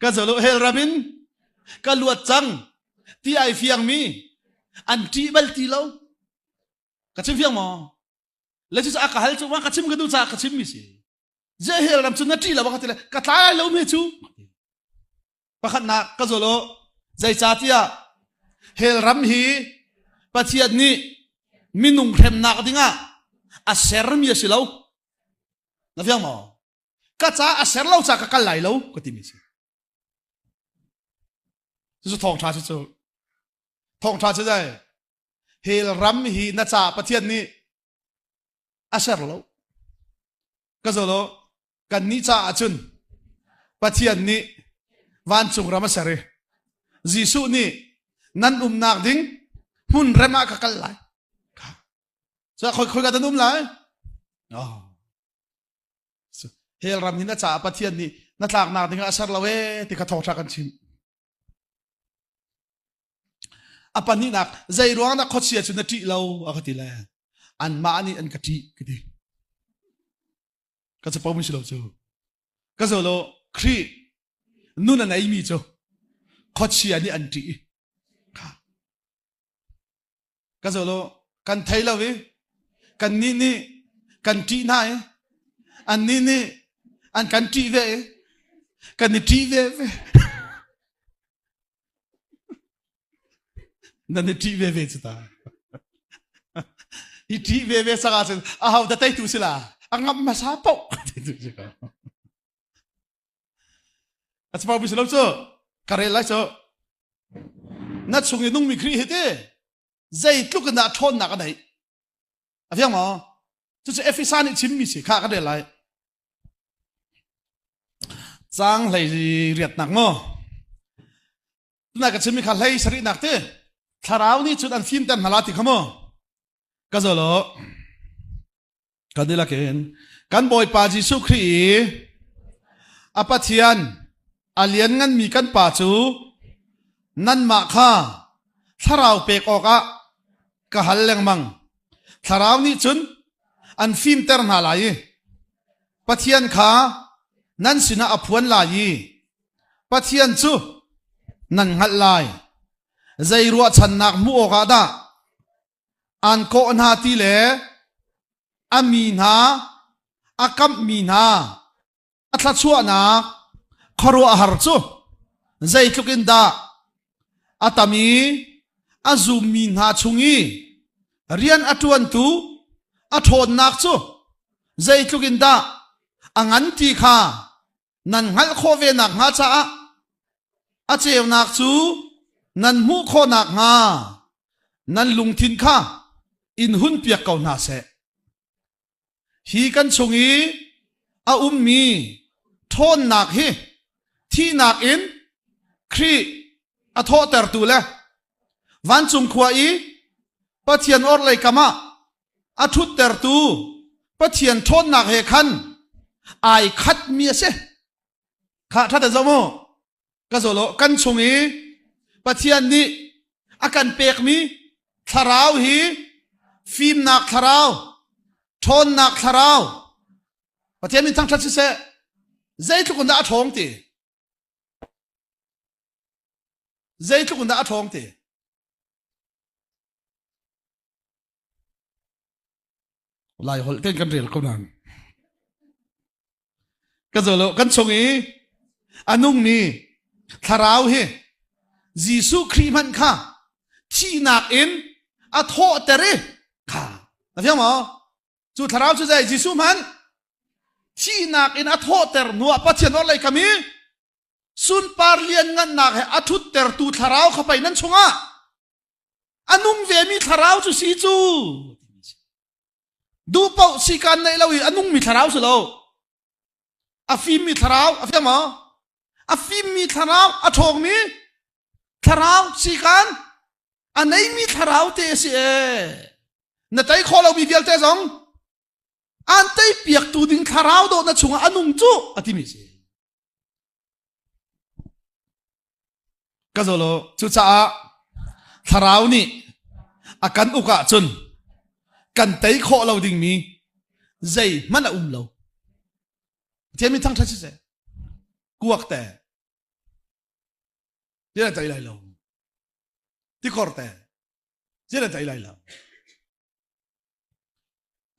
ก็จะแล้วเฮลรัมินก็ลวดจังที่ไอเฟียงมีอันที่บัลที่เรากระชิมเฟียงมอแล้วจะอากาศจะว่ากระชิมกันดูจากกระชิมมีสิเจ้าเฮลรัมจุนนัดที่เราบอกที่เลยกระตายเราไม่ชูประคันนักก็จะรู้ใจจ่าที่อะเฮลรัมฮีปฏิยัตินี้มินุงเทมนักดิ้งอ่ะอาเซรมีสิเรานับเฟียงมอกระจ่าอาเซรเราจากกันไหลเราก็ที่มีสิจะทองชาจะทองชาจะได้เฮลรัมฮีนัชาปฏิยัตินี้อาเซรเราก็จะรู้กันนิจาจุนปฏิยัตินี้วันจุงรามาเสรีจิสุนี้นั่นนักดิ้งหุ่นเรมากันไหลจะคุยกันนุ่มไหลเฮลรัมฮีนัชาปฏิยัตินี้นักนักดิ้งอาเซรเราที่กระทองชากันชิมอปนินักใจร้องนักขดเสียจุนที่เราอากติเลยอันมาอันนี้อันกติกติก็จะพอมิสโลจูก็จะโลครีนู่นอันไหนมีจูขดเสียนี่อันที่ก็จะโลกันไทยเราเวกันนี่กันที่ไหนอันนี่อันกันที่เวกันนี่ที่เวนั่นทีเวสตาอีทีเวสักการ์อ้าวแต่ใจตุสิละอังงับมาซาปอกอาจจะพอมิสลามโซ่การเล่าโซ่นัดส่งยนุ่งมีครีเหตุใจทุกข์นัดทนนักอะไรอะไรอย่างมั้งจะเอฟเฟซ่านี่ชิมมิสิข้าก็ได้ไรจังเลยเรียดหนักมั้งนักก็ชิมมิข้าเลยสริหนักเต้ทาราวนี่จุดอันฟิล์มแต่มาลาติขโมก็จะรู้กันดีละกันกันบอยปาจิสุครีอปัทยันอาเลียนงั้นมีกันป่าจูนั่นมาข้าทาราวเปกออกะกะฮัลเลงมังทาราวนี่จุดอันฟิล์มแต่มาลายปัทยันข้านั่นสินะอภวนลายปัทยันจูนั่นหัดลายใจรัวฉันนักมัวกาดาอันโกนาทีเลอามีนาอากัมมีนาอัตชัวนักขรัวหาร์จูใจทุกินดาอัตมีอาซูมีนาชุงีเรียนอัตวันตูอัตโอนนักจูใจทุกินดาอังันตีข้านันหัลโคเวนักฮาจ้าอาเจวนักจูนั่นมุขนักงานั่นลุงทินข้าอินหุ่นเปียกเก่าหนาเสฮีกันชงอีอามีทนนักฮีที่นักอินครีอโทเตอร์ตูเลวันจุงขวายปัทยันออร์เลยกามาอทุเตอร์ตูปัทยันทนนักเฮคันไอคัดเมียเสข้าท่านเดชโมก็จะโลกันชงอีปัทยันนี้อาการเปกมีทาราวฮีฟิล์มนักทาราวทนนักทาราวปัทยันมีทั้งทัศน์เสใจทุกคนได้ท้องตีใจทุกคนได้ท้องตี ลายหลเต้นกันเรียลก็นั่นก็จะloกันชงอีอันนุ่งนี่ทาราวเฮยิสุครีมันค่ะที่นักเอ็นอัทโหเตเรค่ะนะพี่หมอจู่ทาราวจู่ใจยิสุมันที่นักเอ็นอัทโหเตรนัวปัจจัยอะไรกันมีสุนปาร์เลียนงันนักให้อัทุเตรตูทาราวเข้าไปนั่นชงอ่ะอันนุ่งเวมีทาราวจู่สิจู่ดูเป่าสิการในเราอีอันนุ่งมีทาราวสุดแล้วอาฟิมมีทาราวอาฟิมอาฟิมมีทาราวอาทองมีทาราวสิการอันไหนมีทาราวเตสินั่นใจขอเรามีเดียวใจสองอันใจเปียกตูดิงทาราวโดนนั่นชงอันนุ่งจู่อาทิมิสิก็จะรู้จุดจ้าทาราวนี่อาการอุกะจนกันใจขอเราดิ่งมีใจมันอุ่มเราเทียนมีทั้งทัศน์เสกวกแต่เจริญใจไหลเราที่คอร์แต่เจริญใจไหลเรา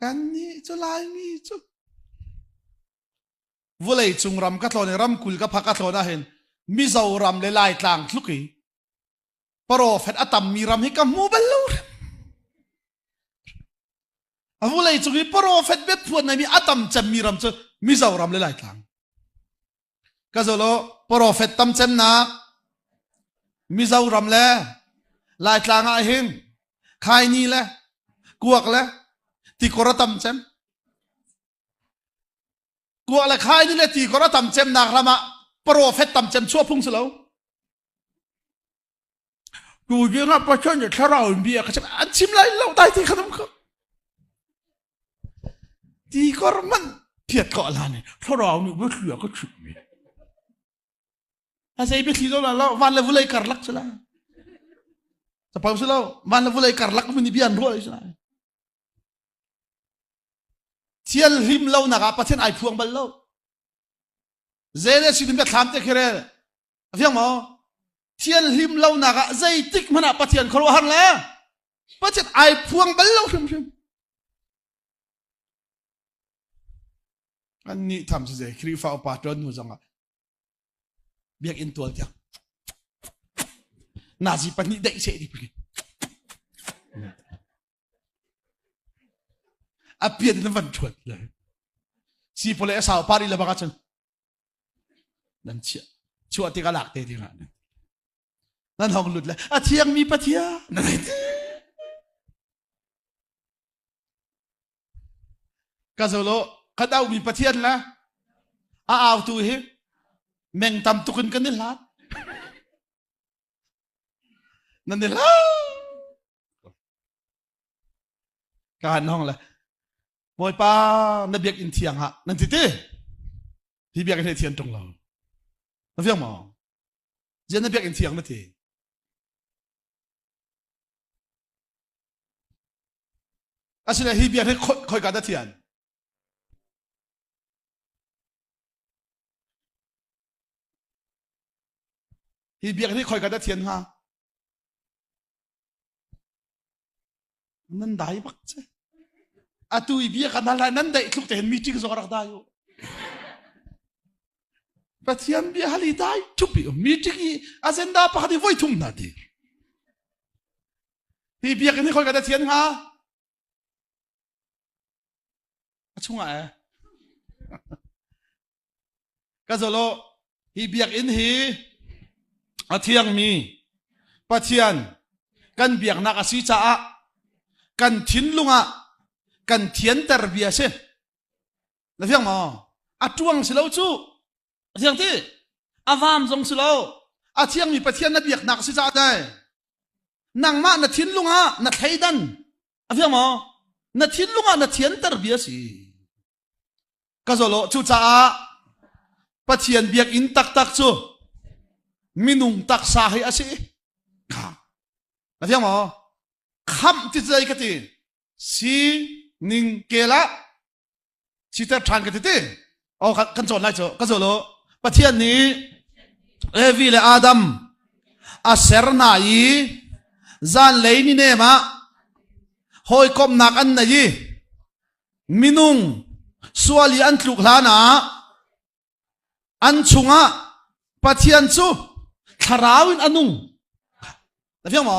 กันนี้จะไหลมีจุวัวเลยจุงรำกัตโลในรำคุลกับพักกัตโลน่าเห็นมีเจ้ารำเลยลายกลางทุกทีปรอเฟตอัตมมีรำให้กับมูบัลลูวัวเลยจุงปรอเฟตเบ็ดพวนในมีอัตมจะมีรำจะมิจาวรำเลยหลายครั้งก็จะรู้โปรเฟตตั้มเจมนักมิจาวรำเลยหลายครั้งไอ้เห็นใครนี่เลยกวกเลยที่กระตั้มเจมกวกเลยใครนี่เลยที่กระตั้มเจมนักละมาโปรเฟตตั้มเจมชั่วพุ่งสลาวดูยังไงประชาชนจะเราเบียร์เขาจะอันชิมไรเราได้ที่ขนมเขาที่กระมันเทียดเกาะลาเนี่ยถ้าเราเนี่ยไม่เชื่อก็ฉุดมีอาศัยไปที่ตรงนั้นแล้ววันละวุ่นเลยการลักใช่ไหมจะไปสิแล้ววันละวุ่นเลยการลักมันนี่เบียนรั่วเลยใช่ไหมเทียนริมเล่าหนักประเทศไอพวงบัลเล่าเจเนสิดิมแบบถามเตะเคเร่เพียงหมอเทียนริมเล่าหนักใจติ๊กมันประเทศครัวหันแล้วประเทศไอพวงบัลเล่าชิมอันนี้ทำสิครีฟ้าปาดรอนหัวจังอ่ะเบียกอินตัวเดียวนาจีปันนี้ได้เสียดีพี่อาเปียดนั่นวันชวดเลยสีโพลเอสาวปารีเลยบ้างกันนั่นเชี่ยชวดที่กะหลักเตะที่งานนั่นห้องหลุดเลยอาเทียงมีปะเทียนั่นก็จะรู้ข้าดาวมีประเทศละอ้าวตัวเฮแมงตำตุกันกันนี่ละนั่นนี่ละการน้องละมวยป้านับเบียกอินเทียงฮะนั่นสิที่เบียกอินเทียงตรงเรานับเบียกมองเจนนับเบียกอินเทียงนั่นทีอาศัยที่เบียกให้คอยการเทียนที่เบียกที่คอยกันได้เทียนฮะนั่นได้ปักเจ้าตุยเบียกันอะไรนั่นได้ทุกแต่เห็นมีจริงสักรักได้อยู่ปะเทียนเบียฮัลลีได้ทุกปีมีจริงอาเซนดาปักที่ไว้ทุ่มนาดีที่เบียกันที่คอยกันได้เทียนฮะช่วงไหนก็จะโลที่เบียกอินฮีอาเทียงมีปัจเจียนกันเบียกนักอาศิจ้ากันทิ้นลุงกันเทียนเตอร์เบียเช่แล้วเพียงมั้งอาจวงสิเลวจู่อาเทียงที่อาวามจงสิเลวอาเทียงมีปัจเจียนนักเบียกนักอาศิจ้าได้นางมานักทิ้นลุงนักไทยดันอาเพียงมั้งนักทิ้นลุงนักเทียนเตอร์เบียสิก็จะโลจู่จ้าปัจเจียนเบียกอินตักจู่มินุงตักสาให้อาศิค่ะแล้วที่มั้งคำที่ใจกันที่สีนิงเกล้าชีเตอร์ทานกันที่เอากันจนไล่โจก็จะรู้ประเทศนี้เอวิเลอาดัมอาเซรนายีจานเลยนี่เนี่ยมาหอยกบนักอันไหน minung suali an tluk hlana an chunga Pathian chu tharawin anung ta fiang mo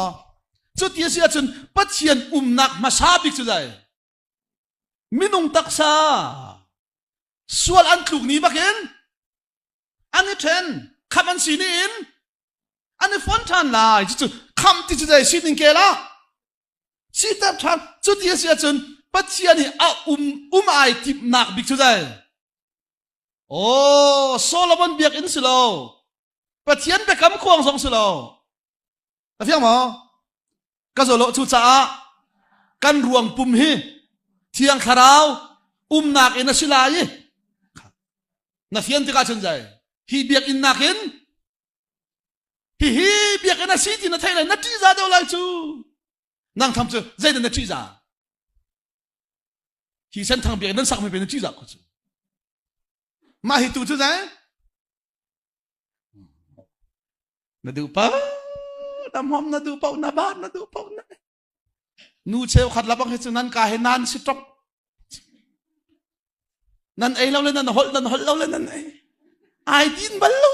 chu tia sia chun Pathian nak masabik chu dai minung taksa sual an tluk ni bakin ani then kham an sinin ani fon than lai chu kham ti chu dai sinin ke la si ta than chu tia sia chun Pathian hi a ai tip nak bik chu dai oh Solomon biak in silo Pathian be kam khuang song silo ta fiang mo ka zolo chu cha kan ruang pum hi thiang kharau nak in asilai na fian ti ka chen jai hi biak in nakin hi biak in asiti na thailai na ti za do lai chu nang tham chu zai na ti za hi Senthang biak nan sak me be na ti za ko chu ma hi tu chu jai na du pa nam hom na du pa na ba na du pa na nu cheu khat labang he chu nan ka he nan si tok nan ai lo le nan hol lo le nan ai din bal lo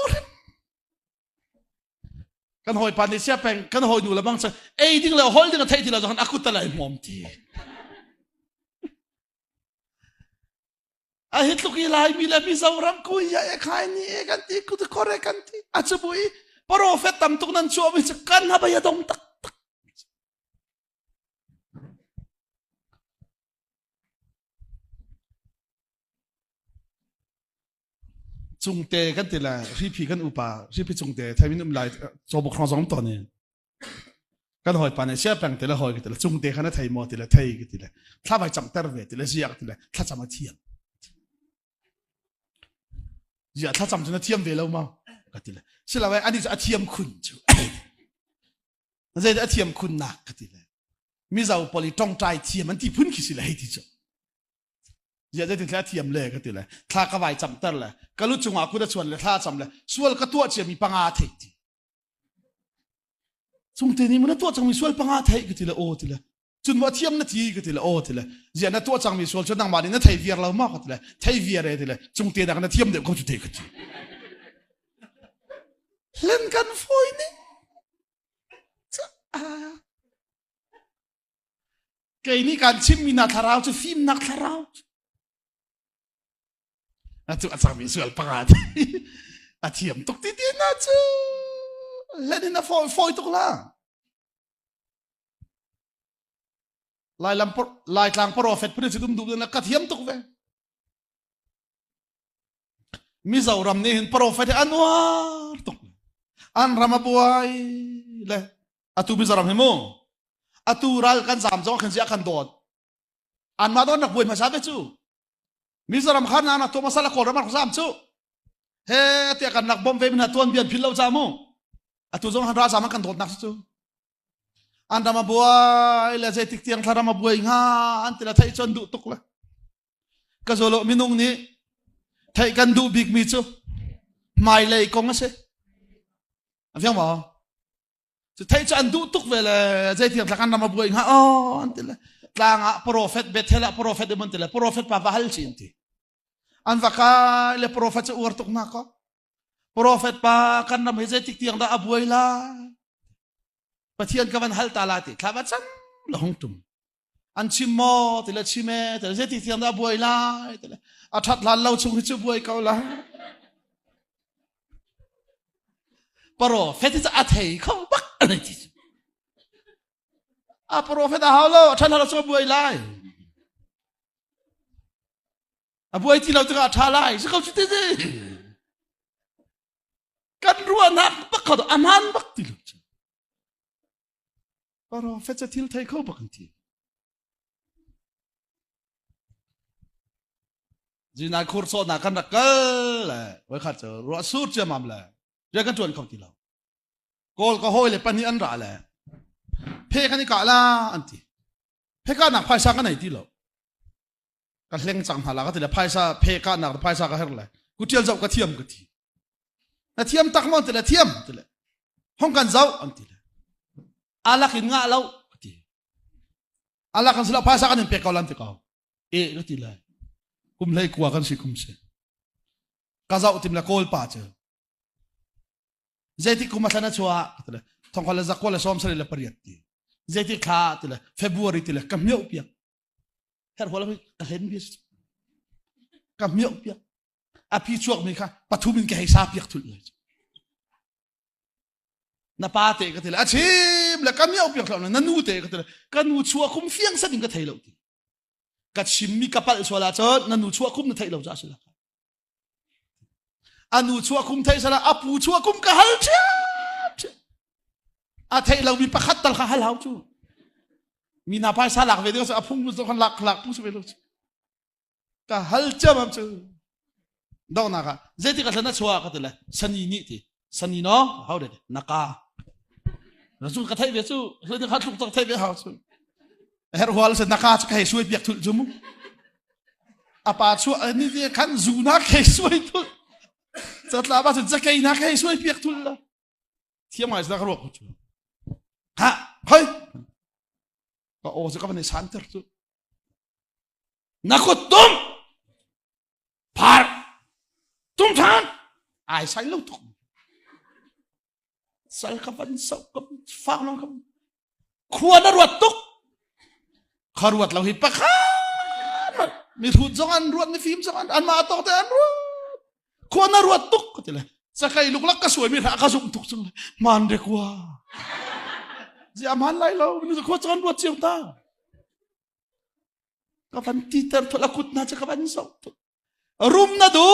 kan hoi pan ni sia peng kan hoi nu labang cha ai ding le hol ding thai ti la kan akut ta lai mom ti a hit lu ki lai mi la mi zawram ko ya e khai ni e kan ti ku ko re kan ti a chu bui prophet tam tuk nan chu mi cha kan ha ba ya dong tak chung te kan ti la ri phi kan upa ri phi chung te thai min lai cho bo khong zong to ne kan hoi pan sia pang te la hoi te la chung te khana thai mo te la thai ki te la tha bai cham tar ve te la sia te la tha cham thiam ya tha cham chuna thiam ve lo ma ka ti la sila wai ani a thiam khun chu na zai a thiam khun na ka ti la mi zau poli tong trai thiam an ti phun ki sila hi ti chu ya zai ti la thiam le ka ti la tha ka vai cham tar la ka lu chunga ku da chuan le tha cham le sual ka tua che mi panga thei ti chung te ni mun tua chang mi sual panga thei ka ti la o ti la chun wa thiam na ti ka ti la o ti la ya na tua chang mi sual chun nang ma ni na thei vier la ma ka ti la thei vier re ti la chung te da na thiam de ko chu te ka ti len kan foi ni cái ní kan chim mi na tharau chu phim nak tharau a chu a chang mi sual panga a thiam tok ti ti na chu len na foi tok la lai tlang prophet pune chu dum na ka thiam tok ve mi zawram ni hin prophet anwar tok an ramabuai le atu mi zaram hemo atu ral kan zam jong khan sia kan dot an ma don nak buai ma sa be chu mi zaram khan na to masala ko ramar zam chu he te kan nak bom ve min tuan bian phil lo cha mo atu jong han ra zam kan dot nak chu an rama buai le je tik tiang thara ma buai nga an te la thai chon du tuk la ka zolo minung ni thai kan du big mi chu mai lei kong ase afiang mo chu thai chan du tuk ve le je tiang thakan rama buai nga o an te la tlanga prophet bethela prophet de montela prophet pa bahal chinti an vaka le prophet chu ur tuk na ko prophet pa kan nam he je tik tiang da abuai la Pathian kawan hal talati thabat chan lohong tum an chimo tela chime tela je ti tiang da buai la tela athat lan lo chung chu buai kau la paro fet is athei khom bak ani ti a prophet a halo athan halo chu buai lai a buai ti lo tra tha lai se kau chi te kan ruwa nak bak kau aman bak ti lo paro fet sa til thai khau bakan ti jina khur so na kan kal la wai khat cho ro sur che mam la ya kan tuan khau ti lo kol ka hoi le pani an ra la phe kan ni ka la an ti phe ka na phai sa ka nai ti lo ka hleng chang hala ka ti la phai sa phe ka na phai sa ka her la ku tial zau ka thiam ka ti na thiam tak mon ti la thiam ti la hong kan zau an ti alakin nga law ati alakan sila pasa kanin pekaw lang tikaw ก็ตีเลยกุมเลยกว่ากันสิกุมเสกาเจ้าติมละโกลป่าเจอเจติกุมมาชนะชัวตีเลยทองคนละจักรวาลซ้อมสลิละปริยัติเจติข้าตีเลยเฟบรุรีตีเลยกำเมียวเปียกเฮ้ยหัวเราเห็นบิสกำเมียวเปียกอาพี่ช่วงมีค่ะปฐุมมินแกให้ซาเปียกทุนเลยนาปาเตก็ตีเลยอาชิมแล้วกำเมียวเปียกแล้วนั่นนูเตก็ตีเลยกันนูชัวคุมเฟียงสักนิดก็เทเราตีกัดชิมมีกระปัลชัวละเจอนั่นนูชัวคุมนั่นเทเราจ้าสิละอันนูชัวคุมเทสละอาปูชัวคุมกะฮัลเชอาเทเรามีประคัตตะกะฮัลเฮาจูมีนาพายสลักเวเดียวอาพุ่งมุสลิมหลักผู้สเวลกะฮัลเจมันจูดาวนักเจติกันนั้นชัวก็ตีเลยสันนีนี่ทีสันนีเนาะเขาเด็ดนักเราจูกระเทยเวจูเราจะขัดถูกกระเทยเวเขาจูเฮร์วอลส์นักจะให้ช่วยเปียกทุลจุมุอาปาชัวนี่ที่ขันจูนักให้ช่วยทุลจัดลาบาจะแกนักให้ช่วยเปียกทุลละเที่ยงมาจะกระโดดจูฮะเฮ้ยก็โอ้จะก็เป็นสันเตอร์จูนักตุ้มพาร์ตุ้มทันไอ้ใส่ลูกตุ้มใส่กับวันเสาร์กับฟังน้องกับควรนรวดตุกขรวดเราหิปะข้ามีทุนสองอันรวดมีฟิล์มสองอันมาต่อแต่อันรวดควรนรวดตุกก็จะเลยสักใครลูกลักก็สวยมีราคาสูงตุกจังเลยมันเด็กว่าจะมันไรเราไม่รู้จะควรจะรวดเจียวตากับวันที่เติร์ทละคุดน่าจะกับวันเสาร์รุมนะดู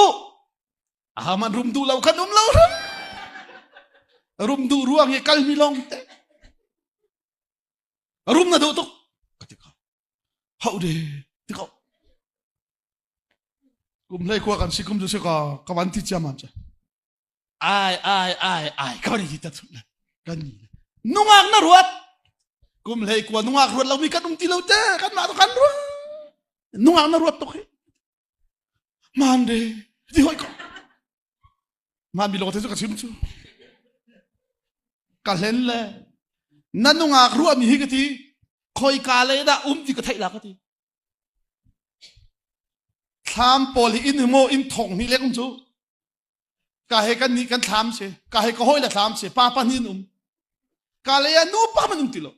มันรุมดูเราขนมเรารุมดูรัวเงี้ยกัลมีลองเตรุมนะดูตุกเขาเดที่เขากุมเลยกว่ากันสิกุมจะสิกับวันที่จะมันจะไอ้เขาเนี่ยที่ตัดสุดเลยกันนี่นุ่งอ่างนรวดกุมเลยกว่านุ่งอ่างรวดเรามีกันนุ่งที่เราเจอกันมาตุกันรวดนุ่งอ่างนรวดตุกมันเดที่ห้อยก็มันมีโลกที่สุดกับชิมชูกันเล่นเลยนั่นนุ่งอ่างรวดมีฮิกทีคอยกาเลยนะที่ก็ไทยละก็ทีทำโพลีอินโมอินทงนี่เล็กมั้งจูกาเฮกันนี่กันทำเสียกาเฮก็ห้อยละทำเสียป้าป้านี่กาเลยนูป้ามันติโล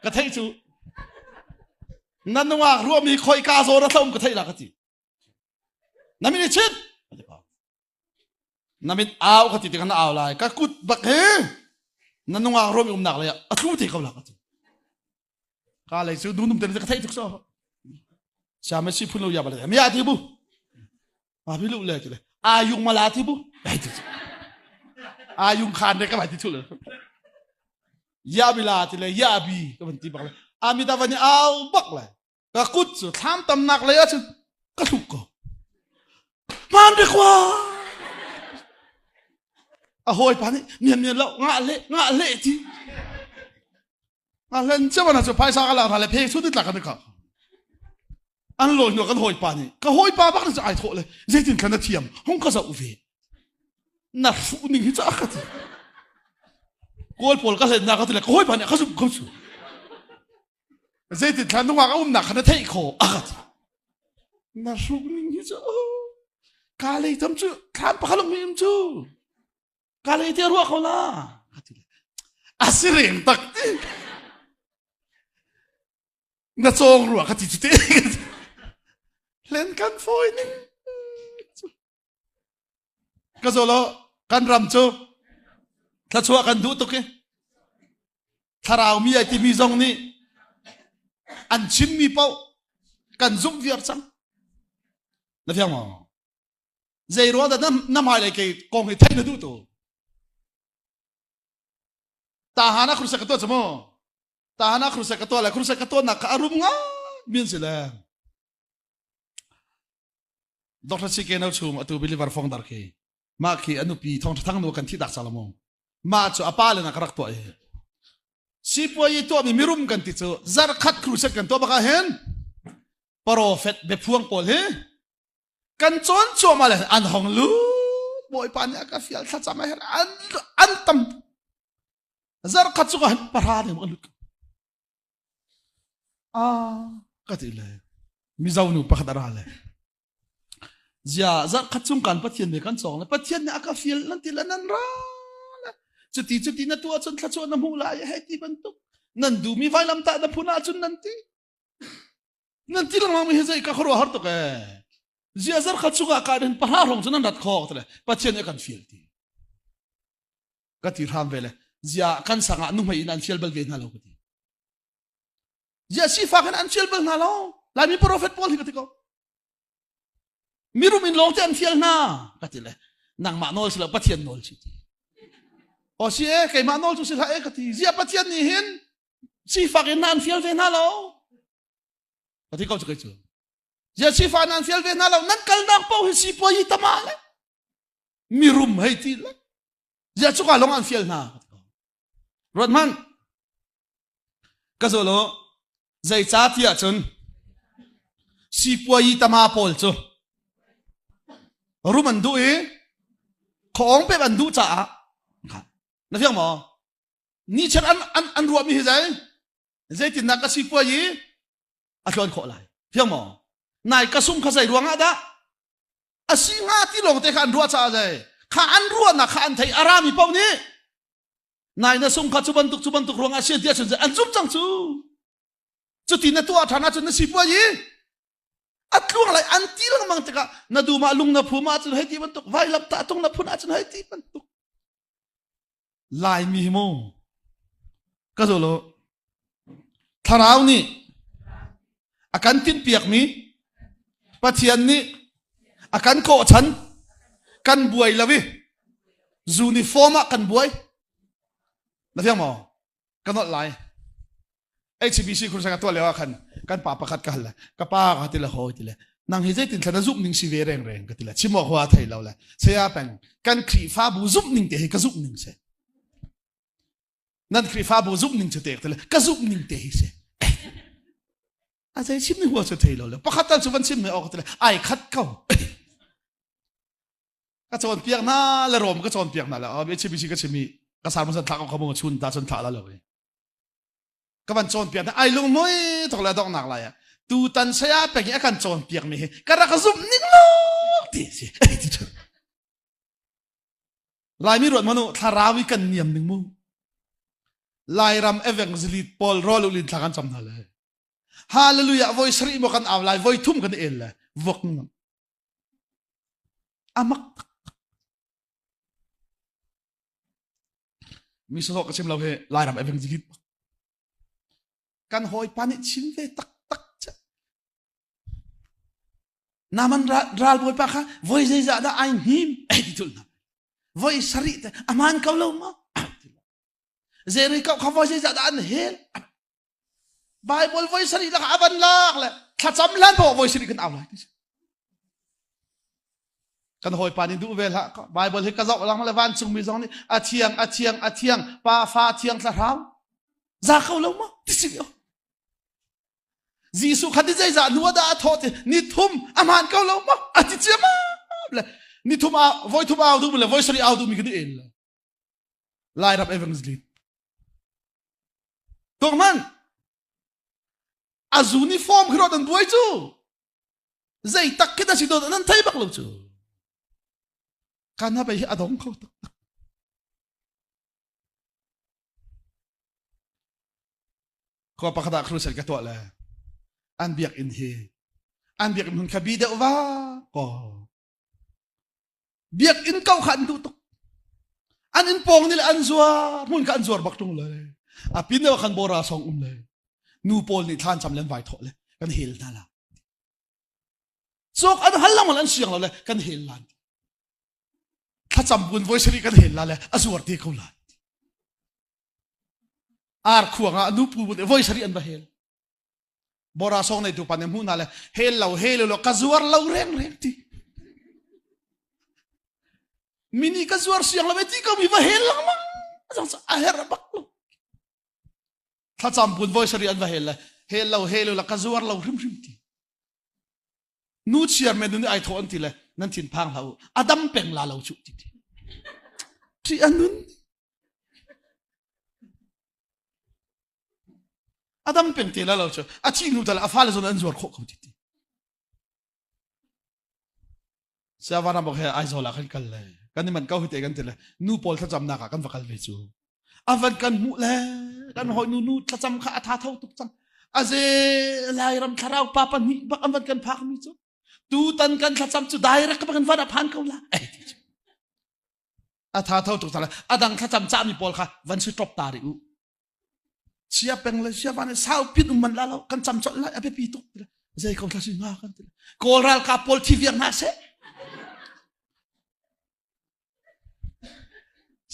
ก็ไทยจูนั่นว่ารัวมีคอยกาโซระทำก็ไทยละก็ทีนั่นไม่ได้ชิดนั่นเป็นเอาก็ทีกันเอาเลยก็กุดบักเฮนั่นว่าร่วมหนักเลยอะทุกที่เขาหลักกันก็เลยซื้อดูนุ่มเดินจะกระเทยทุกซ้อชาไม่ใช่พูดเราอย่าไปเลยไม่อยากที่บุพี่ลูกเลยเลยอายุมาลาที่บุไอ้ที่อายุคานได้ก็ไปที่ทุเลยยาบิลาที่เลยยาบีก็เป็นที่บักเลยอามิตาวันนี้เอาบักเลยก็กุดสุดทำตำหนักเลยอะสุดก็ถูกก็มันดีกว่าโอ้ยป่านนี้เนียนแล้วงะเละที่เล่นเจ้ามันจะพายซากันแล้วทะเลเพย์สุดที่หลักกันนะครับอันลอยหนวกันโหยป่านนี้ก็โหยป่าบักจะไอ้โถเลยเจตินขันเทียมห้องก็จะอุเวนักฟูนี่จะอะไรกันกูเอาปอลก็เล่นนักกันเลยก็โหยป่านนี้เขาสุดเจตินขันต้องว่าก็อุ้มหนักขันเทย์โคอะไรนักฟูนี่จะกาเลยทำจู่ขันปะขลุ่มมีมจู่กาเลยที่รัวเขาล่ะอาศิเรนตักน่าจงรัวกันที่จุดนี้เล่นกันฟอยนึงก็โซโลกันรำโจถ้าชัวกันดูตุกเกถ้าเรามีไอที่มีซองนี้อันชิมมีเป้ากันซุ่มเวียร์ซังนั่นยังมั้งใจรัวแต่น้ำหายเลยกี่กองให้ไทยน่ะดูตัวตาหานะครูเสกตัวจมูกตาหานะครูเสกตัวอะไรครูเสกตัวนักอารมณ์ง่ายมีนสิแหละดร.ซิกเกนเอาชูมอตูบิลิวาร์ฟองดาร์เคมาคีอนุปีทองทั้งนู้กันที่ดักซาลามงมาจูอปาเลนักรักตัวเองสิปวยตัวมีรุมกันที่จูซาร์คัดครูเสกกันตัวบักเห็นโปรเฟตเบพวงปอลเฮกันจนชัวมาเลยอันหงลูบอยปานยากาฟิลทัดจำไม่เห็นอันตั้มซาร์คัดสุกันปาราเนี่ยมันลุก cái gì này mi giàu nụ bắt đầu này giờ rất khát chung cảnh Pathianbia kan song này Pathianbia aka feel nan tila nan ra cuti na tua chun thachon na mula ya heti bentuk nan du mi vai lam ta da phuna chun nanti lang mi hezai ka khoro har to ke zia zar khat chuka ka den pa rong chun rat kho tele Pathianbia kan feel ti ka ti ram vele zia kan sanga nu mai nan feel bel ve na lo ti zia si fa kan an feel bel na lo la mi prophet Paul hi ka ti ko mirum in long te an feel na ka ti le nang ma nol sila Pathian nol chi o si e kay manol tu sila e kati zia Pathian ni hin si fa kan nan feel ve na lo kati ko chu zia si fa nan feel ve na lo nan kal nang po hi si po yi tamale mirum hai ti le zia chu ka long an feel na rodman kazolo zai cha tia chun si po yi tama pol chu ruman du e khong pe ban du cha na phiang mo ni chen an ruam mi zai zai tin na ka si po yi a thon kho lai phiang mo nai ka sum kha zai ruanga da a si nga ti long te khan ruwa cha zai kha an ruwa na kha an thai arami pau ni nai na sum kha chuban tuk ruanga se dia chen an zum chang chu tin na tu a thana chun na si po yi at luang lai an ti lang mang te ka na du ma lung na phu ma chun hai ti ban tuk vai lap ta tung na phun a chun hai ti ban tuk lai mi mo ka zolo tharau ni akan tin piak mi Pathian ni akan ko chan kan buai lawi uniform kan buai na fiang mo kanot lai HBC kun sang atwa lewa kan pa pakat ka hala ka pa ka tila ho tila nang hizai tin thana zup ning si ve reng ka tila chimo khwa thai lo la seya pen kan khri fa bu zup ning te ka zup ning se nan khri fa bu zup ning che te tila ka zup ning te se a zai chim ni ho che thai lo la pakhat tal chuban chim me ok tila ai khat kau ka chon piak na la rom ka chon piak na la HBC ka chimi ka sar mo san thak ka mo chun ta chon thak la lo các bạn chọn piak ai lung noi thok la dok nak la ya tu tan saya pe ki akan chọn piak mi kara ka zum ning lo ti si ai ti chu lai mi rot manu tharawi kan niam ning mu lai ram evangelist Paul rol ulin thakan cham na le hallelujah voice ri mo kan aw lai voi thum kan el la vok nam amak mi so ka sim lo he lai ram evangelist kan hoi pani chin ve tak cha naman ral boy pa kha voi zai za da ai him ai tul na voi sari ta aman kau lo ma zeri kau kha voi zai za da an hel bible voi sari la aban lak la tha cham lan bo voi sari kan aw lai kan hoi pani du vel ha bible he ka zau lang la van chung mi zong ni a thiang pa fa thiang tla rau za kau lo ma ti si Giêsu khát đi dây dạ nuốt đã thọ thì ni thum aman câu lâu mà chỉ chiếm là ni thum voi thum ao du là voi sari ao du mình cái đi là lạiรับevangelist tuang man a uniform khi đó đừng đuổi chú dây tắc cái đó chỉ đồ nên thấy bạc lâu chú can bây giờ đóng câu có bác đã khruset cái toa là an biak in he an biak in khabi de wa ko biak in kau khan du tok an in pong nila an zuar mun kan zuar bak tung le a pin de khan bora song le nu pol ni than cham len vai tho le kan hil na la sok an halang an siang le kan hil lan kha cham bun voice ri kan hil la le azuar ti ko la ar khuanga nu pu bu voice ri an ba hil bora song này tụ pan em hu na le hel lo kazuar lo reng ti mini kazuar siang lo beti ka mi va hel lang ma sang sa aher bak lo tha cham pun voice ri an va hel lo kazuar lo rim ti nu chiar me nu ai thon ti le nan tin phang lo adam peng la lo chu ti anun Adam Peng Thang lo chu a chi nu tala afal zon an zuar kho kho ti Siavana bok he aizola kan kal le kan ni man kau hite kan tele nu pol tha jam na ka kan vakal ve chu avan kan mu le kan hoi nu tha jam kha atha thau tuk chang aze lai ram tharau papa ni bak avan kan phak mi chu tu tan kan tha jam chu direct ka kan vada phan kau la atha thau tuk chala adang tha jam cha mi pol kha van su top ta ri u sia peng le sia van sao pit man la lo kan jam chot la ape pi tuk zai kau tha si nga kan tele koral ka pol thi viang na se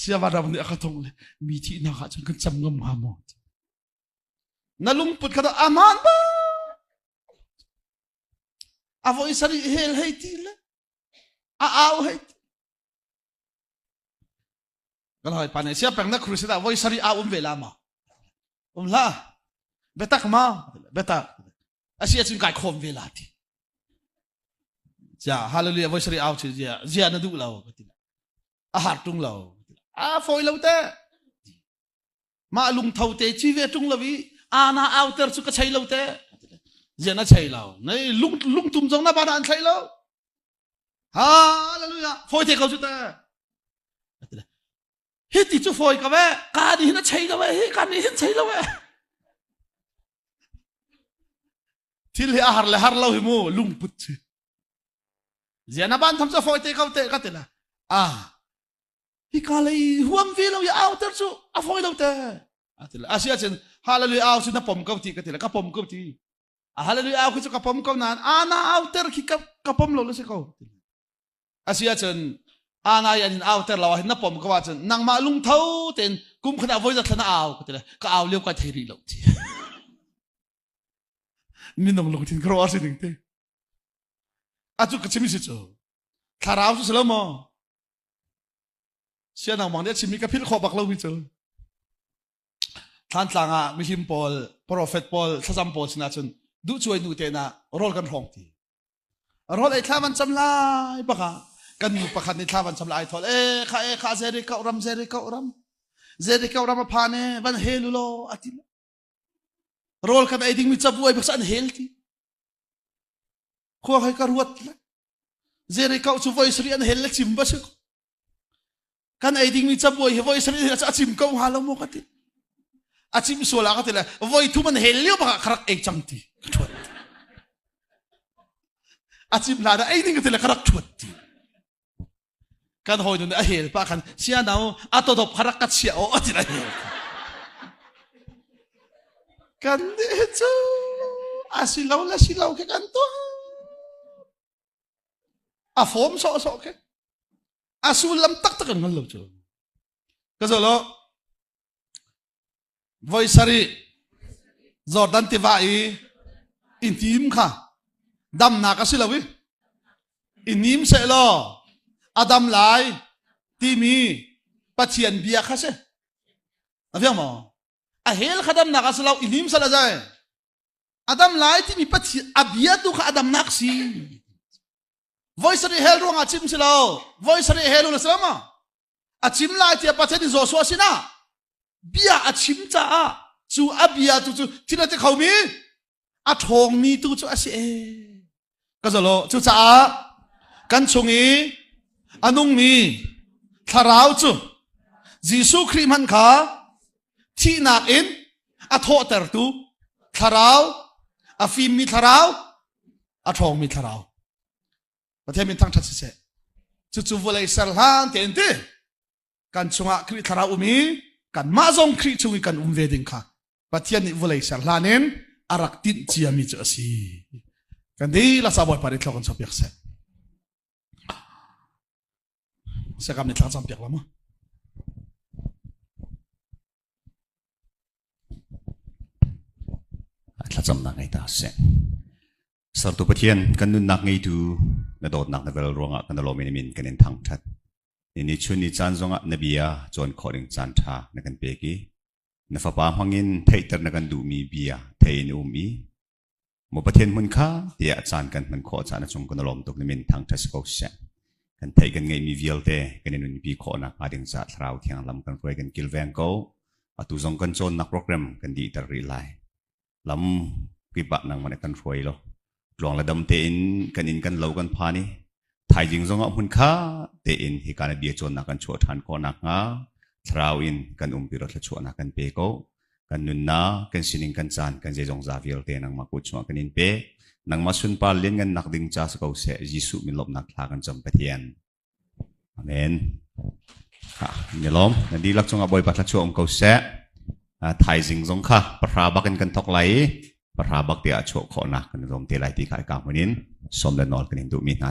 Siapa dah benda akatong le, miti nak aja kencam ngam hamot. Nalumput kata aman ba, avo isari hel hati le, aau hati. Kalau hai panai siapa yang nak krusi dah, avo isari aau lama, lah, betak ma, betak, asyik asyik kai kom velati. Ja, haleluya avo isari aau sih dia nadu lau ketina, ahar tung lau. Foi lâu te mà lùng thầu te chi về trung là vì na outer su ka chai lâu te giờ nó chai lâu này lùng tum giống na ba đàn chai lâu hallelujah foi te câu su te hết thì chú foi cả vậy cả đi nó chai cả vậy hết cả đi hết chai lâu vậy til he har lâu hi mo lùng put giờ na ban tham sa foi te câu te ka te la Ikalai huam vi lo ya outer su afoi lo te atila asia chen hallelujah au su na pom kau ti katila ka pom kau ti hallelujah au ku ka pom kau nan ana outer ki ka pom lo se kau asia chen ana yan outer lawa na pom ka wa chen nang ma lung thau ten kum khana voi da thana au katila ka au leu ka theri lo ti min nom lo tin kro asin te atu ka chimi se cho tharau su selamo Sia nang mang dia cimi kapil kho bak lo mi chu than tlanga mi him pol prophet pol thazam pol sina chun du chuai nu te na rol kan hong ti rol ai thlawan cham lai baka kan nu pakhat ni thlawan cham lai thol kha zeri ka uram pha ne ban helu lo ati rol kan ai ding mi chabu ai baksan hel ti kho khai ka ruat zeri ka chu voice ri an hel le chim ba su kan ai ding mi chaboy he voice ri achim ko halo mo kati achim sola ka tela voi thu man helio ba kharak ek chamti achim la da ai ding tela kharak thutti kan hoi dun a hel pa kan sia nau atodop kharak kat sia o atila hel kan de chu asilaw ke kan to a form so ke asulam tak ngal lo chu kazolo voisari jordan tivai intim kha dam na ka silawi inim se lo adam lai timi Pathianbia kha se avyamo a hel khadam na ka silaw inim sala jai adam lai timi Pathianbia tu kha adam naksi Voice hell wrong achim silo. Voice hell na sama. Achim la tia pathe ni Joshua sina. Bia achim cha chu abia tu tina te khomi. A thong mi tu chu ase. Kazalo chu cha kan chungi anung mi tharau chu. Jisu Christ man kha thi nak in a tho ter tu tharau a fim mi tharau a thong mi tharau. Pathianbia thang that se chu volai sal han ten te kan chunga kri thara umi kan ma jong kri chungi kan veding kha pathian ni volai sal hanen arak tin chiami chu asi kan dei la saboy pare thlokon sopiak se kam ni thlang champiak lama thacham na ngai ta se sartu pathian kan nun nak ngai tu na dot nak na bel ronga kan lo min kan en thang that ni chun ni chan zonga nabia chon khoring chan tha na kan pe ki na fa pa hangin theiter na kan du mi bia thein umi mo pathian mun kha tia chan kan man kho chan chung kan lom tok ni min thang thas ko se kan thei kan ngai mi vial te kan nun bi kho na ading cha thrau thiang lam kan roi kan kilveng ko atu zong kan chon na program kan di tar ri lai ลำกิบะนังมันกันรวยหรอหลวงระดมเตอินกันอินกันเล่ากันพานี่ไทยจิงซงอ่ะหุ่นข้าเตอินฮิการเบียจนนักกันชัวทันก็นักงาทราวอินกันปิรถละชัวนักกันเปโกกันนุนนากันสินิงกันจานกันเจจงซาฟิลเตนังมากุชัวกันอินเปนังมาสุนปาเลียนกันนักดิ่งจ้าสกาวเสยิสุมิลบนักลากันจำปะเทียนอาเมนค่ะเนี่ยล้อมนั่นดีลักษณะบ่อยปัตละชัวกาวเสไทยจิงซงข้าปราบักกันทอกไหลปราบักเตียชัวขอนักกันรวมเตลัยตีขายกางวันนี้สมเด็จนอลกันอินดูมีนา